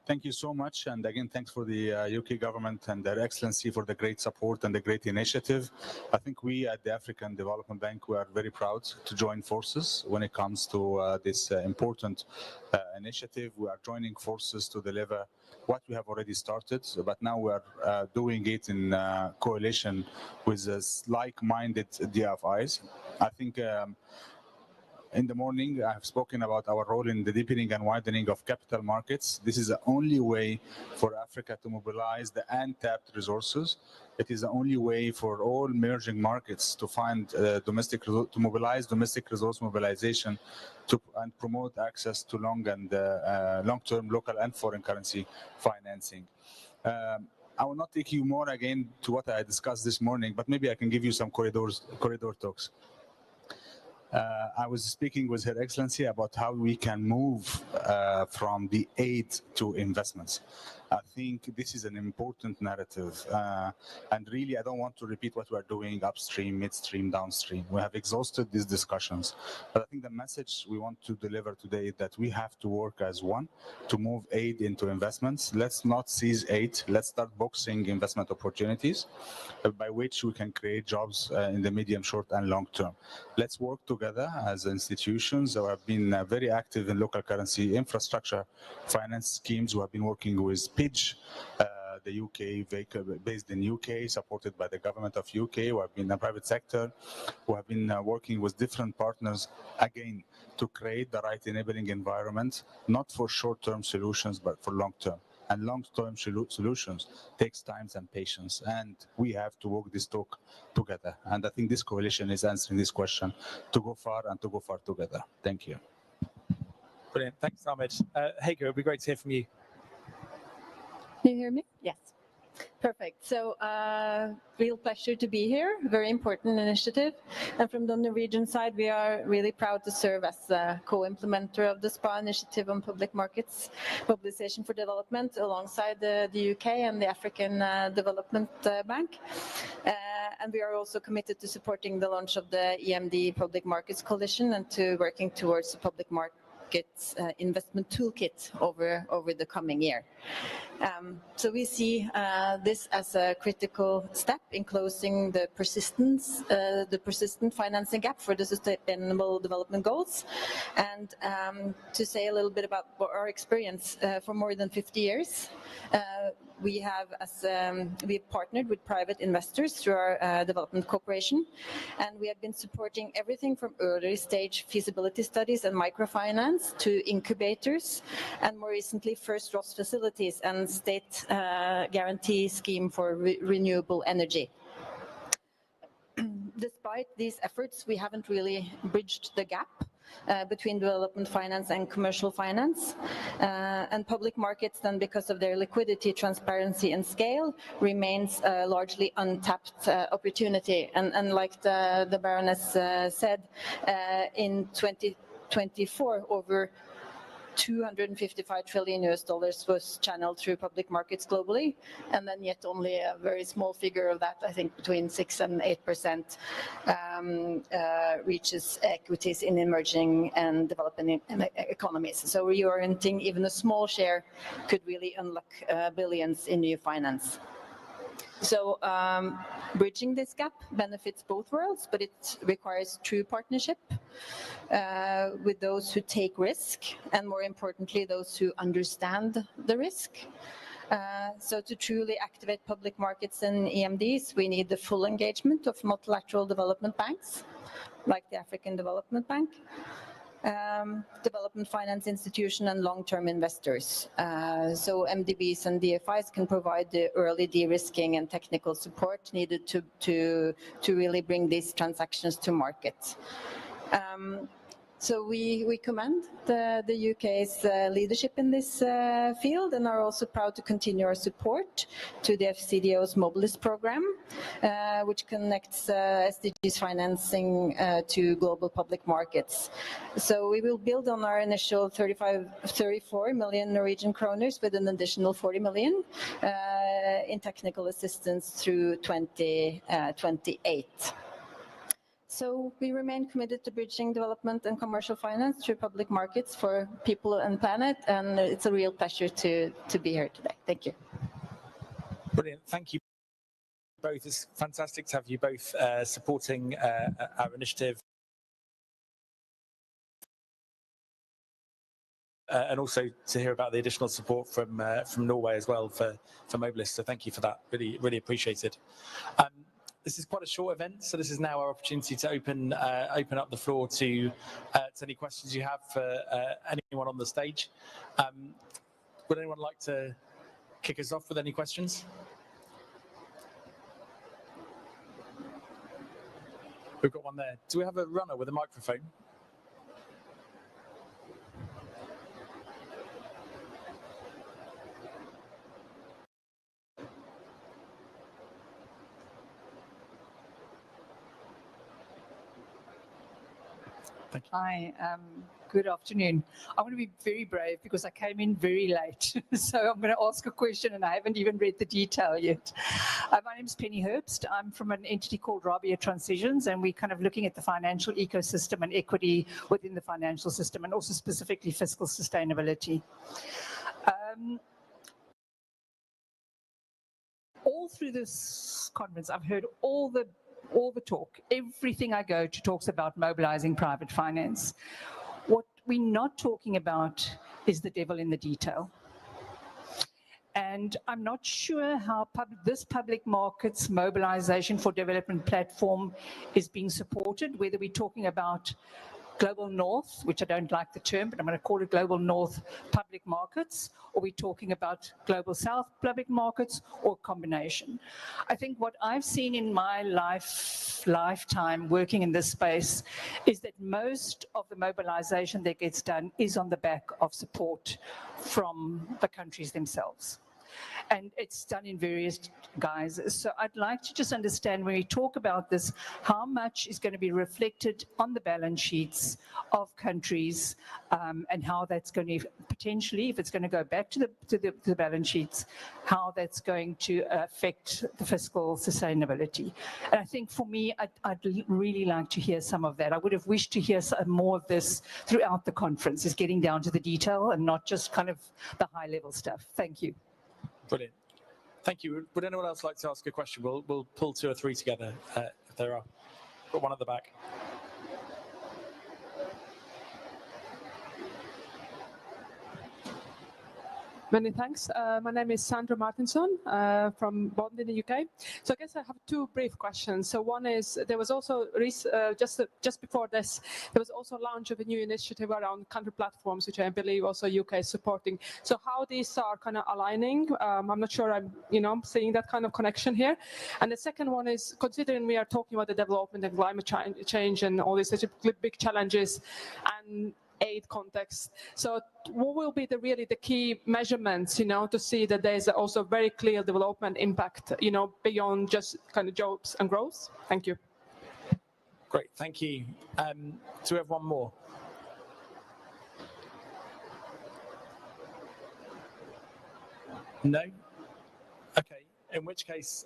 Thank you so much. And again, thanks for the UK government and their excellency for the great support and the great initiative. I think we at the African Development Bank, we are very proud to join forces when it comes to this important initiative. We are joining forces to deliver what we have already started, but now we are doing it in coalition with like-minded DFIs. I think in the morning, I have spoken about our role in the deepening and widening of capital markets. This is the only way for Africa to mobilize the untapped resources. It is the only way for all emerging markets to find to mobilize domestic resource mobilization and promote access to long-term local and foreign currency financing. I will not take you more again to what I discussed this morning, but maybe I can give you some corridor talks. I was speaking with Her Excellency about how we can move from the aid to investments. I think this is an important narrative. And really, I don't want to repeat what we're doing upstream, midstream, downstream. We have exhausted these discussions. But I think the message we want to deliver today is that we have to work as one to move aid into investments. Let's not seize aid. Let's start boxing investment opportunities by which we can create jobs in the medium, short, and long term. Let's work together as institutions who have been very active in local currency infrastructure finance schemes. We have been working with PIDGE, the UK vehicle based in UK, supported by the government of UK. We have been in the private sector. We have been working with different partners, again, to create the right enabling environment, not for short-term solutions, but for long-term. And long-term solutions takes time and patience, and we have to walk this talk together. And I think this coalition is answering this question, to go far and to go far together. Thank you. Brilliant. Thanks, Ahmed. Hege, it would be great to hear from you. Can you hear me? Yes. Perfect. So real pleasure to be here. Very important initiative. And from the Norwegian side, we are really proud to serve as the co-implementer of the SPA initiative on public markets, mobilization for development, alongside the UK and the African Development Bank. And we are also committed to supporting the launch of the EMD Public Markets Coalition and to working towards the public markets investment toolkit over the coming year. So we see this as a critical step in closing the persistent financing gap for the Sustainable Development Goals. And to say a little bit about our experience for more than 50 years, we've partnered with private investors through our development cooperation, and we have been supporting everything from early stage feasibility studies and microfinance to incubators, and more recently first ROS facilities and state guarantee scheme for renewable energy. Despite these efforts, we haven't really bridged the gap between development finance and commercial finance, and public markets then, because of their liquidity, transparency and scale, remains a largely untapped opportunity. And like the Baroness said, in 2024 over $255 trillion was channeled through public markets globally, and then yet only a very small figure of that, I think between 6 and 8%, reaches equities in emerging and developing economies. So reorienting even a small share could really unlock billions in new finance. So bridging this gap benefits both worlds, but it requires true partnership with those who take risk, and more importantly, those who understand the risk. So to truly activate public markets and EMDs, we need the full engagement of multilateral development banks, like the African Development Bank, development finance institution and long-term investors. So MDBs and DFIs can provide the early de-risking and technical support needed to really bring these transactions to market. So we commend the UK's leadership in this field, and are also proud to continue our support to the FCDO's Mobilist program, which connects SDGs financing to global public markets. So we will build on our initial 34 million Norwegian kroners with an additional 40 million in technical assistance through 2028. So we remain committed to bridging development and commercial finance through public markets for people and planet, and it's a real pleasure to be here today. Thank you. Brilliant. Thank you both. It's fantastic to have you both supporting our initiative. And also to hear about the additional support from Norway as well for Mobilist. So thank you for that. Really appreciated. This is quite a short event, so this is now our opportunity to open up the floor to any questions you have for anyone on the stage. Would anyone like to kick us off with any questions? We've got one there. Do we have a runner with a microphone? Hi, good afternoon. I want to be very brave because I came in very late. So I'm going to ask a question and I haven't even read the detail yet. My name is Penny Herbst. I'm from an entity called Rabia Transitions, and we're kind of looking at the financial ecosystem and equity within the financial system, and also specifically fiscal sustainability. All through this conference, I've heard all the talk. Everything I go to talks about mobilizing private finance. What we're not talking about is the devil in the detail. And I'm not sure how this public markets mobilization for development platform is being supported, whether we're talking about Global North, which I don't like the term, but I'm going to call it Global North public markets, or we're talking about Global South public markets, or a combination. I think what I've seen in my lifetime working in this space is that most of the mobilization that gets done is on the back of support from the countries themselves. and it's done in various guises. So I'd like to just understand, when we talk about this, how much is going to be reflected on the balance sheets of countries, and how that's going to potentially, if it's going to go back to the balance sheets, how that's going to affect the fiscal sustainability. And I think for me, I'd really like to hear some of that. I would have wished to hear more of this throughout the conference, is getting down to the detail and not just kind of the high level stuff. Thank you. Brilliant. Thank you. Would anyone else like to ask a question? We'll pull 2 or 3 together if there are. Got one at the back. Many thanks. My name is Sandra Martinson from Bond in the UK. So I guess I have 2 brief questions. So one is, there was also, just before this, there was also launch of a new initiative around country platforms, which I believe also UK is supporting. So how these are kind of aligning, I'm not sure I'm seeing that kind of connection here. And the second one is, considering we are talking about the development and climate change and all these such big challenges and aid context. So what will be really the key measurements, to see that there's also very clear development impact, beyond just kind of jobs and growth? Thank you. Great, thank you. Do we have one more? No? Okay, in which case,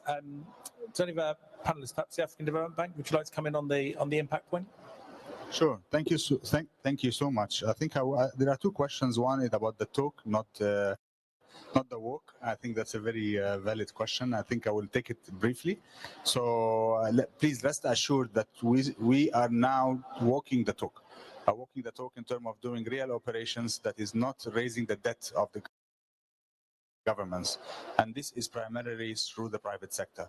to any of our panelists, perhaps the African Development Bank, would you like to come in on the impact point? Sure. Thank you. Thank you so much. I think there are 2 questions. One is about the talk, not the walk. I think that's a very valid question. I think I will take it briefly. So please rest assured that we are now walking the talk. Walking the talk in terms of doing real operations that is not raising the debt of the governments. And this is primarily through the private sector.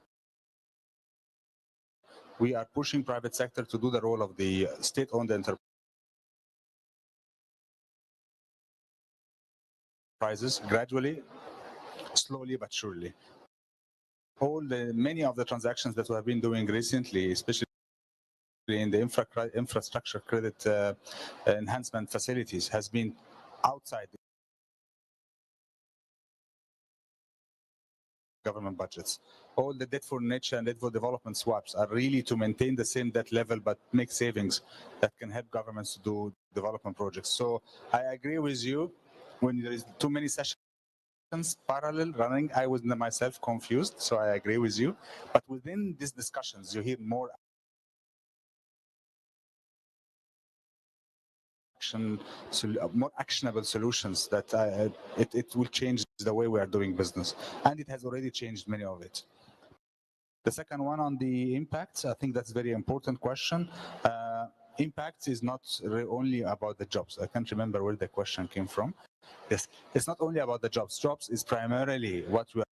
We are pushing private sector to do the role of the state-owned enterprises gradually, slowly but surely. Many of the transactions that we have been doing recently, especially in the infrastructure credit enhancement facilities, has been outside the government budgets. All the debt for nature and debt for development swaps are really to maintain the same debt level but make savings that can help governments to do development projects. So I agree with you. When there is too many sessions parallel running, I was myself confused, so I agree with you. But within these discussions, you hear more more actionable solutions that it will change the way we are doing business. And it has already changed many of it. The second one on the impacts, I think that's a very important question. Impact is not only about the jobs. I can't remember where the question came from. Yes, it's not only about the jobs. Jobs is primarily what we are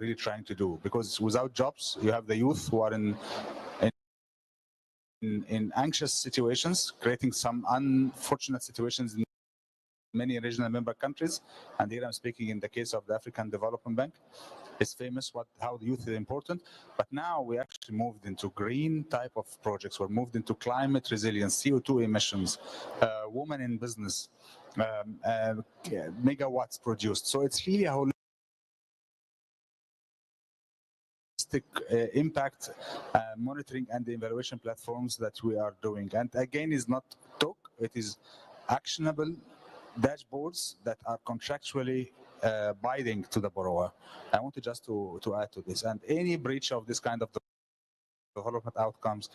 really trying to do, because without jobs, you have the youth who are in anxious situations, creating some unfortunate situations in many regional member countries. And here I'm speaking in the case of the African Development Bank. It's famous how the youth is important. But now we actually moved into green type of projects. We're moved into climate resilience, CO2 emissions, women in business, megawatts produced. So it's really a holistic impact monitoring and the evaluation platforms that we are doing. And again, it's not talk, it is actionable dashboards that are contractually binding to the borrower. I wanted just to add to this. And any breach of this kind of development outcomes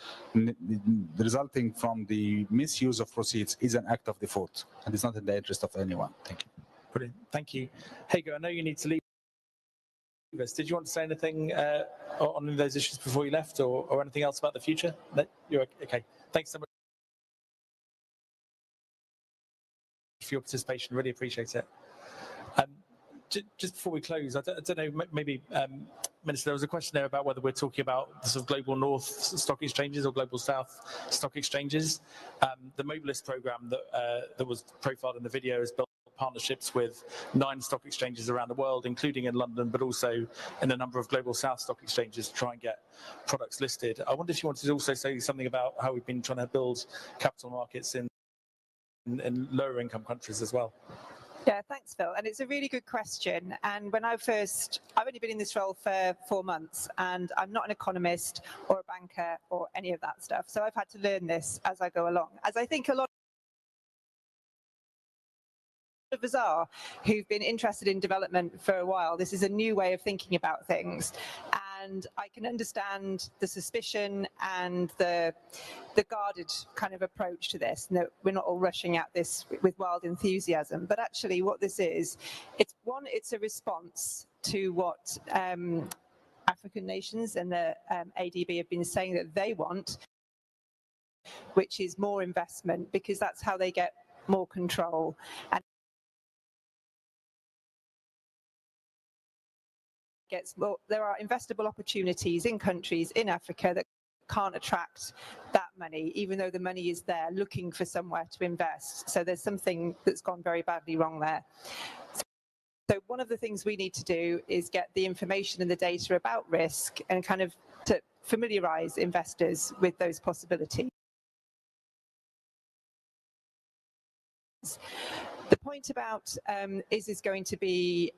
resulting from the misuse of proceeds is an act of default, and it's not in the interest of anyone. Thank you. Brilliant. Thank you. Hege, I know you need to leave us. Did you want to say anything on those issues before you left, or anything else about the future? No? You're okay. Thanks so much for your participation. Really appreciate it. Just before we close, I don't know, maybe, Minister, there was a question there about whether we're talking about the sort of global north stock exchanges or global south stock exchanges. The Mobilist program that was profiled in the video has built partnerships with 9 stock exchanges around the world, including in London, but also in a number of global south stock exchanges to try and get products listed. I wonder if you wanted to also say something about how we've been trying to build capital markets in in lower income countries as well? Yeah, thanks, Phil. And it's a really good question. And when I've only been in this role for 4 months, and I'm not an economist or a banker or any of that stuff. So I've had to learn this as I go along. As I think a lot of us are, who've been interested in development for a while, this is a new way of thinking about things. And I can understand the suspicion and the guarded kind of approach to this. No, we're not all rushing at this with wild enthusiasm, but actually what this is, it's a response to what African nations and the ADB have been saying that they want, which is more investment, because that's how they get more control. And there are investable opportunities in countries in Africa that can't attract that money, even though the money is there looking for somewhere to invest. So there's something that's gone very badly wrong there. So one of the things we need to do is get the information and the data about risk and kind of to familiarize investors with those possibilities. The point about is this going to be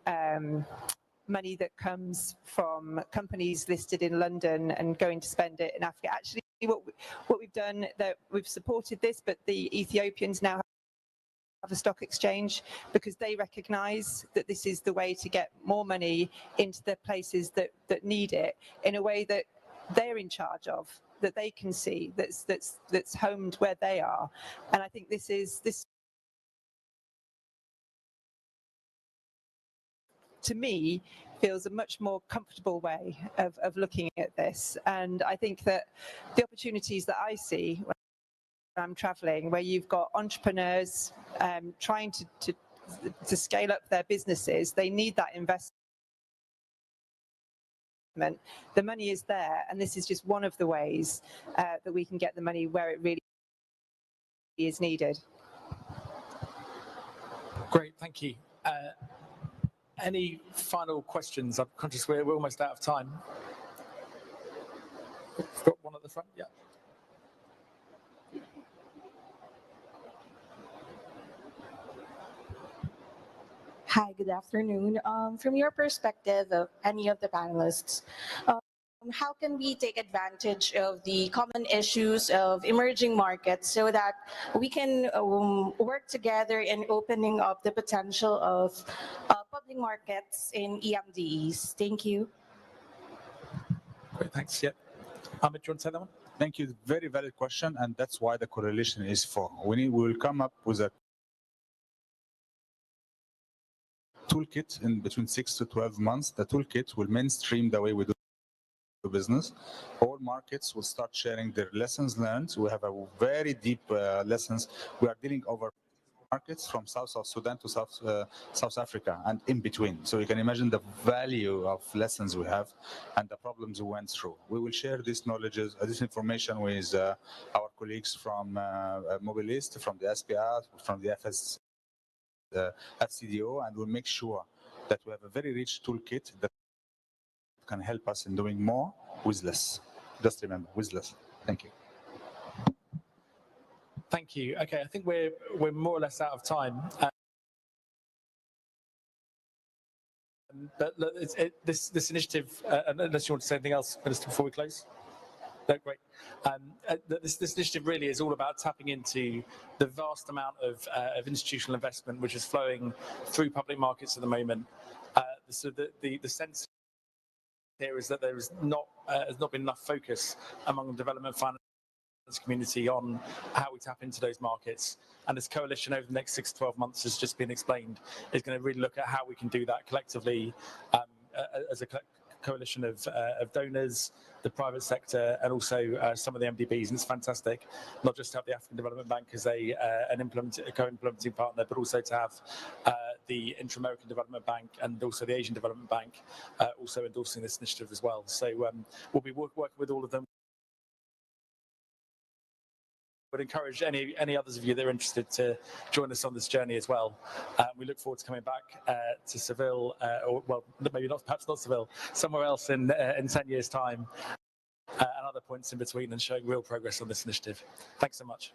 money that comes from companies listed in London and going to spend it in Africa. Actually, what we've done, that we've supported this, but the Ethiopians now have a stock exchange because they recognise that this is the way to get more money into the places that need it in a way that they're in charge of, that they can see, that's homed where they are. And I think this to me, feels a much more comfortable way of looking at this. And I think that the opportunities that I see when I'm traveling, where you've got entrepreneurs trying to scale up their businesses, they need that investment. The money is there, and this is just one of the ways that we can get the money where it really is needed. Great, thank you. Any final questions? I'm conscious we're almost out of time. We've got one at the front, yeah. Hi, good afternoon. From your perspective of any of the panelists, how can we take advantage of the common issues of emerging markets so that we can work together in opening up the potential of public markets in EMDEs? Thank you. Great, thanks. Yeah. Ahmed, do you want to say that one? Thank you. Very valid question, and that's why the correlation is for. We will come up with a toolkit in between 6 to 12 months. The toolkit will mainstream the way we do business. All markets will start sharing their lessons learned. We have a very deep lessons. We are dealing over markets from South Sudan to South Africa and in between. So you can imagine the value of lessons we have and the problems we went through. We will share this knowledge, this information with our colleagues from Mobilist, from the SPR, from the FCDO, and we'll make sure that we have a very rich toolkit that can help us in doing more with less. Just remember, with less. Thank you. Thank you. Okay, I think we're more or less out of time. But look, this initiative, unless you want to say anything else, Minister, before we close. No, great. This initiative really is all about tapping into the vast amount of institutional investment which is flowing through public markets at the moment. So the sense here is that there is has not been enough focus among the development finance community on how we tap into those markets. And this coalition over the next 6 to 12 months has just been explained, is going to really look at how we can do that collectively as a coalition of donors, the private sector, and also some of the MDBs. And it's fantastic, not just to have the African Development Bank as a co-implementing partner, but also to have the Inter-American Development Bank and also the Asian Development Bank also endorsing this initiative as well. So we'll be working with all of them. Would encourage any others of you that are interested to join us on this journey as well. We look forward to coming back to Seville, or well, maybe not, perhaps not Seville, somewhere else in 10 years' time, and other points in between, and showing real progress on this initiative. Thanks so much.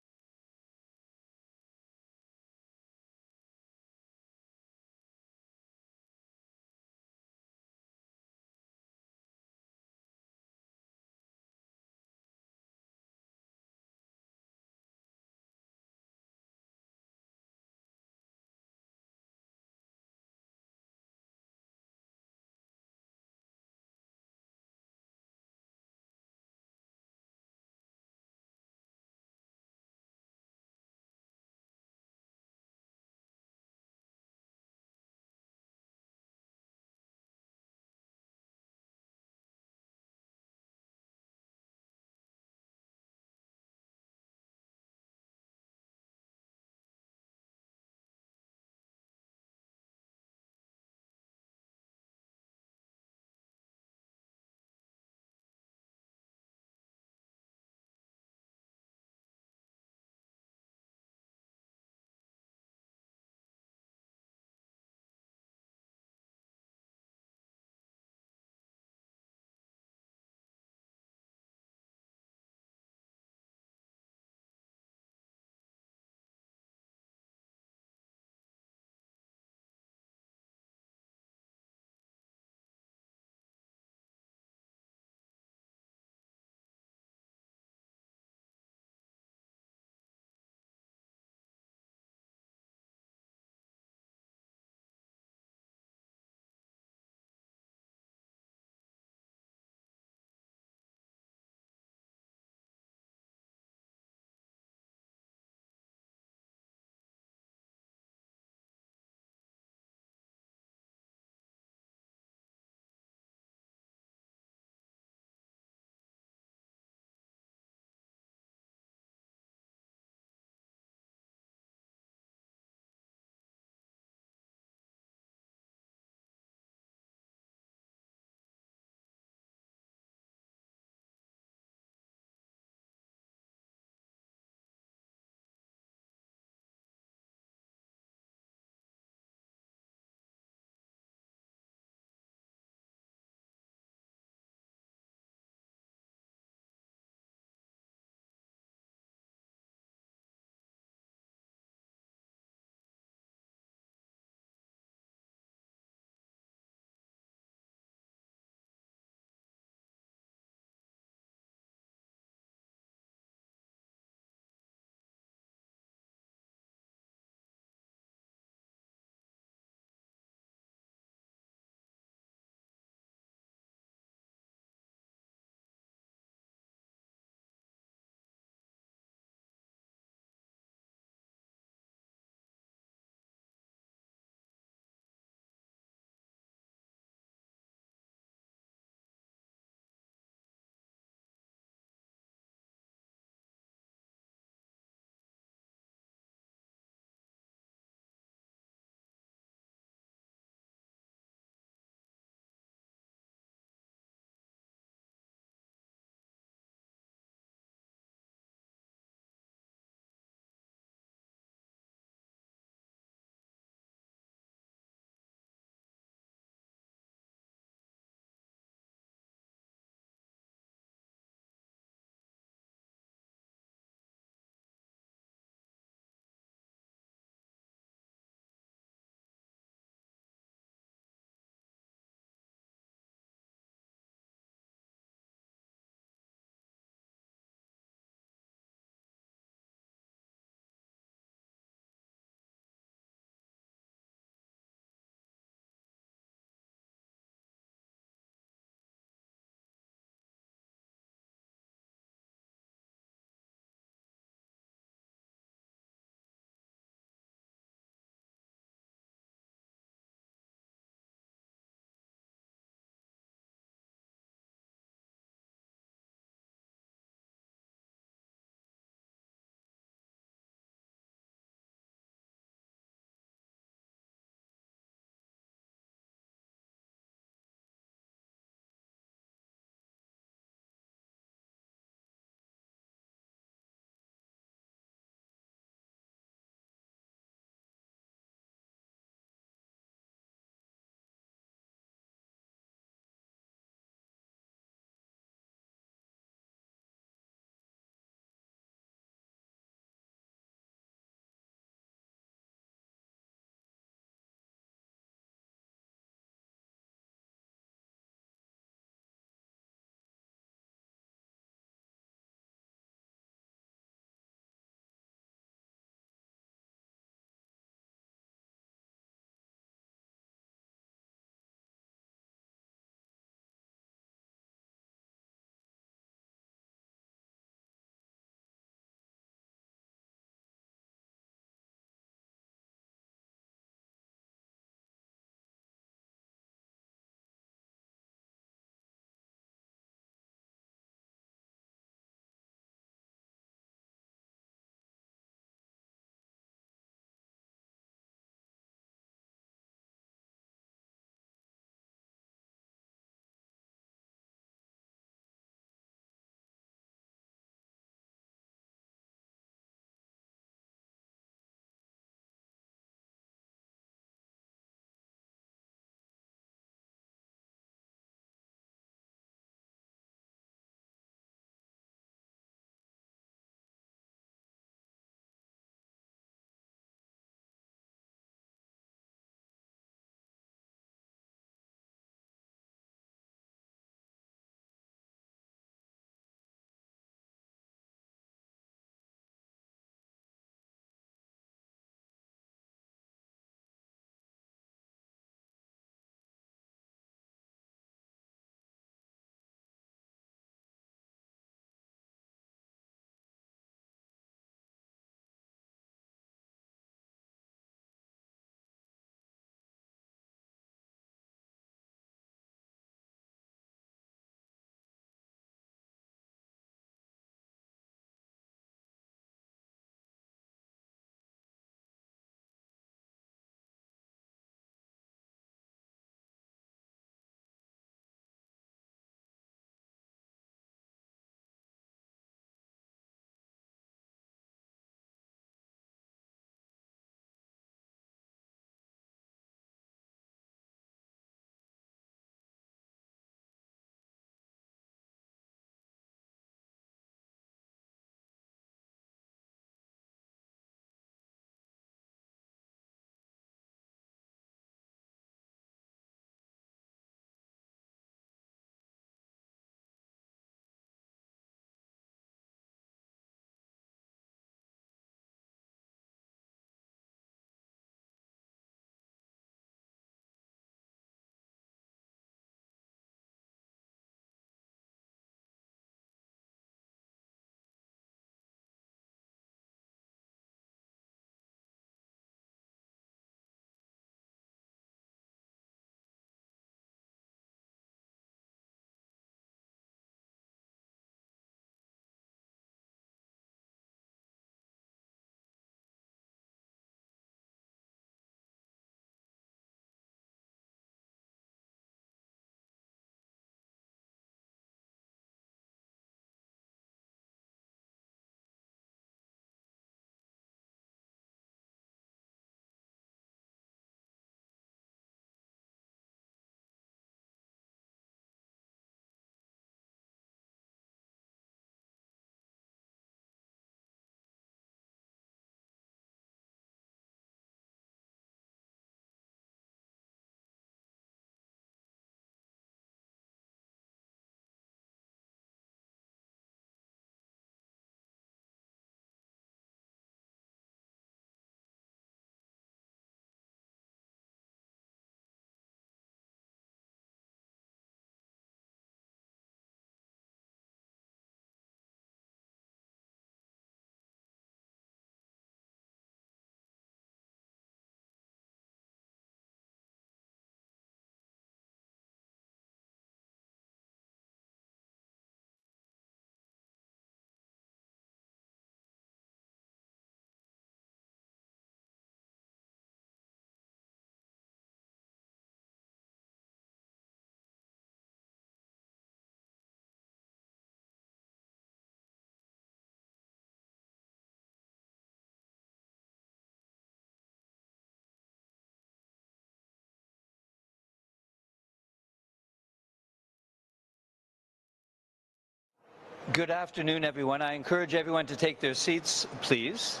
Good afternoon, everyone. I encourage everyone to take their seats, please.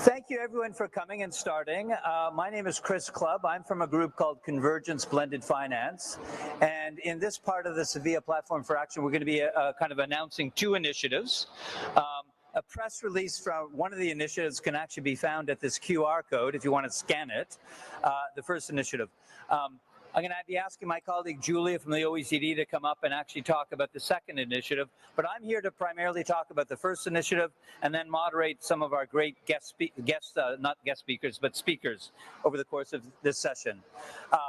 Thank you, everyone, for coming and starting. My name is Chris Clubb. I'm from a group called Convergence Blended Finance. And in this part of the Sevilla Platform for Action, we're going to be kind of announcing two initiatives. A press release from one of the initiatives can actually be found at this QR code if you want to scan it, the first initiative. I'm going to be asking my colleague Julia from the OECD to come up and actually talk about the second initiative, but I'm here to primarily talk about the first initiative and then moderate some of our great not guest speakers, but speakers over the course of this session.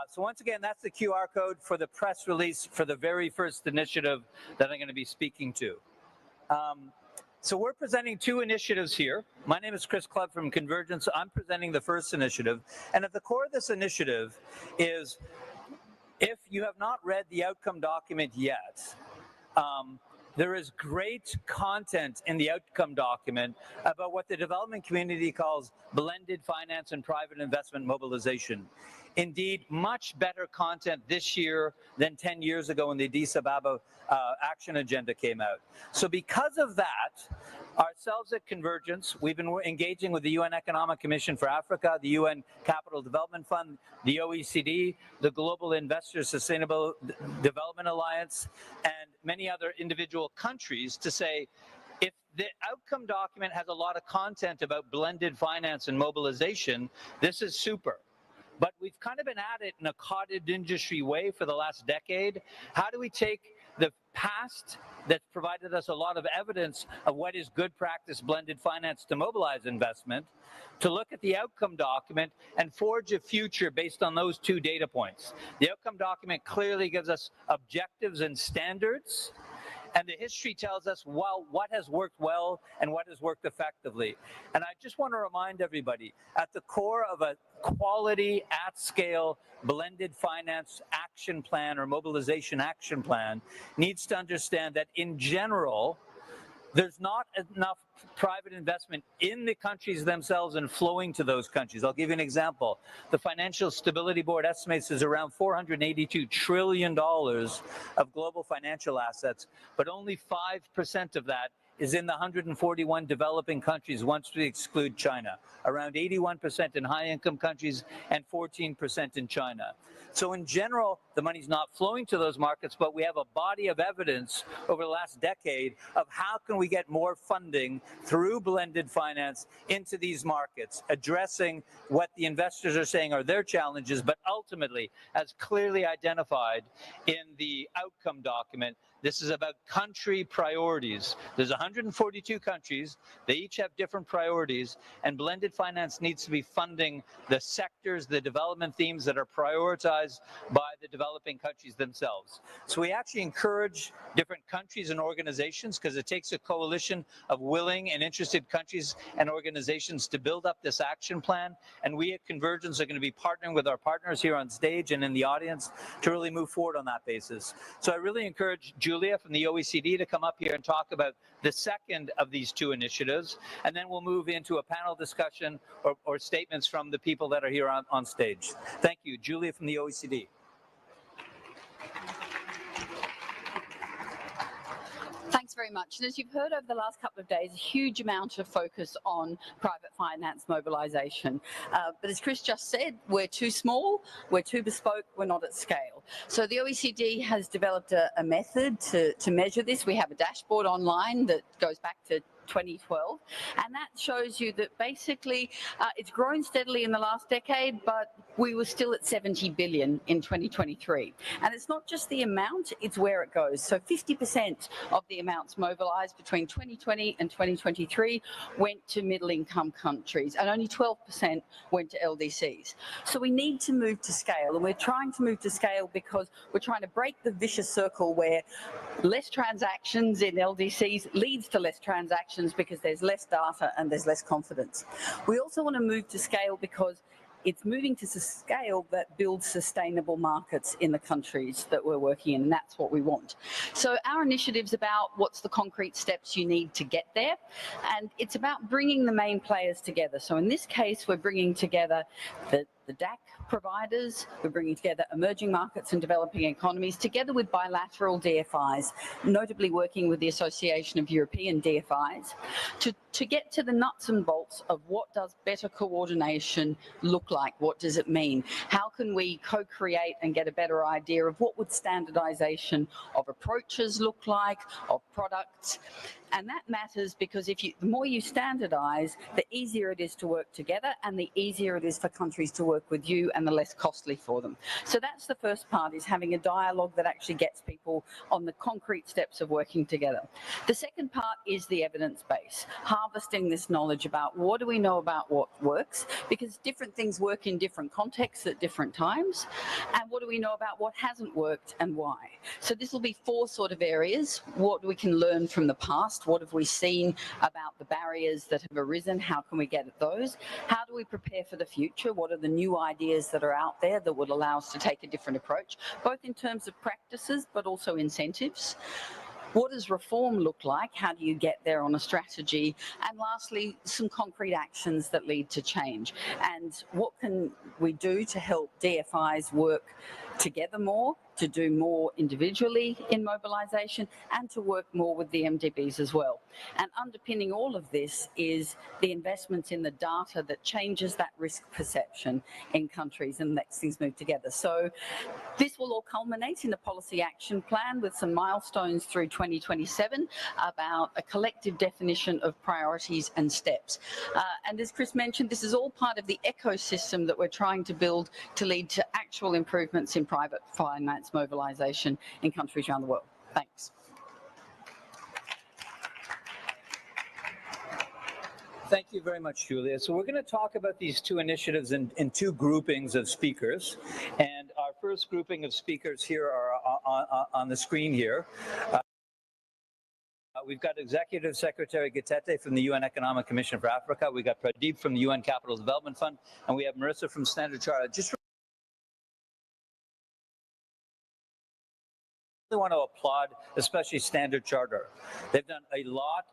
So once again, that's the QR code for the press release for the very first initiative that I'm going to be speaking to. So we're presenting two initiatives here. My name is Chris Clubb from Convergence. I'm presenting the first initiative. And at the core of this initiative is, if you have not read the outcome document yet, there is great content in the outcome document about what the development community calls blended finance and private investment mobilization. Indeed, much better content this year than 10 years ago when the Addis Ababa action agenda came out. So because of that, ourselves at Convergence, we've been engaging with the UN Economic Commission for Africa, the UN Capital Development Fund, the OECD, the Global Investors Sustainable Development Alliance, and many other individual countries to say, if the outcome document has a lot of content about blended finance and mobilization, this is super. But we've kind of been at it in a cottage industry way for the last decade. How do we take the past that's provided us a lot of evidence of what is good practice blended finance to mobilize investment, to look at the outcome document and forge a future based on those two data points? The outcome document clearly gives us objectives and standards, and the history tells us, well, what has worked well and what has worked effectively. And I just want to remind everybody, at the core of a quality, at-scale, blended finance action plan or mobilization action plan needs to understand that in general, there's not enough private investment in the countries themselves and flowing to those countries. I'll give you an example. The Financial Stability Board estimates there's around $482 trillion of global financial assets, but only 5% of that is in the 141 developing countries once we exclude China, around 81% in high-income countries and 14% in China. So in general, the money's not flowing to those markets, but we have a body of evidence over the last decade of how can we get more funding through blended finance into these markets, addressing what the investors are saying are their challenges, but ultimately, as clearly identified in the outcome document, this is about country priorities. There's 142 countries. They each have different priorities, and blended finance needs to be funding the sectors, the development themes that are prioritized by the developing countries themselves. So we actually encourage different countries and organizations, because it takes a coalition of willing and interested countries and organizations to build up this action plan. And we at Convergence are going to be partnering with our partners here on stage and in the audience to really move forward on that basis. So I really encourage Julia from the OECD to come up here and talk about the second of these two initiatives, and then we'll move into a panel discussion or statements from the people that are here on stage. Thank you. Julia from the OECD. Thanks very much. And as you've heard over the last couple of days, a huge amount of focus on private finance mobilization. But as Chris just said, we're too small, we're too bespoke, we're not at scale. So the OECD has developed a method to measure this. We have a dashboard online that goes back to 2012, and that shows you that basically it's grown steadily in the last decade, but we were still at 70 billion in 2023. And it's not just the amount, it's where it goes. So 50% of the amounts mobilized between 2020 and 2023 went to middle-income countries, and only 12% went to LDCs. So we need to move to scale, and we're trying to move to scale because we're trying to break the vicious circle where less transactions in LDCs leads to less transactions because there's less data and there's less confidence. We also want to move to scale because it's moving to scale that builds sustainable markets in the countries that we're working in, and that's what we want. So our initiative's about what's the concrete steps you need to get there, and it's about bringing the main players together. So in this case, we're bringing together the the DAC providers. We're bringing together emerging markets and developing economies together with bilateral DFIs, notably working with the Association of European DFIs, to get to the nuts and bolts of what does better coordination look like? What does it mean? How can we co-create and get a better idea of what would standardization of approaches look like, of products? And that matters because the more you standardize, the easier it is to work together and the easier it is for countries to work with you and the less costly for them. So that's the first part, is having a dialogue that actually gets people on the concrete steps of working together. The second part is the evidence base, harvesting this knowledge about what do we know about what works, because different things work in different contexts at different times, and what do we know about what hasn't worked and why. So this will be 4 sort of areas. What we can learn from the past. What have we seen about the barriers that have arisen? How can we get at those? How do we prepare for the future? What are the new ideas that are out there that would allow us to take a different approach, both in terms of practices but also incentives? What does reform look like? How do you get there on a strategy? And lastly, some concrete actions that lead to change. And what can we do to help DFIs work together more, to do more individually in mobilisation, and to work more with the MDBs as well. And underpinning all of this is the investments in the data that changes that risk perception in countries and makes things move together. So this will all culminate in a policy action plan with some milestones through 2027 about a collective definition of priorities and steps. And as Chris mentioned, this is all part of the ecosystem that we're trying to build to lead to actual improvements in private finance mobilisation in countries around the world. Thanks. Thank you very much, Julia. So we're going to talk about these 2 initiatives in 2 groupings of speakers. And our first grouping of speakers here are on the screen here. We've got Executive Secretary Gatete from the UN Economic Commission for Africa. We've got Pradeep from the UN Capital Development Fund. And we have Marissa from Standard Chartered. Just really want to applaud, especially Standard Chartered. They've done a lot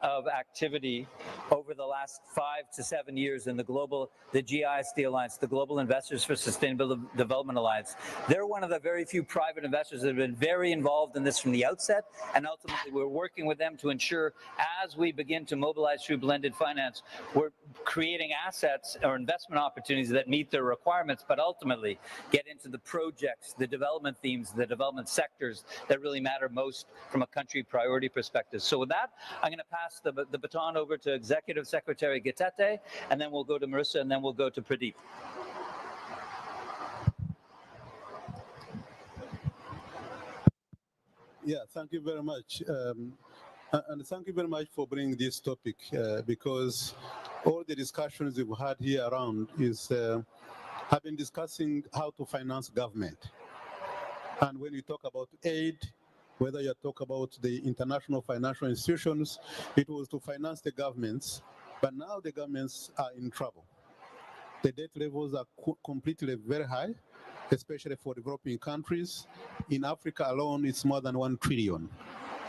of activity over the last 5 to 7 years in the GISD Alliance, the Global Investors for Sustainable Development Alliance. They're one of the very few private investors that have been very involved in this from the outset, and ultimately we're working with them to ensure as we begin to mobilize through blended finance, we're creating assets or investment opportunities that meet their requirements, but ultimately get into the projects, the development themes, the development sectors that really matter most from a country priority perspective. So with that, I'm going to pass the baton over to Executive Secretary Gatete, and then we'll go to Marissa, and then we'll go to Pradeep. Yeah, thank you very much. And thank you very much for bringing this topic, because all the discussions we've had here around have been discussing how to finance government. And when you talk about aid, whether you talk about the international financial institutions, it was to finance the governments, but now the governments are in trouble. The debt levels are completely very high, especially for developing countries. In Africa alone, it's more than 1 trillion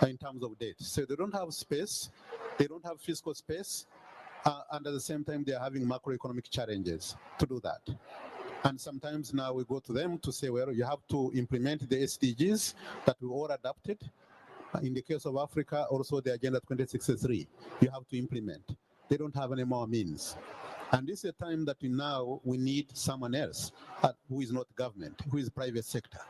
in terms of debt. So they don't have space, they don't have fiscal space, and at the same time, they're having macroeconomic challenges to do that. And sometimes now we go to them to say, well, you have to implement the SDGs that we all adopted. In the case of Africa, also the Agenda 2063, you have to implement. They don't have any more means. And this is a time that we need someone else who is not government, who is private sector.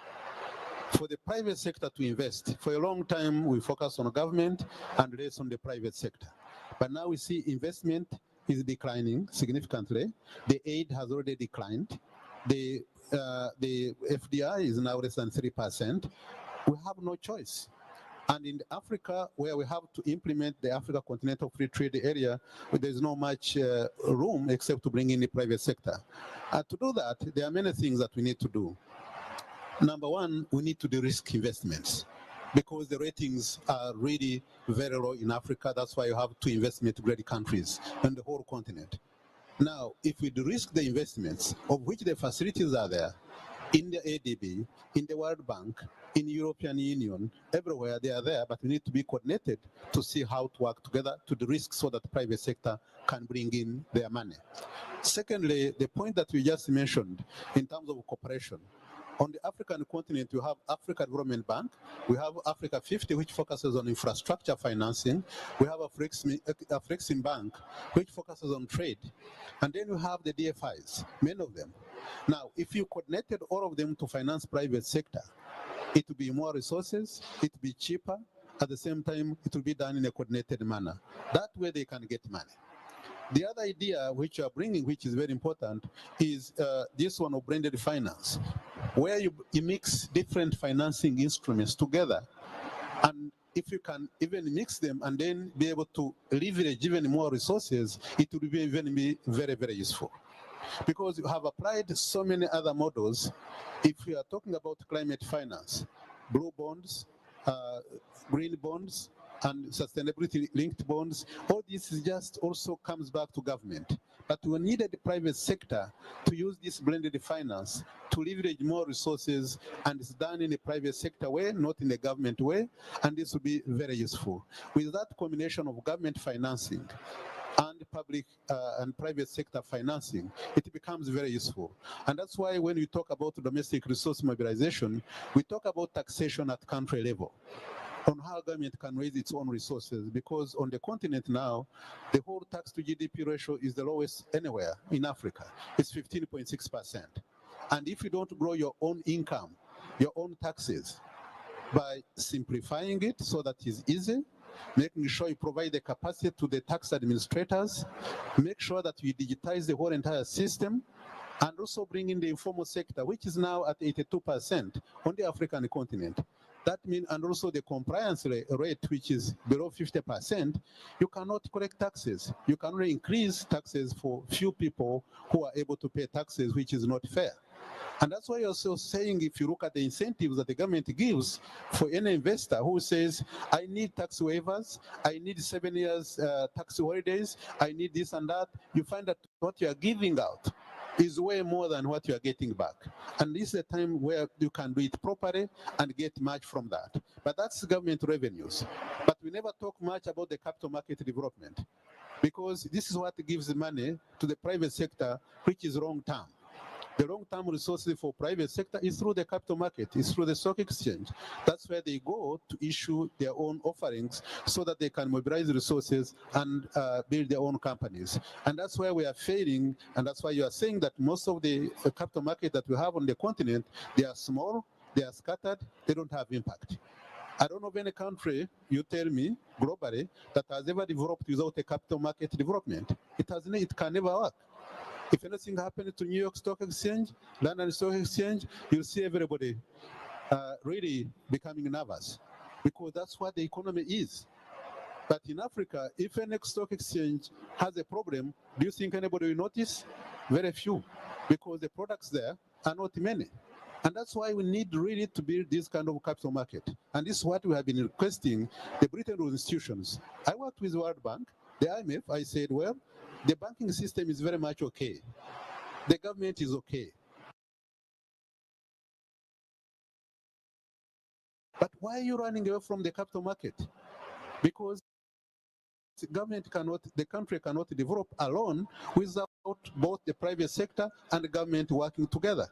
For the private sector to invest, for a long time we focused on government and less on the private sector. But now we see investment is declining significantly. The aid has already declined. The FDI is now less than 3%. We have no choice. And in Africa, where we have to implement the Africa Continental Free Trade Area, there's not much room except to bring in the private sector. To do that, there are many things that we need to do. Number one, we need to de-risk investments, because the ratings are really very low in Africa. That's why you have two investment-grade countries on the whole continent. Now, if we de-risk the investments, of which the facilities are there, in the ADB, in the World Bank, in European Union, everywhere they are there, but we need to be coordinated to see how to work together to the risk so that the private sector can bring in their money. Secondly, the point that we just mentioned in terms of cooperation. On the African continent, we have Africa Development Bank, we have Africa 50, which focuses on infrastructure financing, we have Afrexim Bank, which focuses on trade, and then we have the DFIs, many of them. Now, if you coordinated all of them to finance private sector, it will be more resources, it will be cheaper, at the same time, it will be done in a coordinated manner. That way they can get money. The other idea which you are bringing, which is very important, is this one of blended finance, where you mix different financing instruments together. And if you can even mix them and then be able to leverage even more resources, it will be even be very, very useful. Because you have applied so many other models. If we are talking about climate finance, blue bonds, green bonds, and sustainability-linked bonds, all this is just also comes back to government. But we needed the private sector to use this blended finance to leverage more resources, and it's done in a private sector way, not in a government way, and this will be very useful. With that combination of government financing and public and private sector financing, it becomes very useful. And that's why when we talk about domestic resource mobilization, we talk about taxation at country level, on how government can raise its own resources, because on the continent now, the whole tax to GDP ratio is the lowest anywhere in Africa. It's 15.6%. And if you don't grow your own income, your own taxes, by simplifying it so that it's easy, making sure you provide the capacity to the tax administrators, make sure that we digitize the whole entire system, and also bring in the informal sector, which is now at 82% on the African continent. That means, and also the compliance rate, which is below 50%, you cannot collect taxes. You can only increase taxes for few people who are able to pay taxes, which is not fair. And that's why you're also saying, if you look at the incentives that the government gives for any investor who says, I need tax waivers, I need 7 years tax holidays, I need this and that, you find that what you are giving out is way more than what you are getting back. And this is a time where you can do it properly and get much from that. But that's government revenues. But we never talk much about the capital market development, because this is what gives money to the private sector, which is long term. The long-term resources for private sector is through the capital market, is through the stock exchange. That's where they go to issue their own offerings so that they can mobilize resources and build their own companies. And that's where we are failing, and that's why you are saying that most of the capital market that we have on the continent, they are small, they are scattered, they don't have impact. I don't know of any country, you tell me, globally, that has ever developed without a capital market development. It can never work. If anything happens to New York Stock Exchange, London Stock Exchange, you'll see everybody really becoming nervous, because that's what the economy is. But in Africa, if any stock exchange has a problem, do you think anybody will notice? Very few, because the products there are not many. And that's why we need really to build this kind of capital market. And this is what we have been requesting the Bretton Woods institutions. I worked with World Bank, the IMF. I said, well, the banking system is very much okay. The government is okay. But why are you running away from the capital market? Because the government cannot, the country cannot develop alone without both the private sector and the government working together.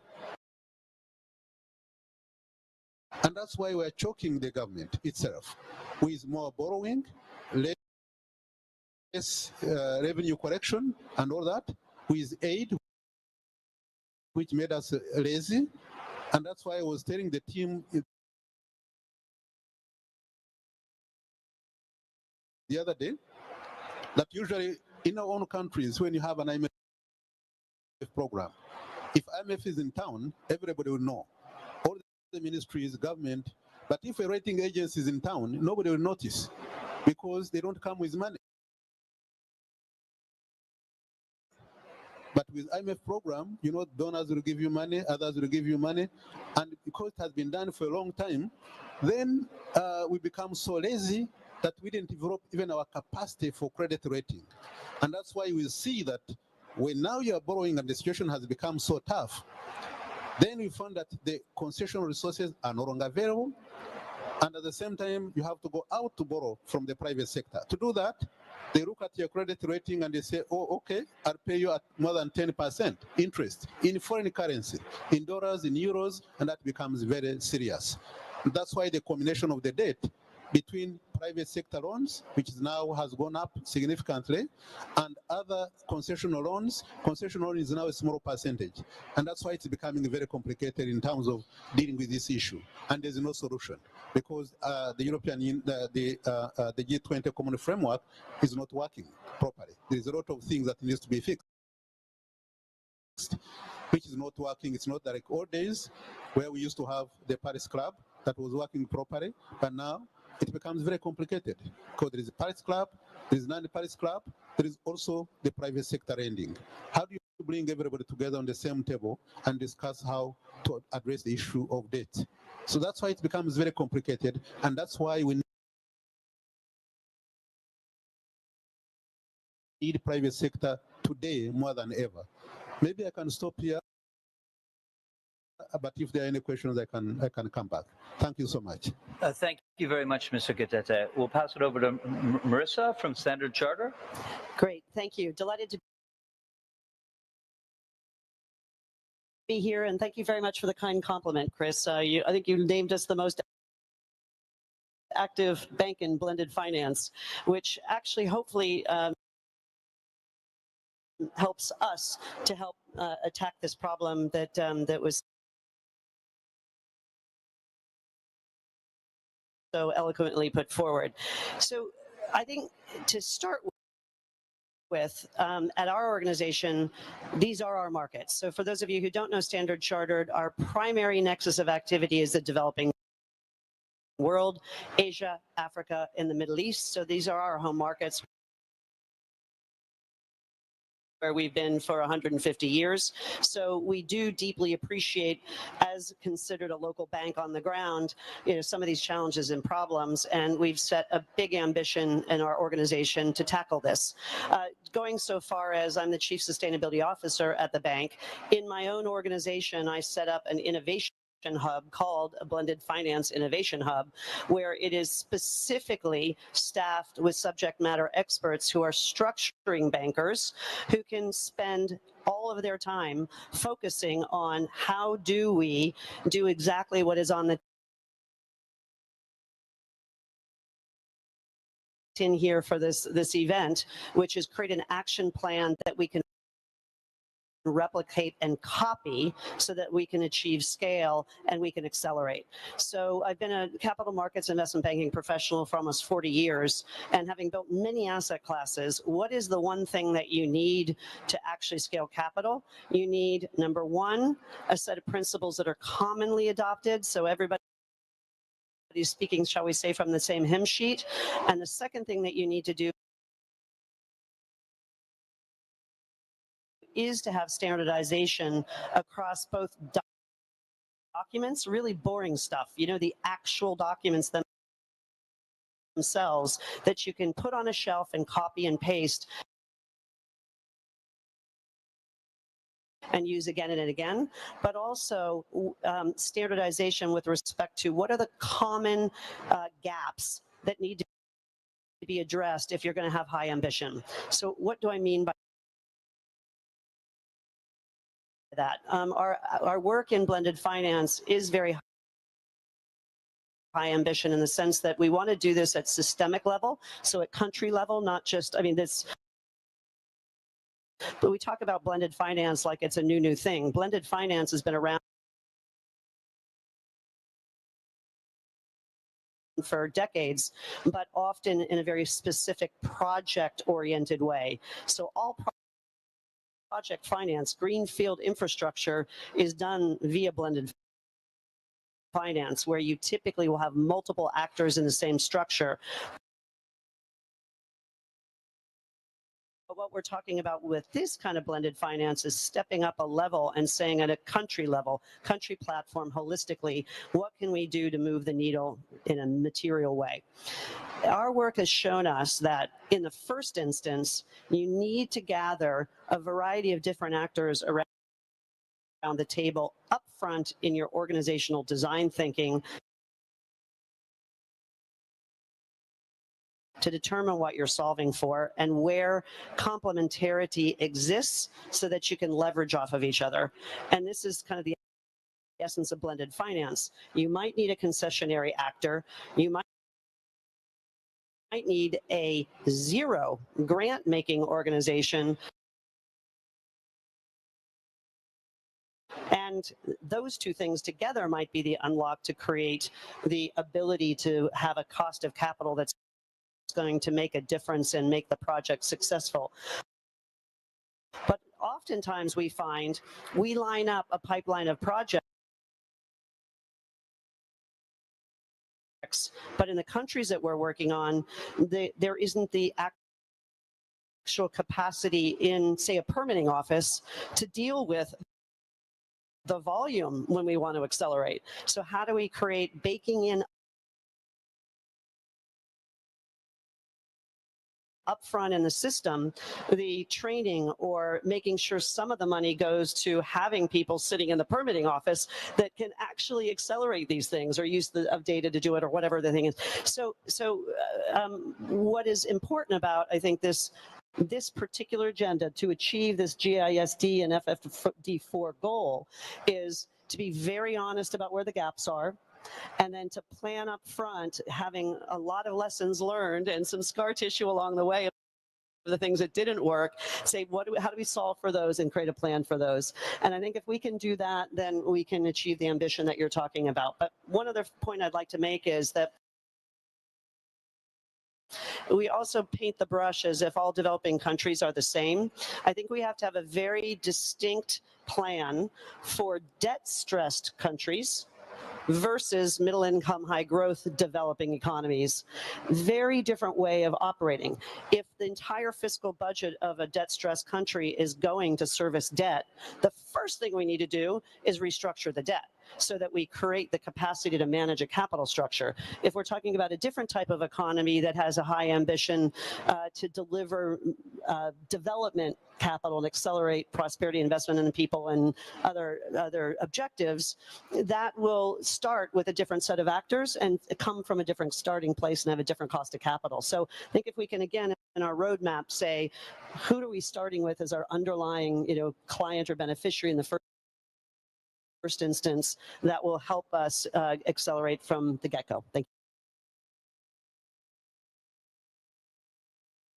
And that's why we're choking the government itself with more borrowing, less revenue collection and all that, with aid, which made us lazy. And that's why I was telling the team the other day that usually in our own countries, when you have an IMF program, if IMF is in town, everybody will know. All the ministries, government, but if a rating agency is in town, nobody will notice, because they don't come with money. But with IMF program, you know, donors will give you money, others will give you money, and because it has been done for a long time, then we become so lazy that we didn't develop even our capacity for credit rating. And that's why we see that when now you are borrowing and the situation has become so tough, Then we found that the concessional resources are no longer available, and at the same time, you have to go out to borrow from the private sector. To do that, they look at your credit rating and they say, oh, okay, I'll pay you at more than 10% interest in foreign currency, in dollars, in euros, and that becomes very serious. That's why the combination of the debt between private sector loans, which now has gone up significantly, and other concessional loans. Concessional loan is now a small percentage. And that's why it's becoming very complicated in terms of dealing with this issue. And there's no solution because the European, the G20 common framework is not working properly. There's a lot of things that needs to be fixed, which is not working. It's not like old days where we used to have the Paris Club that was working properly, but now it becomes very complicated because there is a Paris Club, there is non-Paris Club, there is also the private sector lending. How do you bring everybody together on the same table and discuss how to address the issue of debt? So that's why it becomes very complicated, and that's why we need private sector today more than ever. Maybe I can stop here, but if there are any questions, I can come back. Thank you so much. Thank you very much, Mr. Gatete. We'll pass it over to Marissa from Standard Charter. Great, thank you. Delighted to be here, and thank you very much for the kind compliment, Chris. I think you named us the most active bank in blended finance, which actually hopefully helps us to help attack this problem that that was so eloquently put forward. So I think to start with, at our organization, these are our markets. So for those of you who don't know Standard Chartered, our primary nexus of activity is the developing world, Asia, Africa, and the Middle East. So these are our home markets, where we've been for 150 years. So we do deeply appreciate, as considered a local bank on the ground, some of these challenges and problems, and we've set a big ambition in our organization to tackle this. Going so far as I'm the Chief Sustainability Officer at the bank, in my own organization, I set up an innovation hub called a Blended Finance Innovation Hub, where it is specifically staffed with subject matter experts who are structuring bankers who can spend all of their time focusing on how do we do exactly what is on the tin here for this event, which is create an action plan that we can replicate and copy so that we can achieve scale and we can accelerate. So I've been a capital markets investment banking professional for almost 40 years, and having built many asset classes, what is the one thing that you need to actually scale capital? You need, number one, a set of principles that are commonly adopted, so everybody is speaking, shall we say, from the same hymn sheet. And the second thing that you need to do is to have standardization across both documents, really boring stuff, the actual documents themselves that you can put on a shelf and copy and paste and use again and again, but also standardization with respect to what are the common gaps that need to be addressed if you're going to have high ambition. So what do I mean by that? Our work in blended finance is very high ambition in the sense that we want to do this at systemic level, so at country level, not just, but we talk about blended finance like it's a new thing. Blended finance has been around for decades, but often in a very specific project-oriented way. So all project finance, greenfield infrastructure is done via blended finance, where you typically will have multiple actors in the same structure. But what we're talking about with this kind of blended finance is stepping up a level and saying at a country level, country platform holistically, what can we do to move the needle in a material way? Our work has shown us that in the first instance, you need to gather a variety of different actors around around the table up front in your organizational design thinking to determine what you're solving for and where complementarity exists so that you can leverage off of each other. And this is kind of the essence of blended finance. You might need a concessionary actor. You might need a zero grant-making organization. And those two things together might be the unlock to create the ability to have a cost of capital that's going to make a difference and make the project successful. But oftentimes we find we line up a pipeline of projects, but in the countries that we're working on, there isn't the actual capacity in, say, a permitting office to deal with the volume when we want to accelerate. So how do we create baking in upfront in the system, the training or making sure some of the money goes to having people sitting in the permitting office that can actually accelerate these things or use the data to do it or whatever the thing is. So what is important about, I think, this particular agenda to achieve this GISD and FFD4 goal is to be very honest about where the gaps are, and then to plan up front, having a lot of lessons learned and some scar tissue along the way of the things that didn't work, say, how do we solve for those and create a plan for those? And I think if we can do that, then we can achieve the ambition that you're talking about. But one other point I'd like to make is that we also paint the brush as if all developing countries are the same. I think we have to have a very distinct plan for debt-stressed countries versus middle income, high growth developing economies. Very different way of operating. If the entire fiscal budget of a debt stressed country is going to service debt, the first thing we need to do is restructure the debt so that we create the capacity to manage a capital structure. If we're talking about a different type of economy that has a high ambition to deliver development capital and accelerate prosperity investment in the people and other objectives, that will start with a different set of actors and come from a different starting place and have a different cost of capital. So I think if we can, again, in our roadmap say, who are we starting with as our underlying client or beneficiary in the first instance, that will help us accelerate from the get-go. Thank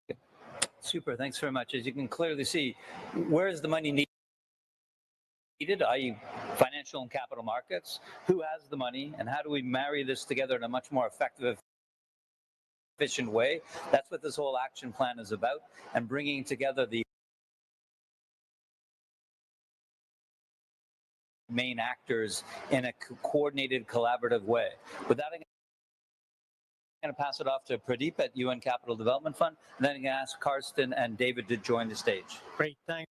you. Super, thanks very much. As you can clearly see, where is the money needed, i.e. financial and capital markets? Who has the money, and how do we marry this together in a much more effective, efficient way? That's what this whole action plan is about, and bringing together the main actors in a coordinated, collaborative way. With that, I'm going to pass it off to Pradeep at UN Capital Development Fund, and then I'm going to ask Karsten and David to join the stage. Great, thanks,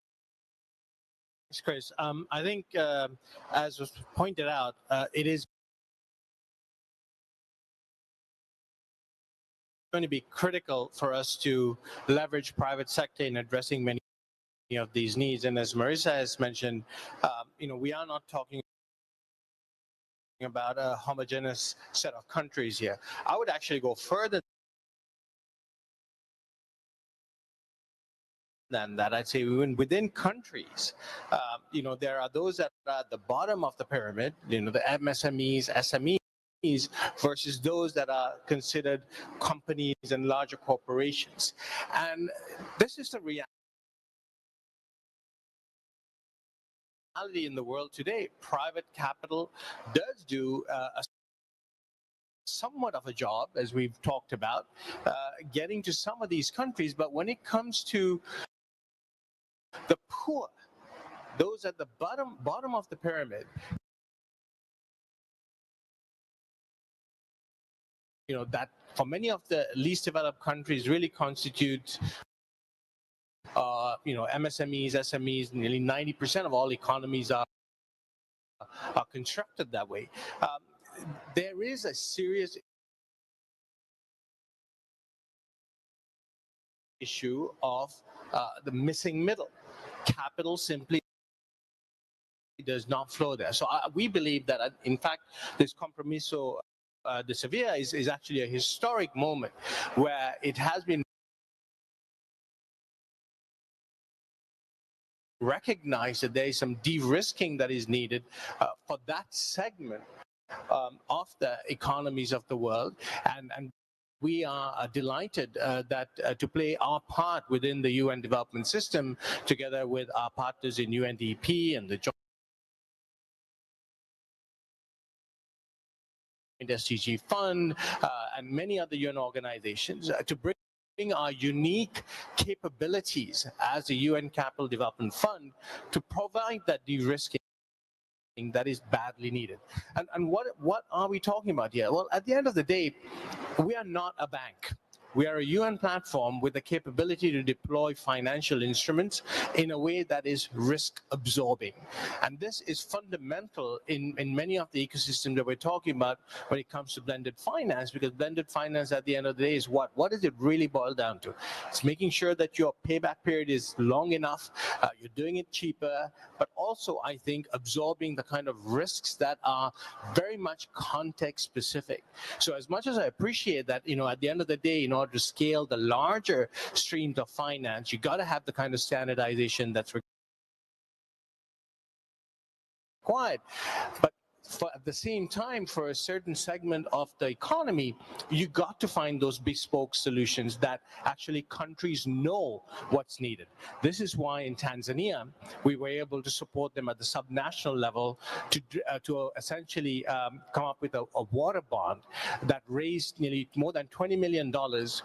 Chris. I think, as was pointed out, it is going to be critical for us to leverage private sector in addressing many of these needs. And as Marissa has mentioned, we are not talking about a homogeneous set of countries here. I would actually go further than that. I'd say even within countries, there are those that are at the bottom of the pyramid, the MSMEs, SMEs, versus those that are considered companies and larger corporations. And this is the reality in the world today. Private capital does do somewhat of a job, as we've talked about, getting to some of these countries. But when it comes to the poor, those at the bottom of the pyramid, that for many of the least developed countries really constitute MSMEs, SMEs. Nearly 90% of all economies are constructed that way. There is a serious issue of the missing middle. Capital simply does not flow there. So we believe that, in fact, this compromiso de Sevilla is actually a historic moment where it has been recognized that there is some de-risking that is needed for that segment of the economies of the world, and we are delighted to play our part within the UN development system together with our partners in UNDP and the joint SDG Fund and many other UN organizations to bring our unique capabilities as the UN Capital Development Fund to provide that de-risking that is badly needed. And what are we talking about here? Well, at the end of the day, we are not a bank. We are a UN platform with the capability to deploy financial instruments in a way that is risk absorbing. And this is fundamental in many of the ecosystems that we're talking about when it comes to blended finance, because blended finance at the end of the day is what? What does it really boil down to? It's making sure that your payback period is long enough, you're doing it cheaper, but also, I think, absorbing the kind of risks that are very much context specific. So as much as I appreciate that, at the end of the day, in order to scale the larger streams of finance, you got to have the kind of standardization that's required. But at the same time, for a certain segment of the economy, you got to find those bespoke solutions that actually countries know what's needed. This is why in Tanzania, we were able to support them at the subnational level to essentially come up with a water bond that raised nearly more than $20 million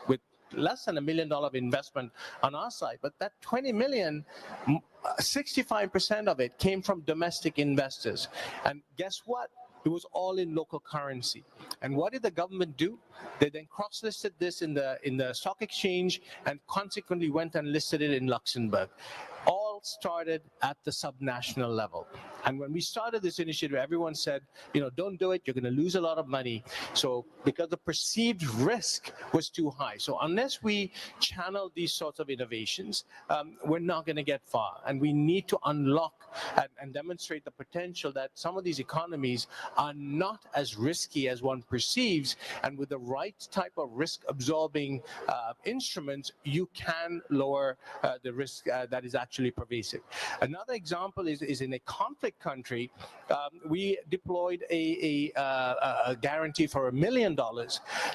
with less than $1 million of investment on our side. But that 20 million, 65% of it came from domestic investors. And guess what? It was all in local currency. And what did the government do? They then cross-listed this in the stock exchange and consequently went and listed it in Luxembourg. All started at the subnational level. And when we started this initiative, everyone said, don't do it, you're going to lose a lot of money. So because the perceived risk was too high. So unless we channel these sorts of innovations, we're not going to get far. And we need to unlock and demonstrate the potential that some of these economies are not as risky as one perceives. And with the right type of risk-absorbing instruments, you can lower the risk that is actually pervasive. Another example is in a conflict country, we deployed a guarantee for $1 million.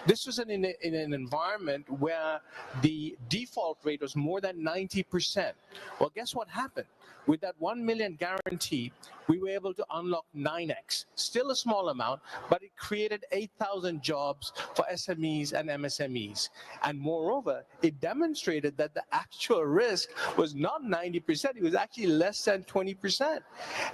This was in an environment where the default rate was more than 90%. Well, guess what happened? With that 1 million guarantee, we were able to unlock 9x. Still a small amount, but it created 8,000 jobs for SMEs and MSMEs. And moreover, it demonstrated that the actual risk was not 90%, it was actually less than 20%.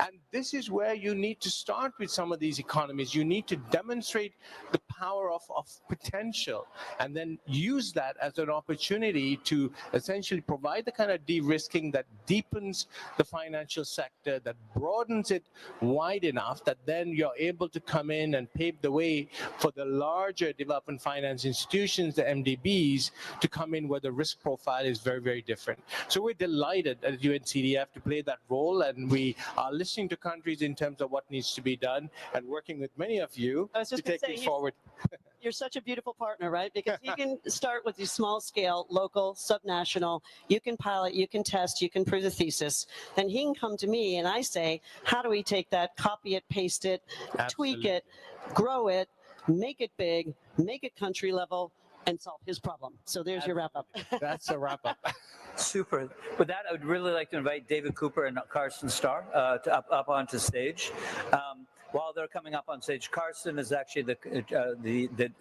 And this is where you need to start with some of these economies. You need to demonstrate the power of potential and then use that as an opportunity to essentially provide the kind of de-risking that deepens the financial sector, that broadens it wide enough that then you're able to come in and pave the way for the larger development finance institutions, the MDBs, to come in where the risk profile is very, very different. So we're delighted at UNCDF to play that role, and we are listening to countries in terms of what needs to be done and working with many of you to take this forward. You're such a beautiful partner, right? Because you can start with these small scale, local, subnational, you can pilot, you can test, you can prove the thesis. Then he can come to me and I say, how do we take that, copy it, paste it, tweak it, grow it, make it big, make it country level, and solve his problem. So there's your wrap up. That's a wrap up. Super. With that, I would really like to invite David Cooper and Carsten Starr up onto stage. While they're coming up on stage, Carsten is actually the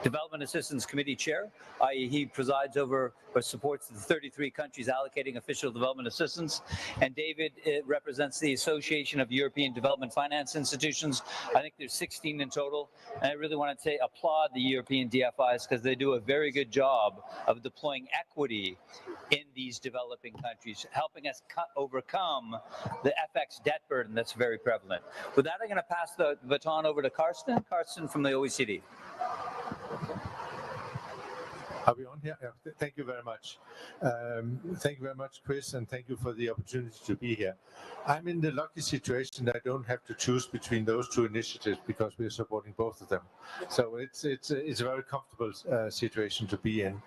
Development Assistance Committee Chair, i.e. he presides over or supports the 33 countries allocating official development assistance. And David represents the Association of European Development Finance Institutions. I think there's 16 in total. And I really want to applaud the European DFIs because they do a very good job of deploying equity in these developing countries, helping us overcome the FX debt burden that's very prevalent. With that, I'm going to pass the baton over to Carsten from the OECD. Are we on here? Yeah, thank you very much. Thank you very much, Chris, and thank you for the opportunity to be here. I'm in the lucky situation that I don't have to choose between those two initiatives because we're supporting both of them. So it's a very comfortable situation to be in.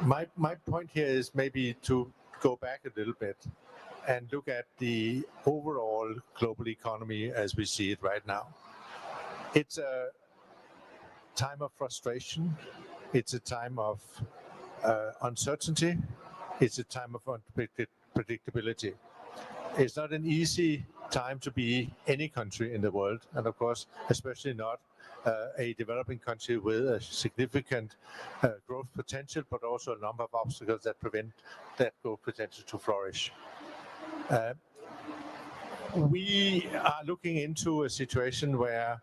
My point here is maybe to go back a little bit and look at the overall global economy as we see it right now. It's a time of frustration. It's a time of uncertainty. It's a time of unpredictability. It's not an easy time to be any country in the world, and of course, especially not a developing country with a significant growth potential, but also a number of obstacles that prevent that growth potential to flourish. We are looking into a situation where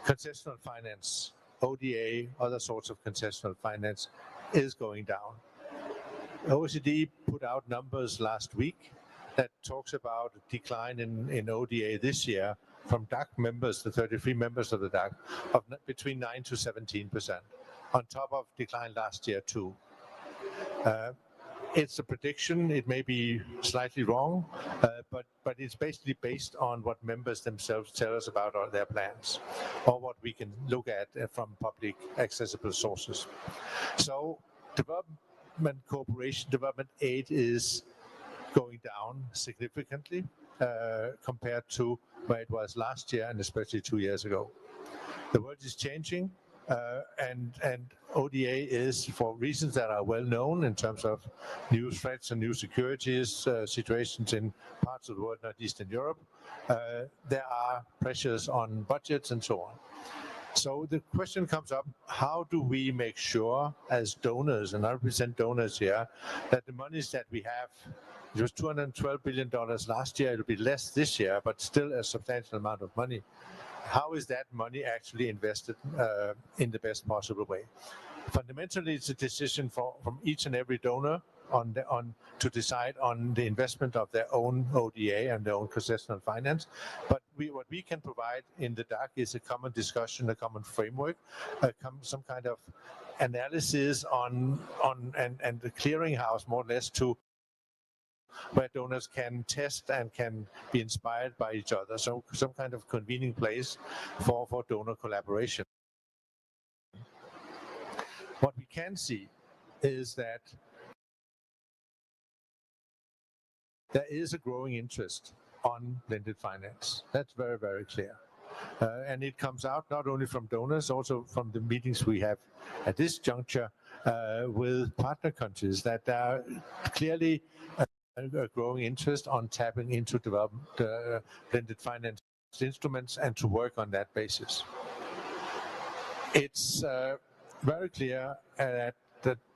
concessional finance, ODA, other sorts of concessional finance is going down. OECD put out numbers last week that talks about a decline in ODA this year from DAC members, the 33 members of the DAC, of between 9 to 17%, on top of decline last year too. It's a prediction. It may be slightly wrong, but it's basically based on what members themselves tell us about their plans, or what we can look at from public accessible sources. So development cooperation, development aid is going down significantly compared to where it was last year and especially 2 years ago. The world is changing. And ODA is, for reasons that are well known in terms of new threats and new securities situations in parts of the world, not least in Europe, there are pressures on budgets and so on. So the question comes up, how do we make sure as donors, and I represent donors here, that the monies that we have, it was $212 billion last year, it'll be less this year, but still a substantial amount of money. How is that money actually invested in the best possible way? Fundamentally, it's a decision from each and every donor to decide on the investment of their own ODA and their own concessional finance. But what we can provide in the DAC is a common discussion, a common framework, some kind of analysis and the clearinghouse, more or less, to where donors can test and can be inspired by each other. So some kind of convening place for donor collaboration. What we can see is that there is a growing interest on blended finance. That's very, very clear. And it comes out not only from donors, also from the meetings we have at this juncture with partner countries, that there are clearly a growing interest on tapping into development blended finance instruments and to work on that basis. It's very clear that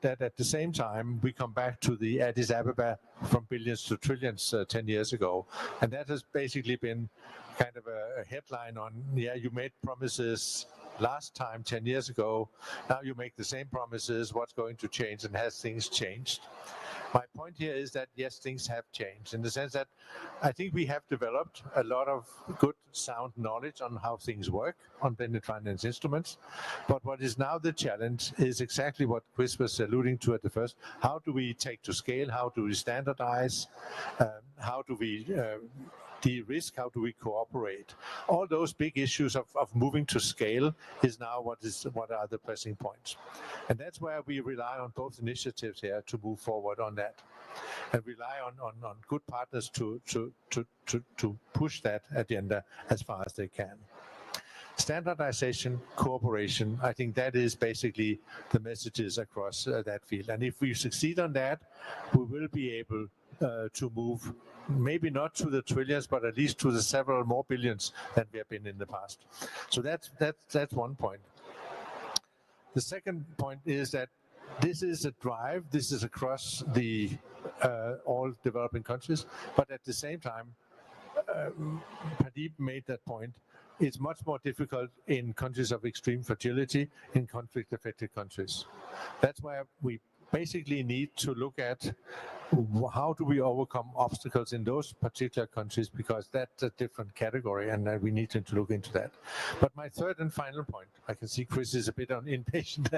at the same time we come back to the Addis Ababa from billions to trillions 10 years ago, and that has basically been kind of a headline on, yeah, you made promises last time 10 years ago, now you make the same promises, what's going to change, and has things changed? My point here is that, yes, things have changed in the sense that I think we have developed a lot of good, sound knowledge on how things work on blended finance instruments. But what is now the challenge is exactly what Chris was alluding to at the first. How do we take to scale? How do we standardize? How do we de-risk? How do we cooperate? All those big issues of moving to scale is now what are the pressing points. And that's where we rely on both initiatives here to move forward on that, and rely on good partners to push that agenda as far as they can. Standardization, cooperation, I think that is basically the messages across that field. And if we succeed on that, we will be able to move maybe not to the trillions, but at least to the several more billions than we have been in the past. So that's one point. The second point is that this is a drive. This is across the all developing countries, but at the same time, Pradeep made that point. It's much more difficult in countries of extreme fragility, in conflict-affected countries. That's why we basically need to look at how do we overcome obstacles in those particular countries, because that's a different category, and we need to look into that. But my third and final point, I can see Chris is a bit impatient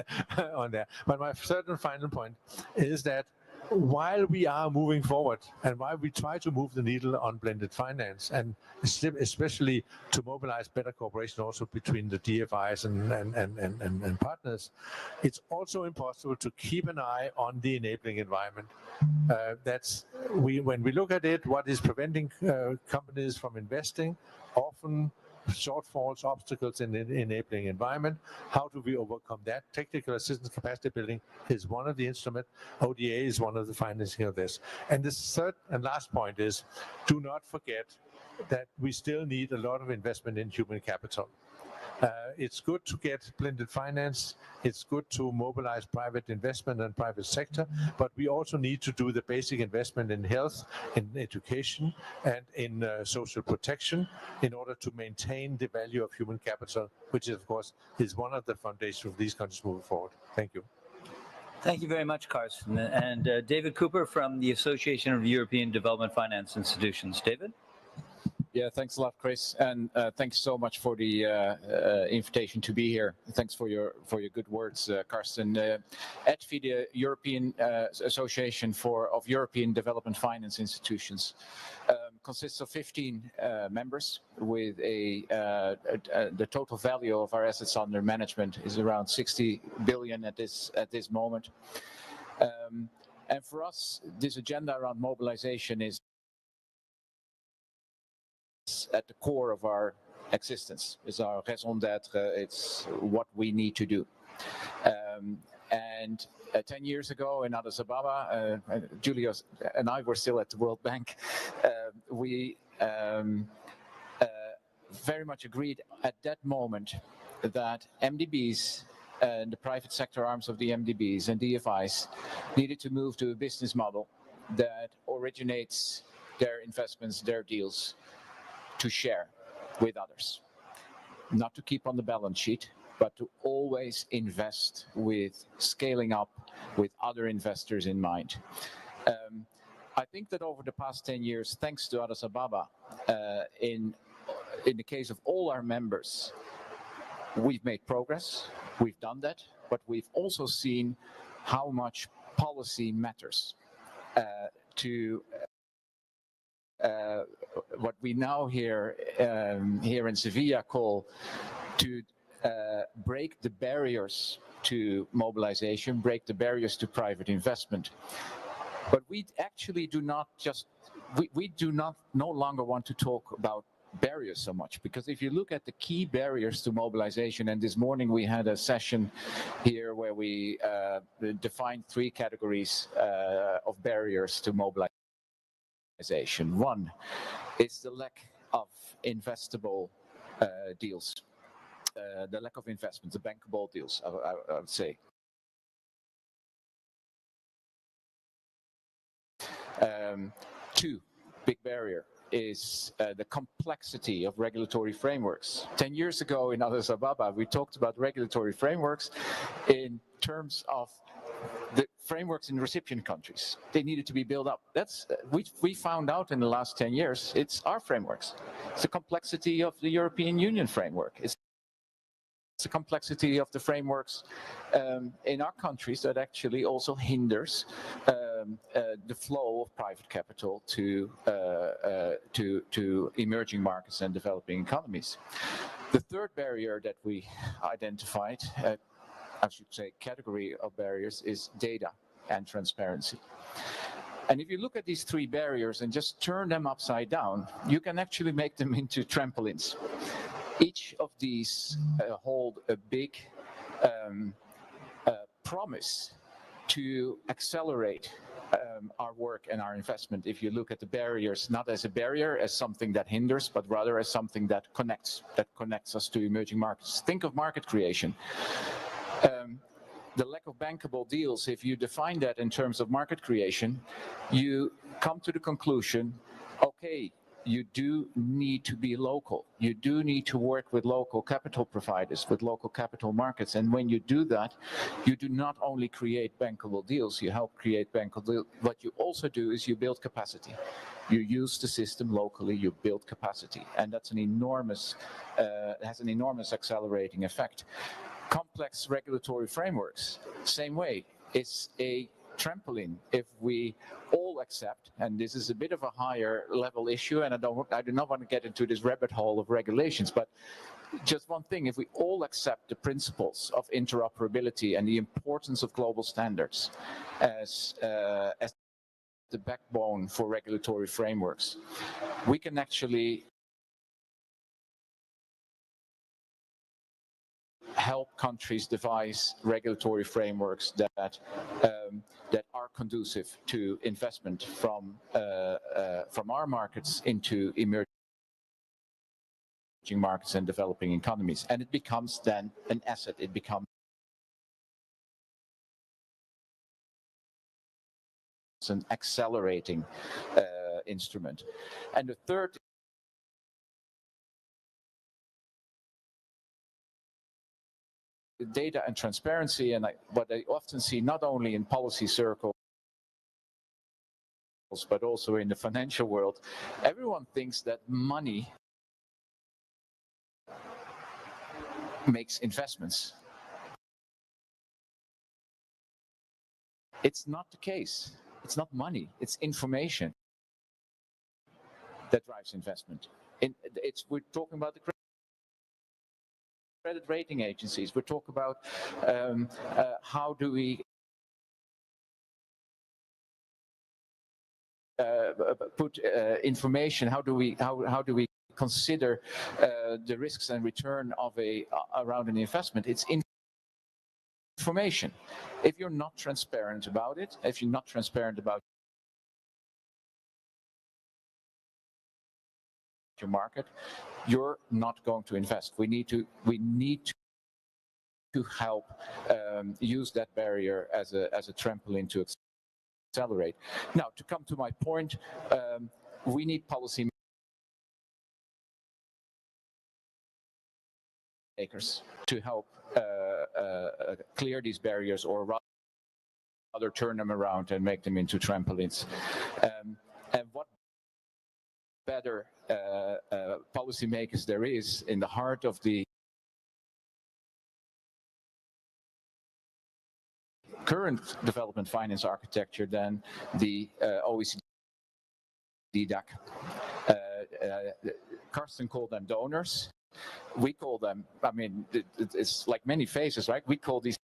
on there, but my third and final point is that while we are moving forward and while we try to move the needle on blended finance, and especially to mobilize better cooperation also between the DFIs and partners, it's also impossible to keep an eye on the enabling environment. When we look at it, what is preventing companies from investing, often shortfalls, obstacles in the enabling environment. How do we overcome that? Technical assistance capacity building is one of the instruments. ODA is one of the financing of this. And the third and last point is, do not forget that we still need a lot of investment in human capital. It's good to get blended finance. It's good to mobilize private investment and private sector, but we also need to do the basic investment in health, in education, and in social protection in order to maintain the value of human capital, which of course is one of the foundations of these countries moving forward. Thank you. Thank you very much, Carsten. And David Cooper from the Association of European Development Finance Institutions. David? Yeah, thanks a lot, Chris, and thanks so much for the invitation to be here. Thanks for your good words, Carsten. EDFI, the European Association of European Development Finance Institutions, consists of 15 members with the total value of our assets under management is around 60 billion at this moment. And for us, this agenda around mobilization is at the core of our existence. It's our raison d'être. It's what we need to do. And 10 years ago in Addis Ababa, Julius and I were still at the World Bank. We very much agreed at that moment that MDBs and the private sector arms of the MDBs and DFIs needed to move to a business model that originates their investments, their deals, to share with others, not to keep on the balance sheet, but to always invest with scaling up with other investors in mind. I think that over the past 10 years, thanks to Addis Ababa, in the case of all our members, we've made progress, we've done that, but we've also seen how much policy matters to what we now here in Sevilla call to break the barriers to mobilization, break the barriers to private investment. But we actually do not no longer want to talk about barriers so much, because if you look at the key barriers to mobilization, and this morning we had a session here where we defined 3 categories of barriers to mobilization. One is the lack of investable deals, the lack of investments, the bankable deals, I would say. 2, big barrier is the complexity of regulatory frameworks. 10 years ago in Addis Ababa, we talked about regulatory frameworks in terms of the frameworks in recipient countries. They needed to be built up. That's we found out in the last 10 years, it's our frameworks. It's the complexity of the European Union framework. It's the complexity of the frameworks in our countries that actually also hinders the flow of private capital to emerging markets and developing economies. The third barrier that we identified, I should say category of barriers, is data and transparency. And if you look at these 3 barriers and just turn them upside down, you can actually make them into trampolines. Each of these hold a big promise to accelerate our work and our investment. If you look at the barriers, not as a barrier, as something that hinders, but rather as something that connects us to emerging markets. Think of market creation. The lack of bankable deals, if you define that in terms of market creation, you come to the conclusion, okay, you do need to be local. You do need to work with local capital providers, with local capital markets. And when you do that, you do not only create bankable deals, you help create bankable deals. What you also do is you build capacity. You use the system locally, you build capacity. And that's an enormous, has an enormous accelerating effect. Complex regulatory frameworks, same way. It's a trampoline if we all accept, and this is a bit of a higher level issue, and I do not want to get into this rabbit hole of regulations, but just one thing, if we all accept the principles of interoperability and the importance of global standards as the backbone for regulatory frameworks, we can actually help countries devise regulatory frameworks that that are conducive to investment from our markets into emerging markets and developing economies, and it becomes then an asset. It becomes an accelerating instrument. And the third data and transparency, and what I often see not only in policy circles but also in the financial world, everyone thinks that money makes investments. It's not the case. It's not money, it's information that drives investment. We're talking about the credit rating agencies. We're talking about how do we put information, how do we consider the risks and return of around an investment. It's information. If you're not transparent about it, if you're not transparent about your market, you're not going to invest. We need to help use that barrier as a trampoline to accelerate. Now, to come to my point, we need policy makers to help clear these barriers, or rather turn them around and make them into trampolines. And what better policymakers there is in the heart of the current development finance architecture than the OECD DAC. Karsten called them donors. We call them, I mean, it's like many faces, right? We call these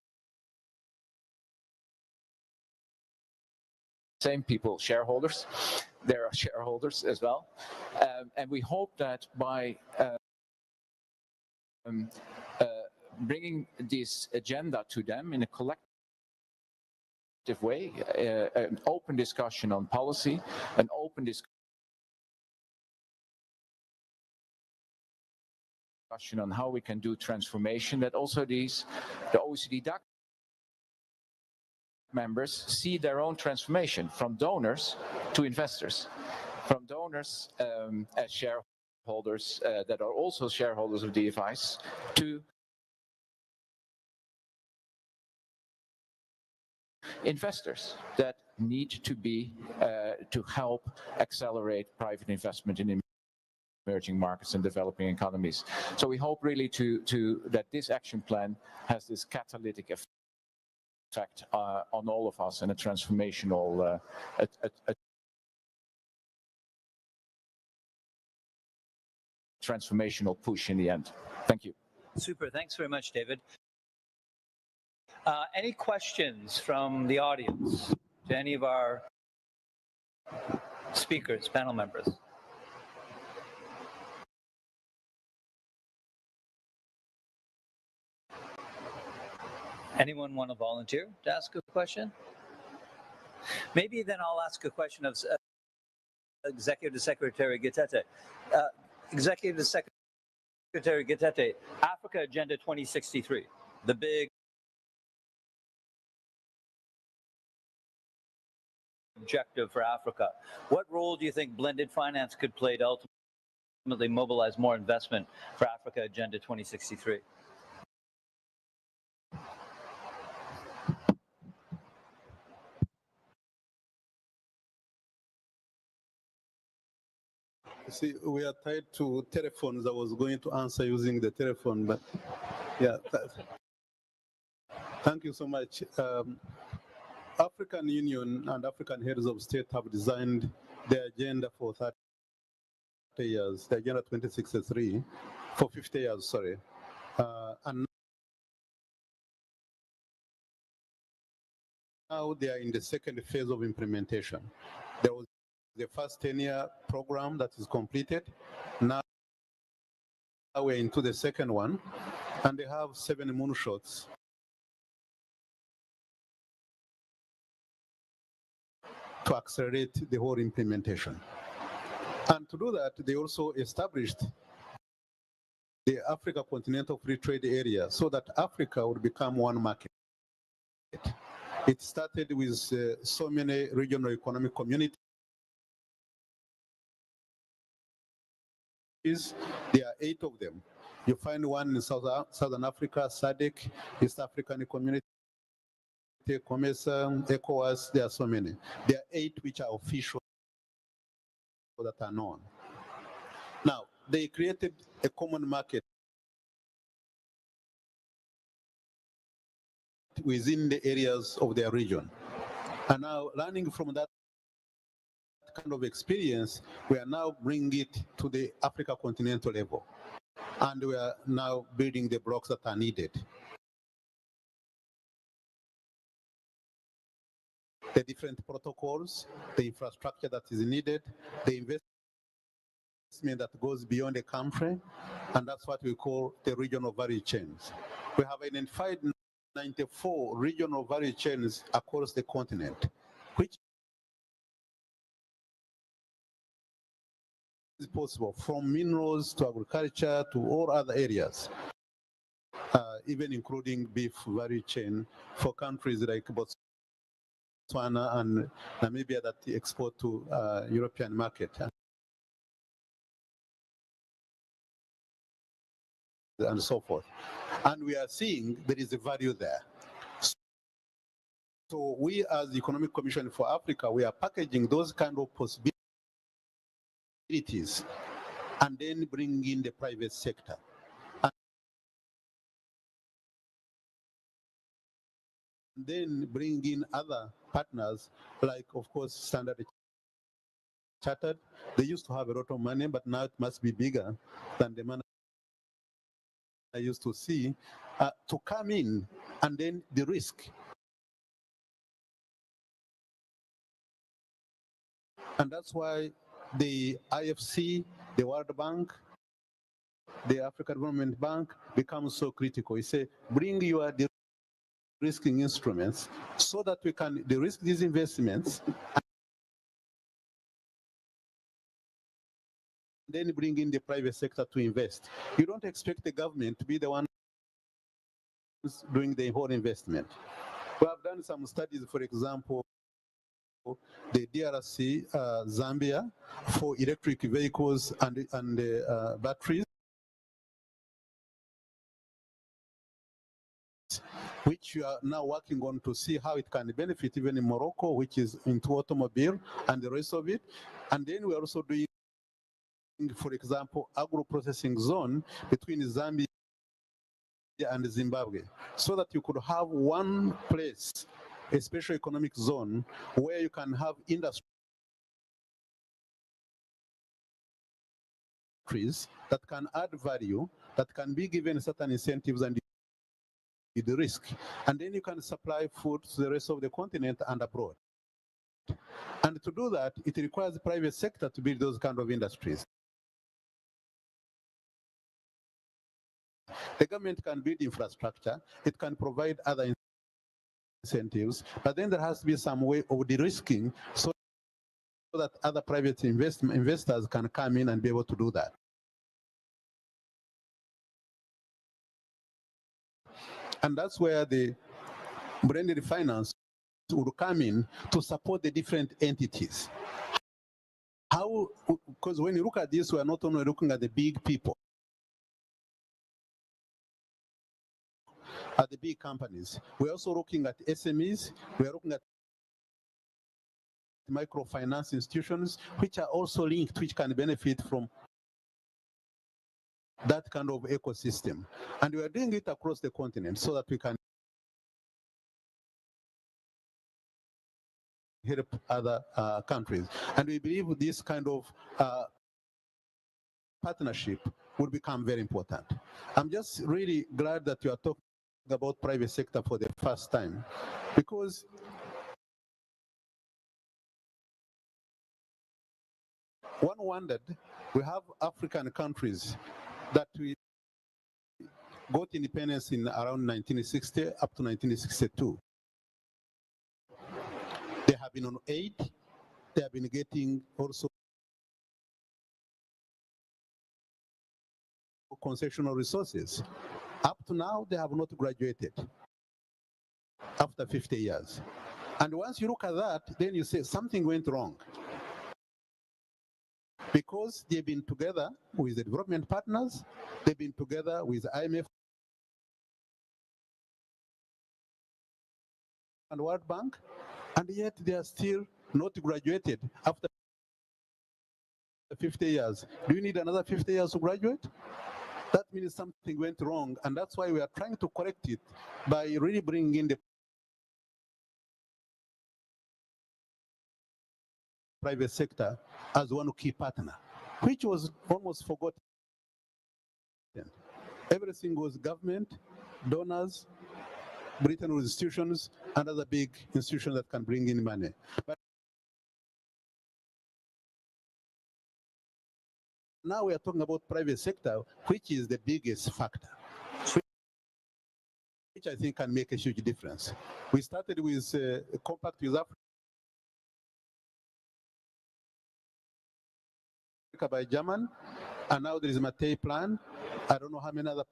same people shareholders. There are shareholders as well. And we hope that by bringing this agenda to them in a collective way, an open discussion on policy, an open discussion on how we can do transformation, that also the OECD DAC members see their own transformation from donors to investors, from donors as shareholders that are also shareholders of DFIs to investors that need to be to help accelerate private investment in emerging markets and developing economies. So we hope really that this action plan has this catalytic effect on all of us, and a transformational transformational push in the end. Thank you. Super. Thanks very much, David. Any questions from the audience to any of our speakers, panel members? Anyone want to volunteer to ask a question? Maybe then I'll ask a question of Executive Secretary Gitete. Executive Secretary Gitete, Africa Agenda 2063, the big objective for Africa. What role do you think blended finance could play to ultimately mobilize more investment for Africa Agenda 2063? See, we are tied to telephones. I was going to answer using the telephone, but yeah. Thank you so much. African Union and African heads of state have designed their agenda for 30 years, the Agenda 2063, for 50 years, sorry. And now they are in the second phase of implementation. There was the first 10-year program that is completed. Now we're into the second one, and they have 7 moonshots. To accelerate the whole implementation. And to do that, they also established the Africa Continental Free Trade Area so that Africa would become one market. It started with so many regional economic communities. There are 8 of them. You find one in Southern Africa, SADC, East African Community, COMESA, ECOWAS, there are so many. There are 8 which are official that are known. Now, they created a common market within the areas of their region. And now, learning from that kind of experience, we are now bringing it to the Africa continental level. And we are now building the blocks that are needed. The different protocols, the infrastructure that is needed, the investment that goes beyond the country, and that's what we call the regional value chains. We have identified 94 regional value chains across the continent, which is possible from minerals to agriculture to all other areas, even including beef value chain for countries like Botswana and Namibia that export to European market. And so forth. And we are seeing there is a value there. So we as the Economic Commission for Africa, we are packaging those kind of possibilities and then bring in the private sector. And then bring in other partners like, of course, Standard Chartered. They used to have a lot of money, but now it must be bigger than the money I used to see, to come in, and then the risk. And that's why the IFC, the World Bank, the African Development Bank becomes so critical. You say, bring your de-risking instruments so that we can de-risk these investments then bring in the private sector to invest. You don't expect the government to be the one doing the whole investment. We have done some studies, for example, the DRC, Zambia, for electric vehicles and batteries, which we are now working on to see how it can benefit even in Morocco, which is into automobile and the rest of it. And then we're also doing, for example, agro-processing zone between Zambia and Zimbabwe, so that you could have one place, a special economic zone, where you can have industries that can add value, that can be given certain incentives and the risk. And then you can supply food to the rest of the continent and abroad. And to do that, it requires the private sector to build those kind of industries. The government can build infrastructure, it can provide other incentives, but then there has to be some way of de-risking so that other private investors can come in and be able to do that. And that's where the blended finance would come in to support the different entities. How, because when you look at this, we are not only looking at the big people, at the big companies. We're also looking at SMEs. We're looking at microfinance institutions, which are also linked, which can benefit from that kind of ecosystem. And we are doing it across the continent so that we can help other countries. And we believe this kind of partnership will become very important. I'm just really glad that you are talking about private sector for the first time, because one wondered, we have African countries that we got independence in around 1960 up to 1962. They have been on aid, they have been getting also concessional resources. Up to now, they have not graduated after 50 years. And once you look at that, then you say something went wrong. Because they've been together with the development partners, they've been together with IMF and World Bank, and yet they are still not graduated after 50 years. Do you need another 50 years to graduate? That means something went wrong, and that's why we are trying to correct it by really bringing in the private sector as one key partner, which was almost forgotten. Everything was government, donors, Britain institutions, and other big institutions that can bring in money. But now we are talking about private sector, which is the biggest factor, which I think can make a huge difference. We started with a compact with Africa by German, and now there is a Matei plan. I don't know how many other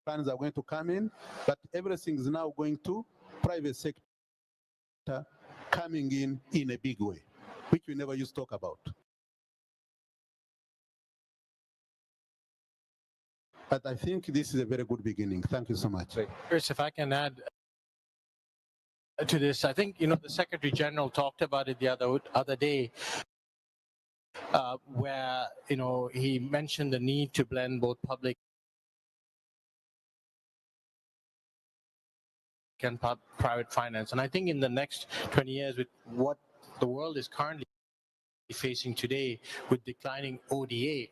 plans are going to come in, but everything is now going to private sector coming in a big way, which we never used to talk about. But I think this is a very good beginning. Thank you so much. Chris, if I can add to this, I think, the Secretary General talked about it the other day, where, he mentioned the need to blend both public and private finance. And I think in the next 20 years, with what the world is currently facing today with declining ODA,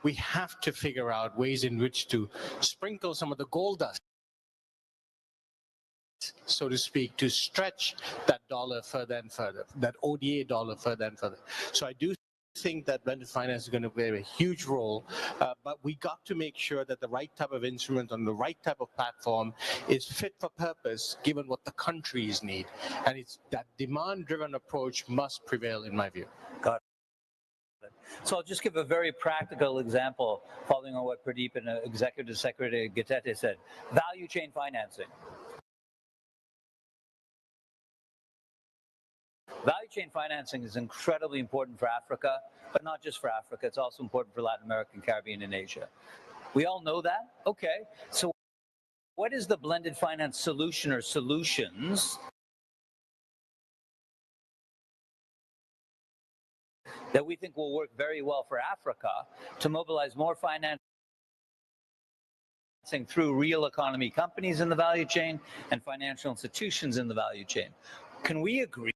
we have to figure out ways in which to sprinkle some of the gold dust, so to speak, to stretch that dollar further and further, that ODA dollar further and further. So I do think that blended finance is going to play a huge role, but we got to make sure that the right type of instrument on the right type of platform is fit for purpose, given what the countries need. And it's that demand-driven approach must prevail, in my view. Got it. So I'll just give a very practical example, following on what Pradeep and Executive Secretary Gatete said. Value chain financing. Value chain financing is incredibly important for Africa, but not just for Africa. It's also important for Latin America, Caribbean, and Asia. We all know that? Okay. So what is the blended finance solution or solutions that we think will work very well for Africa to mobilize more financing through real economy companies in the value chain and financial institutions in the value chain? Can we agree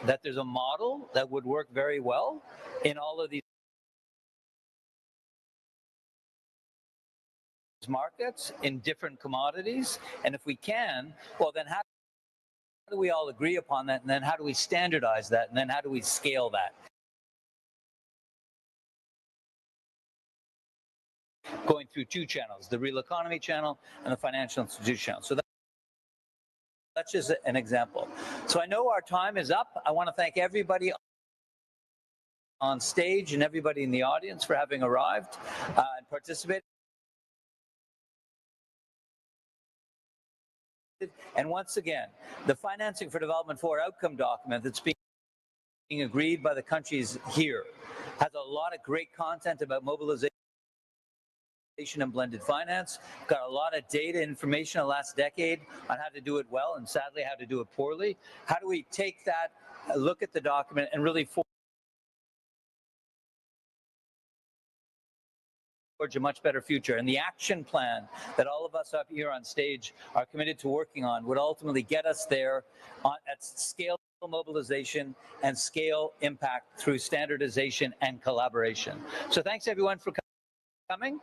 that there's a model that would work very well in all of these markets in different commodities? And if we can, well, then how do we all agree upon that? And then how do we standardize that? And then how do we scale that? Going through two channels, the real economy channel and the financial institution channel. So that's just an example. So I know our time is up. I want to thank everybody on stage and everybody in the audience for having arrived and participated. And once again, the Financing for Development 4 outcome document that's being agreed by the countries here has a lot of great content about mobilization and blended finance. Got a lot of data information in the last decade on how to do it well and sadly how to do it poorly. How do we take that, look at the document and really forge a much better future? And the action plan that all of us up here on stage are committed to working on would ultimately get us there at scale mobilization and scale impact through standardization and collaboration. So thanks everyone for coming.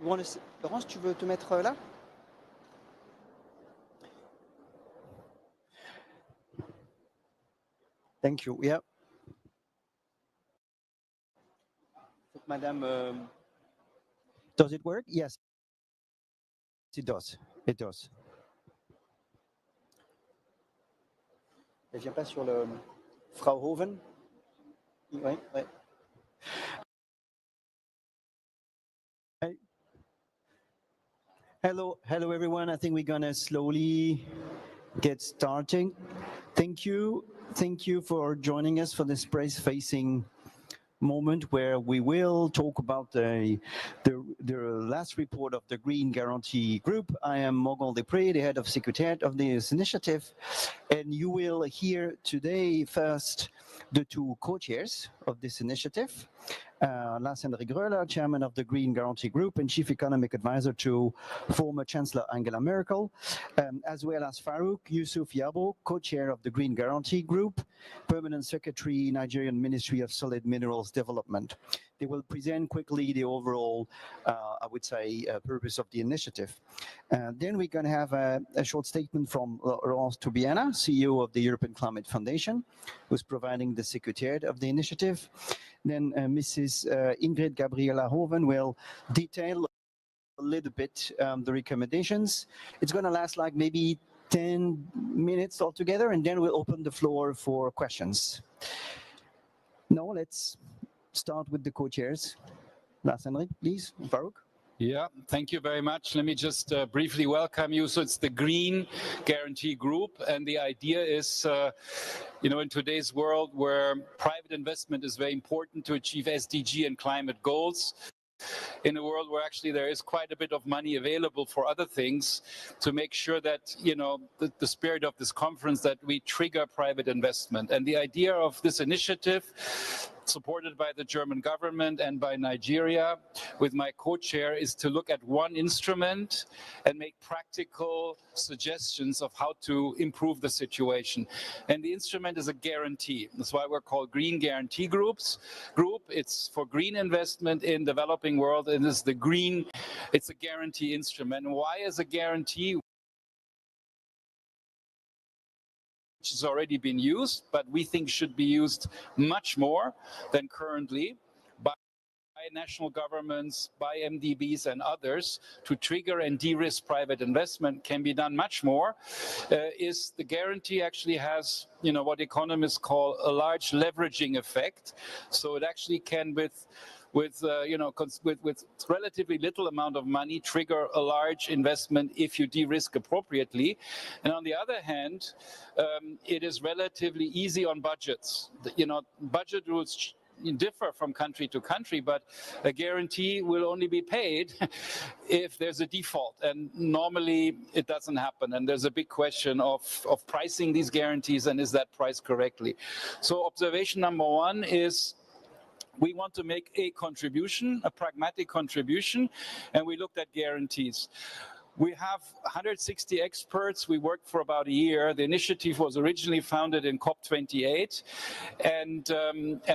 Laurence, tu veux te mettre là? Thank you. Yeah. Madame, does it work? Yes, it does. It does. Elle vient pas sur le Frau Hoven. Oui, oui. Hello everyone. I think we're gonna slowly get starting. Thank you for joining us for this press-facing moment where we will talk about the last report of the Green Guarantee Group. I am Morgan Després, the head of Secretariat of this initiative, and you will hear today first the two co-chairs of this initiative. Lars-Henrik Gröler, chairman of the Green Guarantee Group and chief economic advisor to former Chancellor Angela Merkel, as well as Farouk Yusuf Yabo, co-chair of the Green Guarantee Group, permanent secretary, Nigerian Ministry of Solid Minerals Development. They will present quickly the overall, I would say, purpose of the initiative. Then we're going to have a short statement from Laurence Toubiana, CEO of the European Climate Foundation, who's providing the secretariat of the initiative. Then Mrs. Ingrid Gabriela Hoven will detail a little bit the recommendations. It's going to last like maybe 10 minutes altogether, and then we'll open the floor for questions. Now let's start with the co-chairs. Lars-Henrik, please. Farouk. Yeah, thank you very much. Let me just briefly welcome you. So it's the Green Guarantee Group, and the idea is, in today's world where private investment is very important to achieve SDG and climate goals, in a world where actually there is quite a bit of money available for other things, to make sure that, the spirit of this conference, that we trigger private investment. And the idea of this initiative, supported by the German government and by Nigeria, with my co-chair, is to look at one instrument and make practical suggestions of how to improve the situation. And the instrument is a guarantee. That's why we're called Green Guarantee Group. It's for green investment in developing world, and it's a guarantee instrument. And why is a guarantee? Which has already been used, but we think should be used much more than currently by national governments, by MDBs and others, to trigger and de-risk private investment. Can be done much more. Is the guarantee actually has, what economists call a large leveraging effect. So it actually can, with relatively little amount of money, trigger a large investment if you de-risk appropriately. And on the other hand, it is relatively easy on budgets. Budget rules differ from country to country, but a guarantee will only be paid if there's a default, and normally it doesn't happen. And there's a big question of pricing these guarantees, and is that priced correctly? So observation number one is, we want to make a contribution, a pragmatic contribution, and we looked at guarantees. We have 160 experts. We worked for about a year. The initiative was originally founded in COP28, and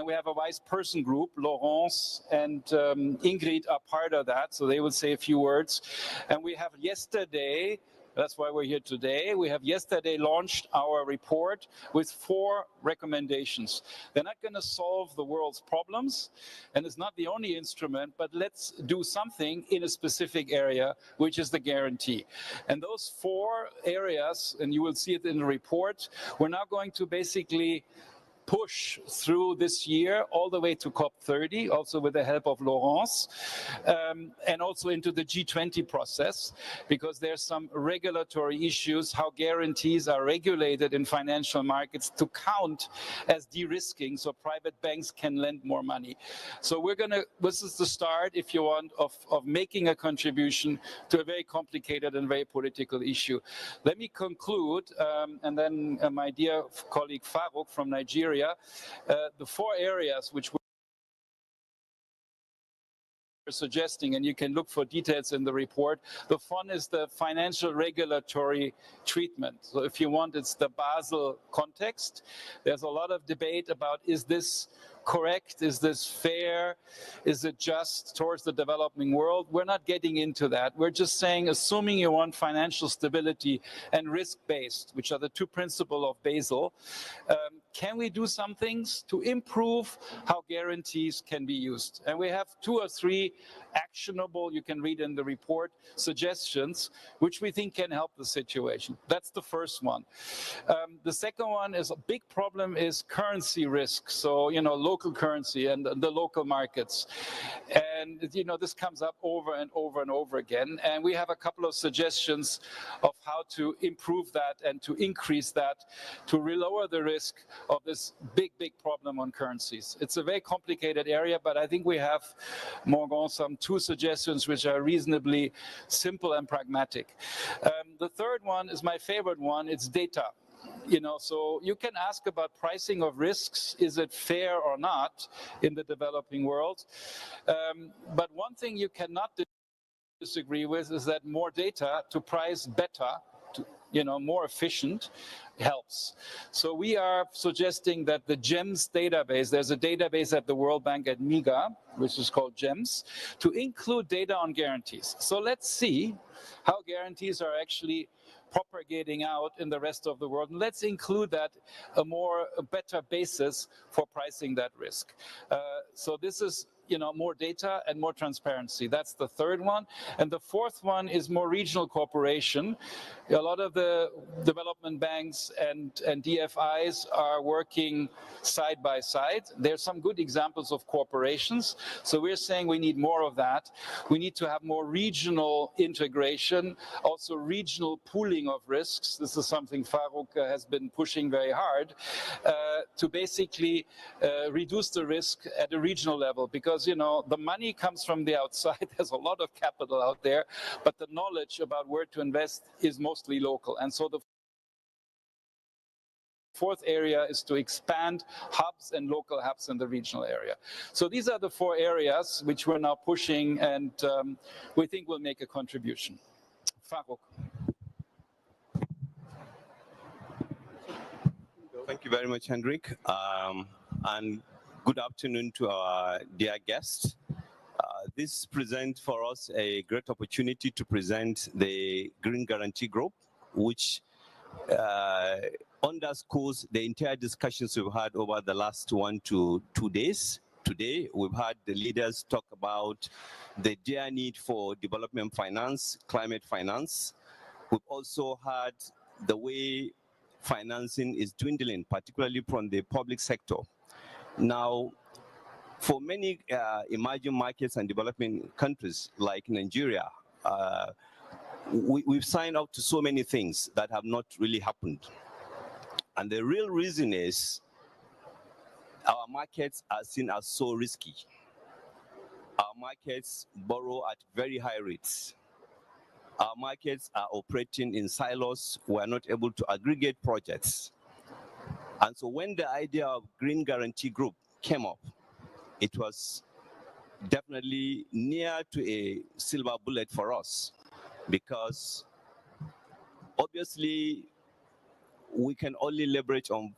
we have a vice person group. Laurence and Ingrid are part of that, so they will say a few words. And we have yesterday, that's why we're here today, we have yesterday launched our report with 4 recommendations. They're not going to solve the world's problems, and it's not the only instrument, but let's do something in a specific area, which is the guarantee. And those 4 areas, and you will see it in the report, we're now going to basically push through this year all the way to COP30, also with the help of Laurence, and also into the G20 process, because there's some regulatory issues, how guarantees are regulated in financial markets to count as de-risking, so private banks can lend more money. So this is the start, if you want, of making a contribution to a very complicated and very political issue. Let me conclude, and then my dear colleague Farouk from Nigeria, the 4 areas which we're suggesting, and you can look for details in the report. The one is the financial regulatory treatment. So if you want, it's the Basel context. There's a lot of debate about, is this correct? Is this fair? Is it just towards the developing world? We're not getting into that. We're just saying, assuming you want financial stability and risk-based, which are the two principles of Basel, can we do some things to improve how guarantees can be used? And we have 2 or 3 actionable, you can read in the report, suggestions, which we think can help the situation. That's the first one. The second one is a big problem is currency risk. So, local currency and the local markets. And, this comes up over and over and over again. And we have a couple of suggestions of how to improve that and to increase that to lower the risk of this big problem on currencies. It's a very complicated area, but I think we have, Morgan, some 2 suggestions which are reasonably simple and pragmatic. The third one is my favorite one. It's data. So you can ask about pricing of risks. Is it fair or not in the developing world? But one thing you cannot disagree with is that more data to price better, more efficient, helps. So we are suggesting that the GEMS database, there's a database at the World Bank at MIGA, which is called GEMS, to include data on guarantees. So let's see how guarantees are actually propagating out in the rest of the world. And let's include that a better basis for pricing that risk. So this is more data and more transparency. That's the third one. And the fourth one is more regional cooperation. A lot of the development banks and DFIs are working side by side. There's some good examples of cooperations. So we're saying we need more of that. We need to have more regional integration, also regional pooling of risks. This is something Farouk has been pushing very hard to basically reduce the risk at a regional level, because the money comes from the outside. There's a lot of capital out there, but the knowledge about where to invest is mostly local. And so the fourth area is to expand hubs and local hubs in the regional area. So these are the 4 areas which we're now pushing, and we think will make a contribution. Farouk. Thank you very much, Hendrik. And good afternoon to our dear guests. This presents for us a great opportunity to present the Green Guarantee Group, which underscores the entire discussions we've had over the last 1 to 2 days. Today, we've had the leaders talk about the dire need for development finance, climate finance. We've also had the way financing is dwindling, particularly from the public sector. Now, for many emerging markets and developing countries like Nigeria, we've signed up to so many things that have not really happened. And the real reason is our markets are seen as so risky. Our markets borrow at very high rates. Our markets are operating in silos. We're not able to aggregate projects. And so when the idea of Green Guarantee Group came up, it was definitely near to a silver bullet for us, because obviously we can only leverage on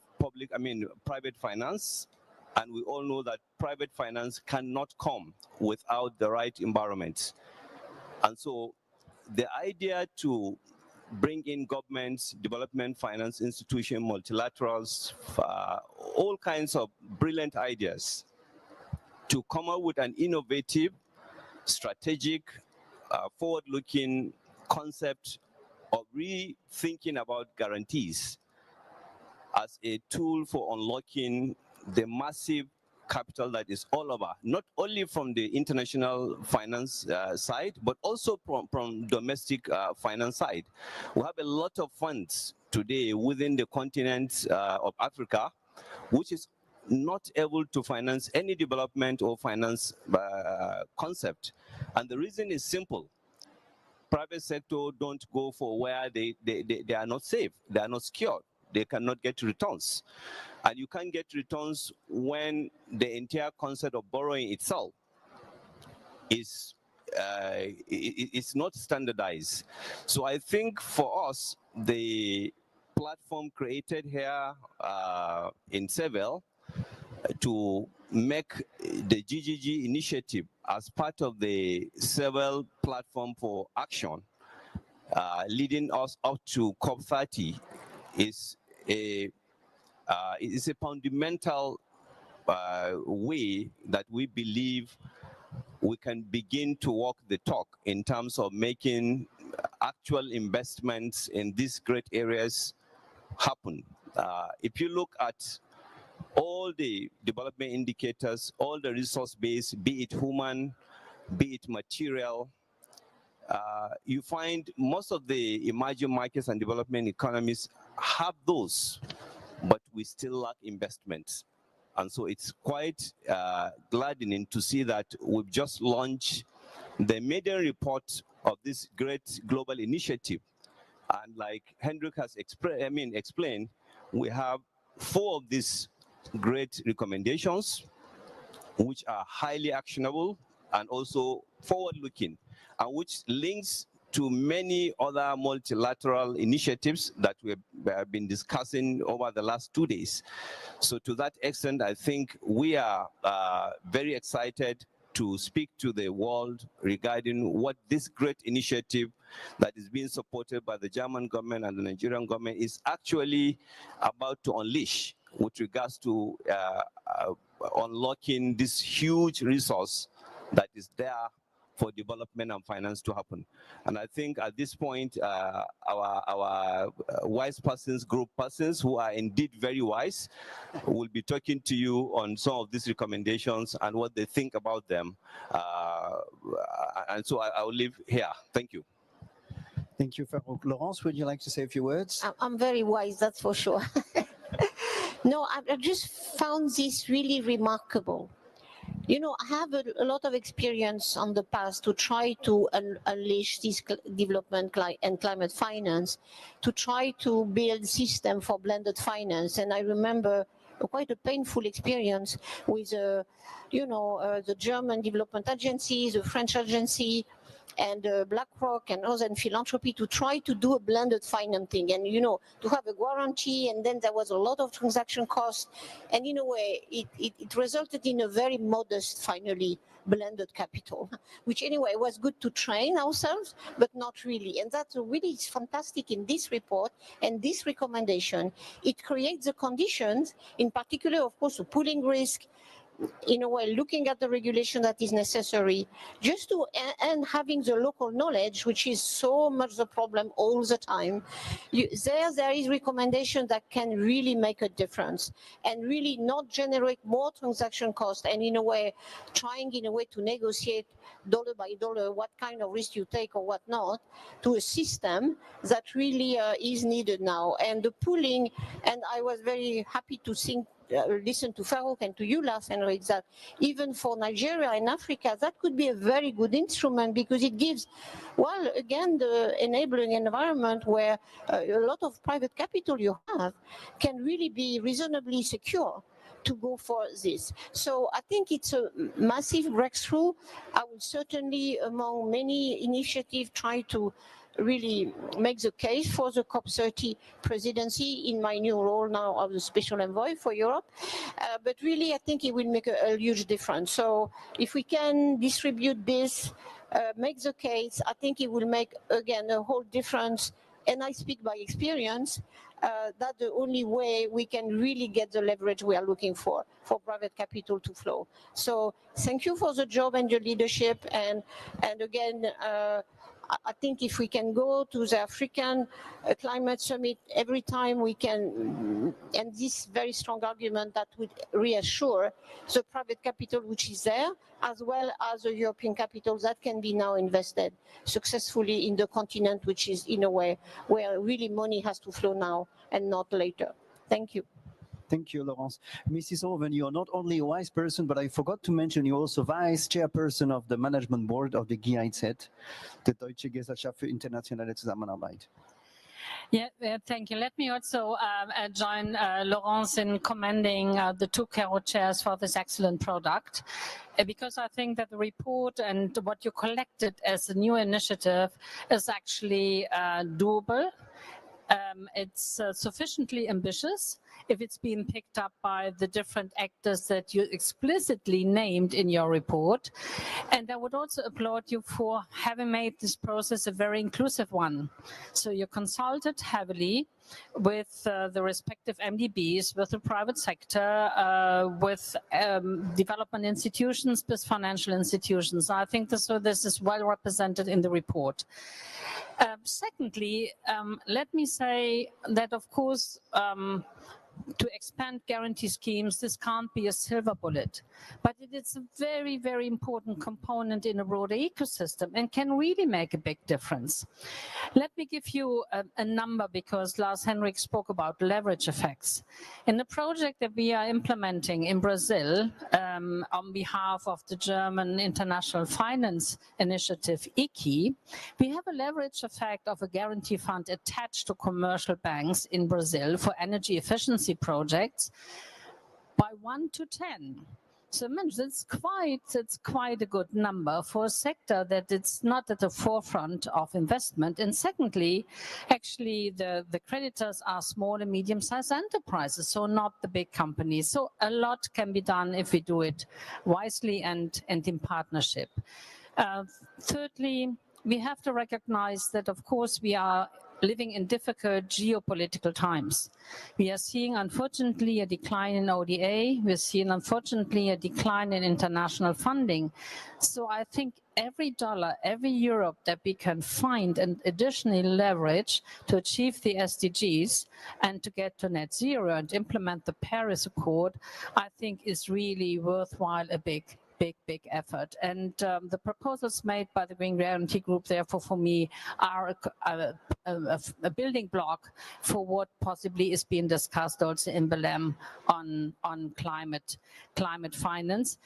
private finance, and we all know that private finance cannot come without the right environment. And so the idea to bring in governments, development finance institutions, multilaterals, all kinds of brilliant ideas to come up with an innovative, strategic, forward-looking concept of rethinking about guarantees as a tool for unlocking the massive capital that is all over, not only from the international finance side, but also from domestic finance side. We have a lot of funds today within the continent of Africa, which is not able to finance any development or finance concept. And the reason is simple. Private sector don't go for where they are not safe, they are not secured. They cannot get returns. And you can't get returns when the entire concept of borrowing itself is not standardized. So I think for us, the platform created here in Seville to make the GGG initiative as part of the Seville Platform for Action, leading us up to COP30, is a fundamental way that we believe we can begin to walk the talk in terms of making actual investments in these great areas happen. If you look at all the development indicators, all the resource base, be it human, be it material, you find most of the emerging markets and development economies have those, but we still lack investments. And so it's quite gladdening to see that we've just launched the maiden report of this great global initiative. And like Hendrik has explained, we have 4 of these great recommendations, which are highly actionable and also forward-looking, and which links to many other multilateral initiatives that we have been discussing over the last 2 days. So to that extent, I think we are very excited to speak to the world regarding what this great initiative that is being supported by the German government and the Nigerian government is actually about to unleash with regards to unlocking this huge resource that is there for development and finance to happen. And I think at this point, our wise persons, group persons who are indeed very wise, will be talking to you on some of these recommendations and what they think about them. And so I will leave here. Thank you. Thank you, Farouk. Laurence, would you like to say a few words? I'm very wise, that's for sure. No, I just found this really remarkable. You know, I have a lot of experience on the past to try to unleash this development and climate finance, to try to build system for blended finance. And I remember quite a painful experience with, the German Development Agency, the French agency, and BlackRock and others in philanthropy to try to do a blended financing and, to have a guarantee. And then there was a lot of transaction costs. And in a way, it resulted in a very modest, finally, blended capital, which anyway was good to train ourselves, but not really. And that's really fantastic in this report and this recommendation. It creates the conditions, in particular, of course, of pooling risk, in a way, looking at the regulation that is necessary, just to, and having the local knowledge, which is so much the problem all the time. There is recommendation that can really make a difference and really not generate more transaction costs, and in a way, trying in a way to negotiate dollar by dollar what kind of risk you take or what not, to a system that really is needed now. And the pooling, and I was very happy to think listen to Farouk and to you, Lars Henrik, that even for Nigeria and Africa, that could be a very good instrument because it gives, well, again, the enabling environment where a lot of private capital you have can really be reasonably secure to go for this. So I think it's a massive breakthrough. I will certainly, among many initiatives, try to really make the case for the COP30 presidency in my new role now of the special envoy for Europe. But really, I think it will make a huge difference. So if we can distribute this, make the case, I think it will make, again, a whole difference. And I speak by experience, that's the only way we can really get the leverage we are looking for private capital to flow. So thank you for the job and your leadership. And again, I think if we can go to the African Climate Summit every time we can, and this very strong argument that would reassure the private capital which is there, as well as the European capital that can be now invested successfully in the continent, which is in a way where really money has to flow now and not later. Thank you. Thank you, Laurence. Mrs. Owen, you're not only a wise person, but I forgot to mention you're also vice chairperson of the management board of the GIZ, the Deutsche Gesellschaft für internationale Zusammenarbeit. Yeah, thank you. Let me also join Laurence in commending the two co-chairs for this excellent product, because I think that the report and what you collected as a new initiative is actually doable. it's sufficiently ambitious, if it's being picked up by the different actors that you explicitly named in your report. And I would also applaud you for having made this process a very inclusive one. So you consulted heavily with the respective MDBs, with the private sector, with development institutions, with financial institutions. I think this is well represented in the report. Secondly, let me say that, of course, to expand guarantee schemes, this can't be a silver bullet, but it is a very, very important component in a broader ecosystem and can really make a big difference. Let me give you a number, because Lars Henrik spoke about leverage effects. In the project that we are implementing in Brazil on behalf of the German International Finance Initiative, ICI, we have a leverage effect of a guarantee fund attached to commercial banks in Brazil for energy efficiency projects by 1 to 10. So it's quite a good number for a sector that it's not at the forefront of investment. And secondly, actually the creditors are small and medium-sized enterprises, so not the big companies. So a lot can be done if we do it wisely and in partnership. Thirdly, we have to recognize that, of course, we are living in difficult geopolitical times. We are seeing, unfortunately, a decline in ODA. We're seeing, unfortunately, a decline in international funding. So I think every dollar, every euro that we can find and additionally leverage to achieve the SDGs and to get to net zero and implement the Paris Accord, I think is really worthwhile, a big effort. And the proposals made by the Green Guarantee Group, therefore, for me, are a building block for what possibly is being discussed also in Belém on climate finance.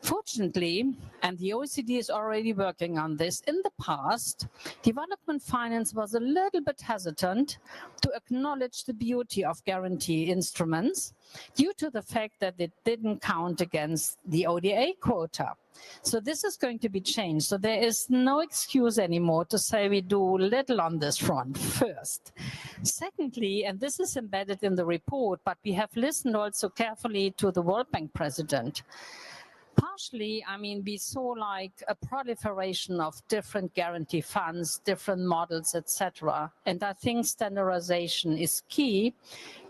Fortunately, and the OECD is already working on this, in the past, development finance was a little bit hesitant to acknowledge the beauty of guarantee instruments due to the fact that it didn't count against the ODA quota. So this is going to be changed. So there is no excuse anymore to say we do little on this front, first. Secondly, and this is embedded in the report, but we have listened also carefully to the World Bank president. Partially, I mean, we saw like a proliferation of different guarantee funds, different models, etc. And I think standardization is key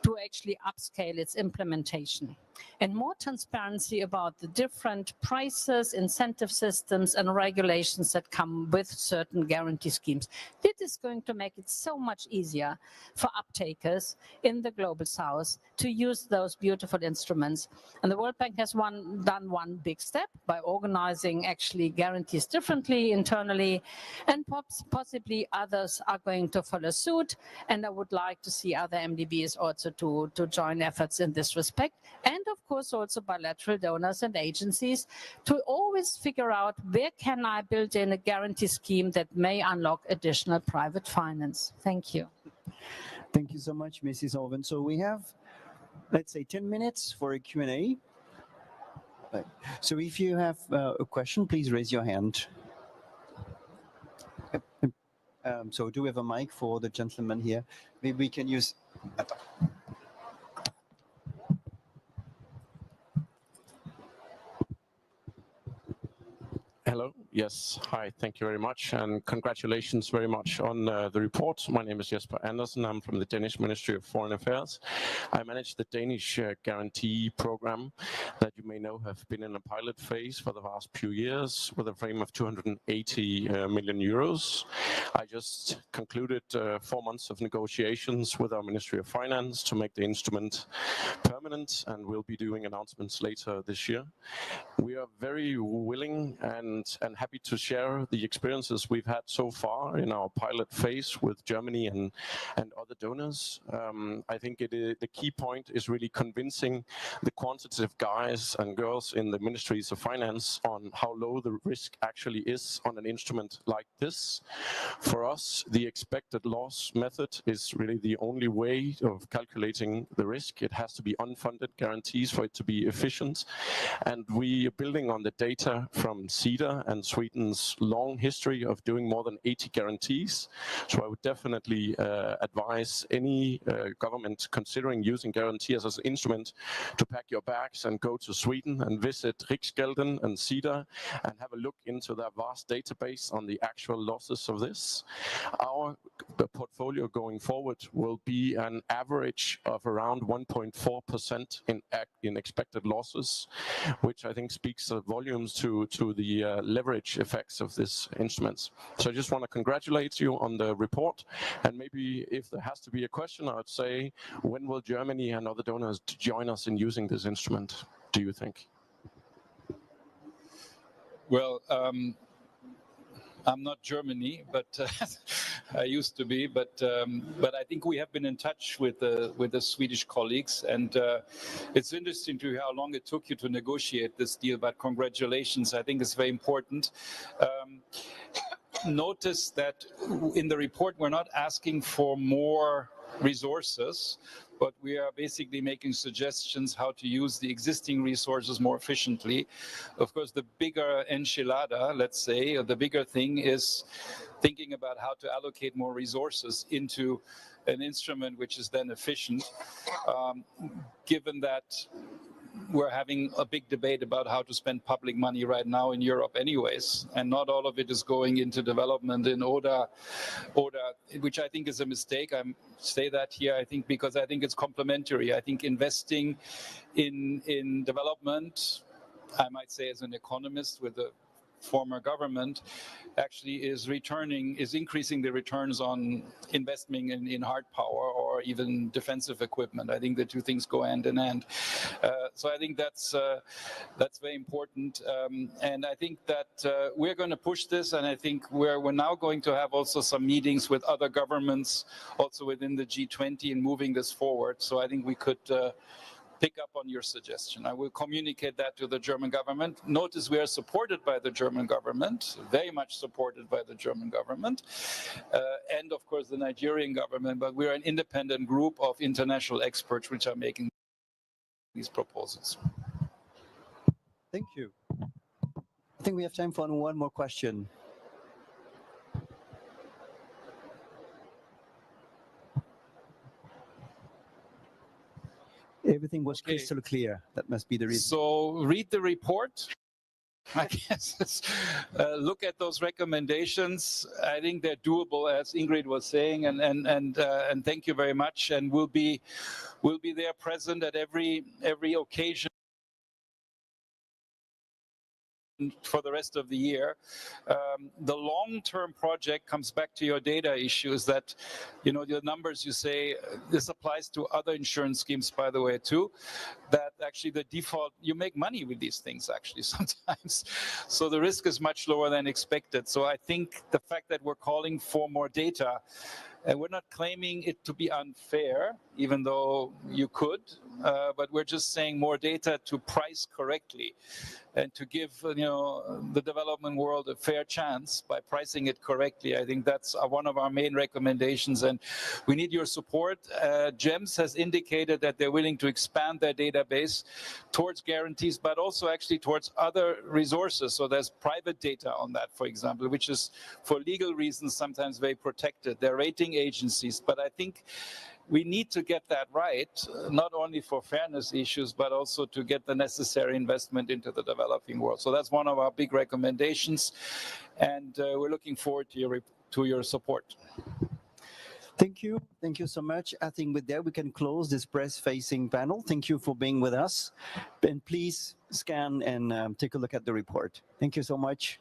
to actually upscale its implementation. And more transparency about the different prices, incentive systems, and regulations that come with certain guarantee schemes. This is going to make it so much easier for uptakers in the global south to use those beautiful instruments. And the World Bank has done one big step by organizing actually guarantees differently internally, and possibly others are going to follow suit. And I would like to see other MDBs also to join efforts in this respect. And of course, also bilateral donors and agencies to always figure out where can I build in a guarantee scheme that may unlock additional private finance. Thank you. Thank you so much, Mrs. Owen. So we have, let's say, 10 minutes for a Q&A. So if you have a question, please raise your hand. So do we have a mic for the gentleman here? Maybe we can use... Hello. Yes. Hi. Thank you very much. And congratulations very much on the report. My name is Jesper Andersen. I'm from the Danish Ministry of Foreign Affairs. I manage the Danish guarantee program that you may know have been in a pilot phase for the last few years with a frame of 280 million euros. I just concluded 4 months of negotiations with our Ministry of Finance to make the instrument permanent, and we'll be doing announcements later this year. We are very willing and happy to share the experiences we've had so far in our pilot phase with Germany and other donors. I think the key point is really convincing the quantitative guys and girls in the ministries of finance on how low the risk actually is on an instrument like this. For us, the expected loss method is really the only way of calculating the risk. It has to be unfunded guarantees for it to be efficient. And we are building on the data from CEDA and Sweden's long history of doing more than 80 guarantees. So I would definitely advise any government considering using guarantees as an instrument to pack your bags and go to Sweden and visit Riksgälden and CEDA and have a look into their vast database on the actual losses of this. Our portfolio going forward will be an average of around 1.4% in expected losses, which I think speaks volumes to the leverage effects of these instruments. So I just want to congratulate you on the report, and maybe if there has to be a question, I would say, when will Germany and other donors join us in using this instrument, do you think? Well, I'm not Germany, but I used to be. But I think we have been in touch with the Swedish colleagues, and it's interesting to hear how long it took you to negotiate this deal. But congratulations! I think it's very important. Notice that in the report we're not asking for more resources, but we are basically making suggestions how to use the existing resources more efficiently. Of course, the bigger enchilada, let's say, or the bigger thing is thinking about how to allocate more resources into an instrument which is then efficient, given that we're having a big debate about how to spend public money right now in Europe anyways, and not all of it is going into development in ODA, which I think is a mistake. I say that here, I think, because I think it's complementary. I think investing in development, I might say as an economist with the former government, actually is increasing the returns on investing in hard power or even defensive equipment. I think the two things go hand in hand. So I think that's very important. And I think that we're going to push this, and I think we're now going to have also some meetings with other governments, also within the G20, in moving this forward. So I think we could pick up on your suggestion. I will communicate that to the German government. Notice we are supported by the German government, very much supported by the German government, and of course the Nigerian government, but we're an independent group of international experts which are making these proposals. Thank you. I think we have time for one more question. Everything was crystal clear. That must be the reason. So read the report. I guess look at those recommendations. I think they're doable, as Ingrid was saying, and thank you very much. And we'll be there present at every occasion for the rest of the year. The long-term project comes back to your data issues that, the numbers you say, this applies to other insurance schemes, by the way, too, that actually the default, you make money with these things actually sometimes. So the risk is much lower than expected. So I think the fact that we're calling for more data, and we're not claiming it to be unfair, even though you could, but we're just saying more data to price correctly and to give the development world a fair chance by pricing it correctly. I think that's one of our main recommendations, and we need your support. GEMS has indicated that they're willing to expand their database towards guarantees, but also actually towards other resources. So there's private data on that, for example, which is for legal reasons sometimes very protected. They're rating agencies, but I think we need to get that right, not only for fairness issues, but also to get the necessary investment into the developing world. So that's one of our big recommendations, and we're looking forward to your support. Thank you. Thank you so much. I think with that, we can close this press-facing panel. Thank you for being with us. And please scan and take a look at the report. Thank you so much.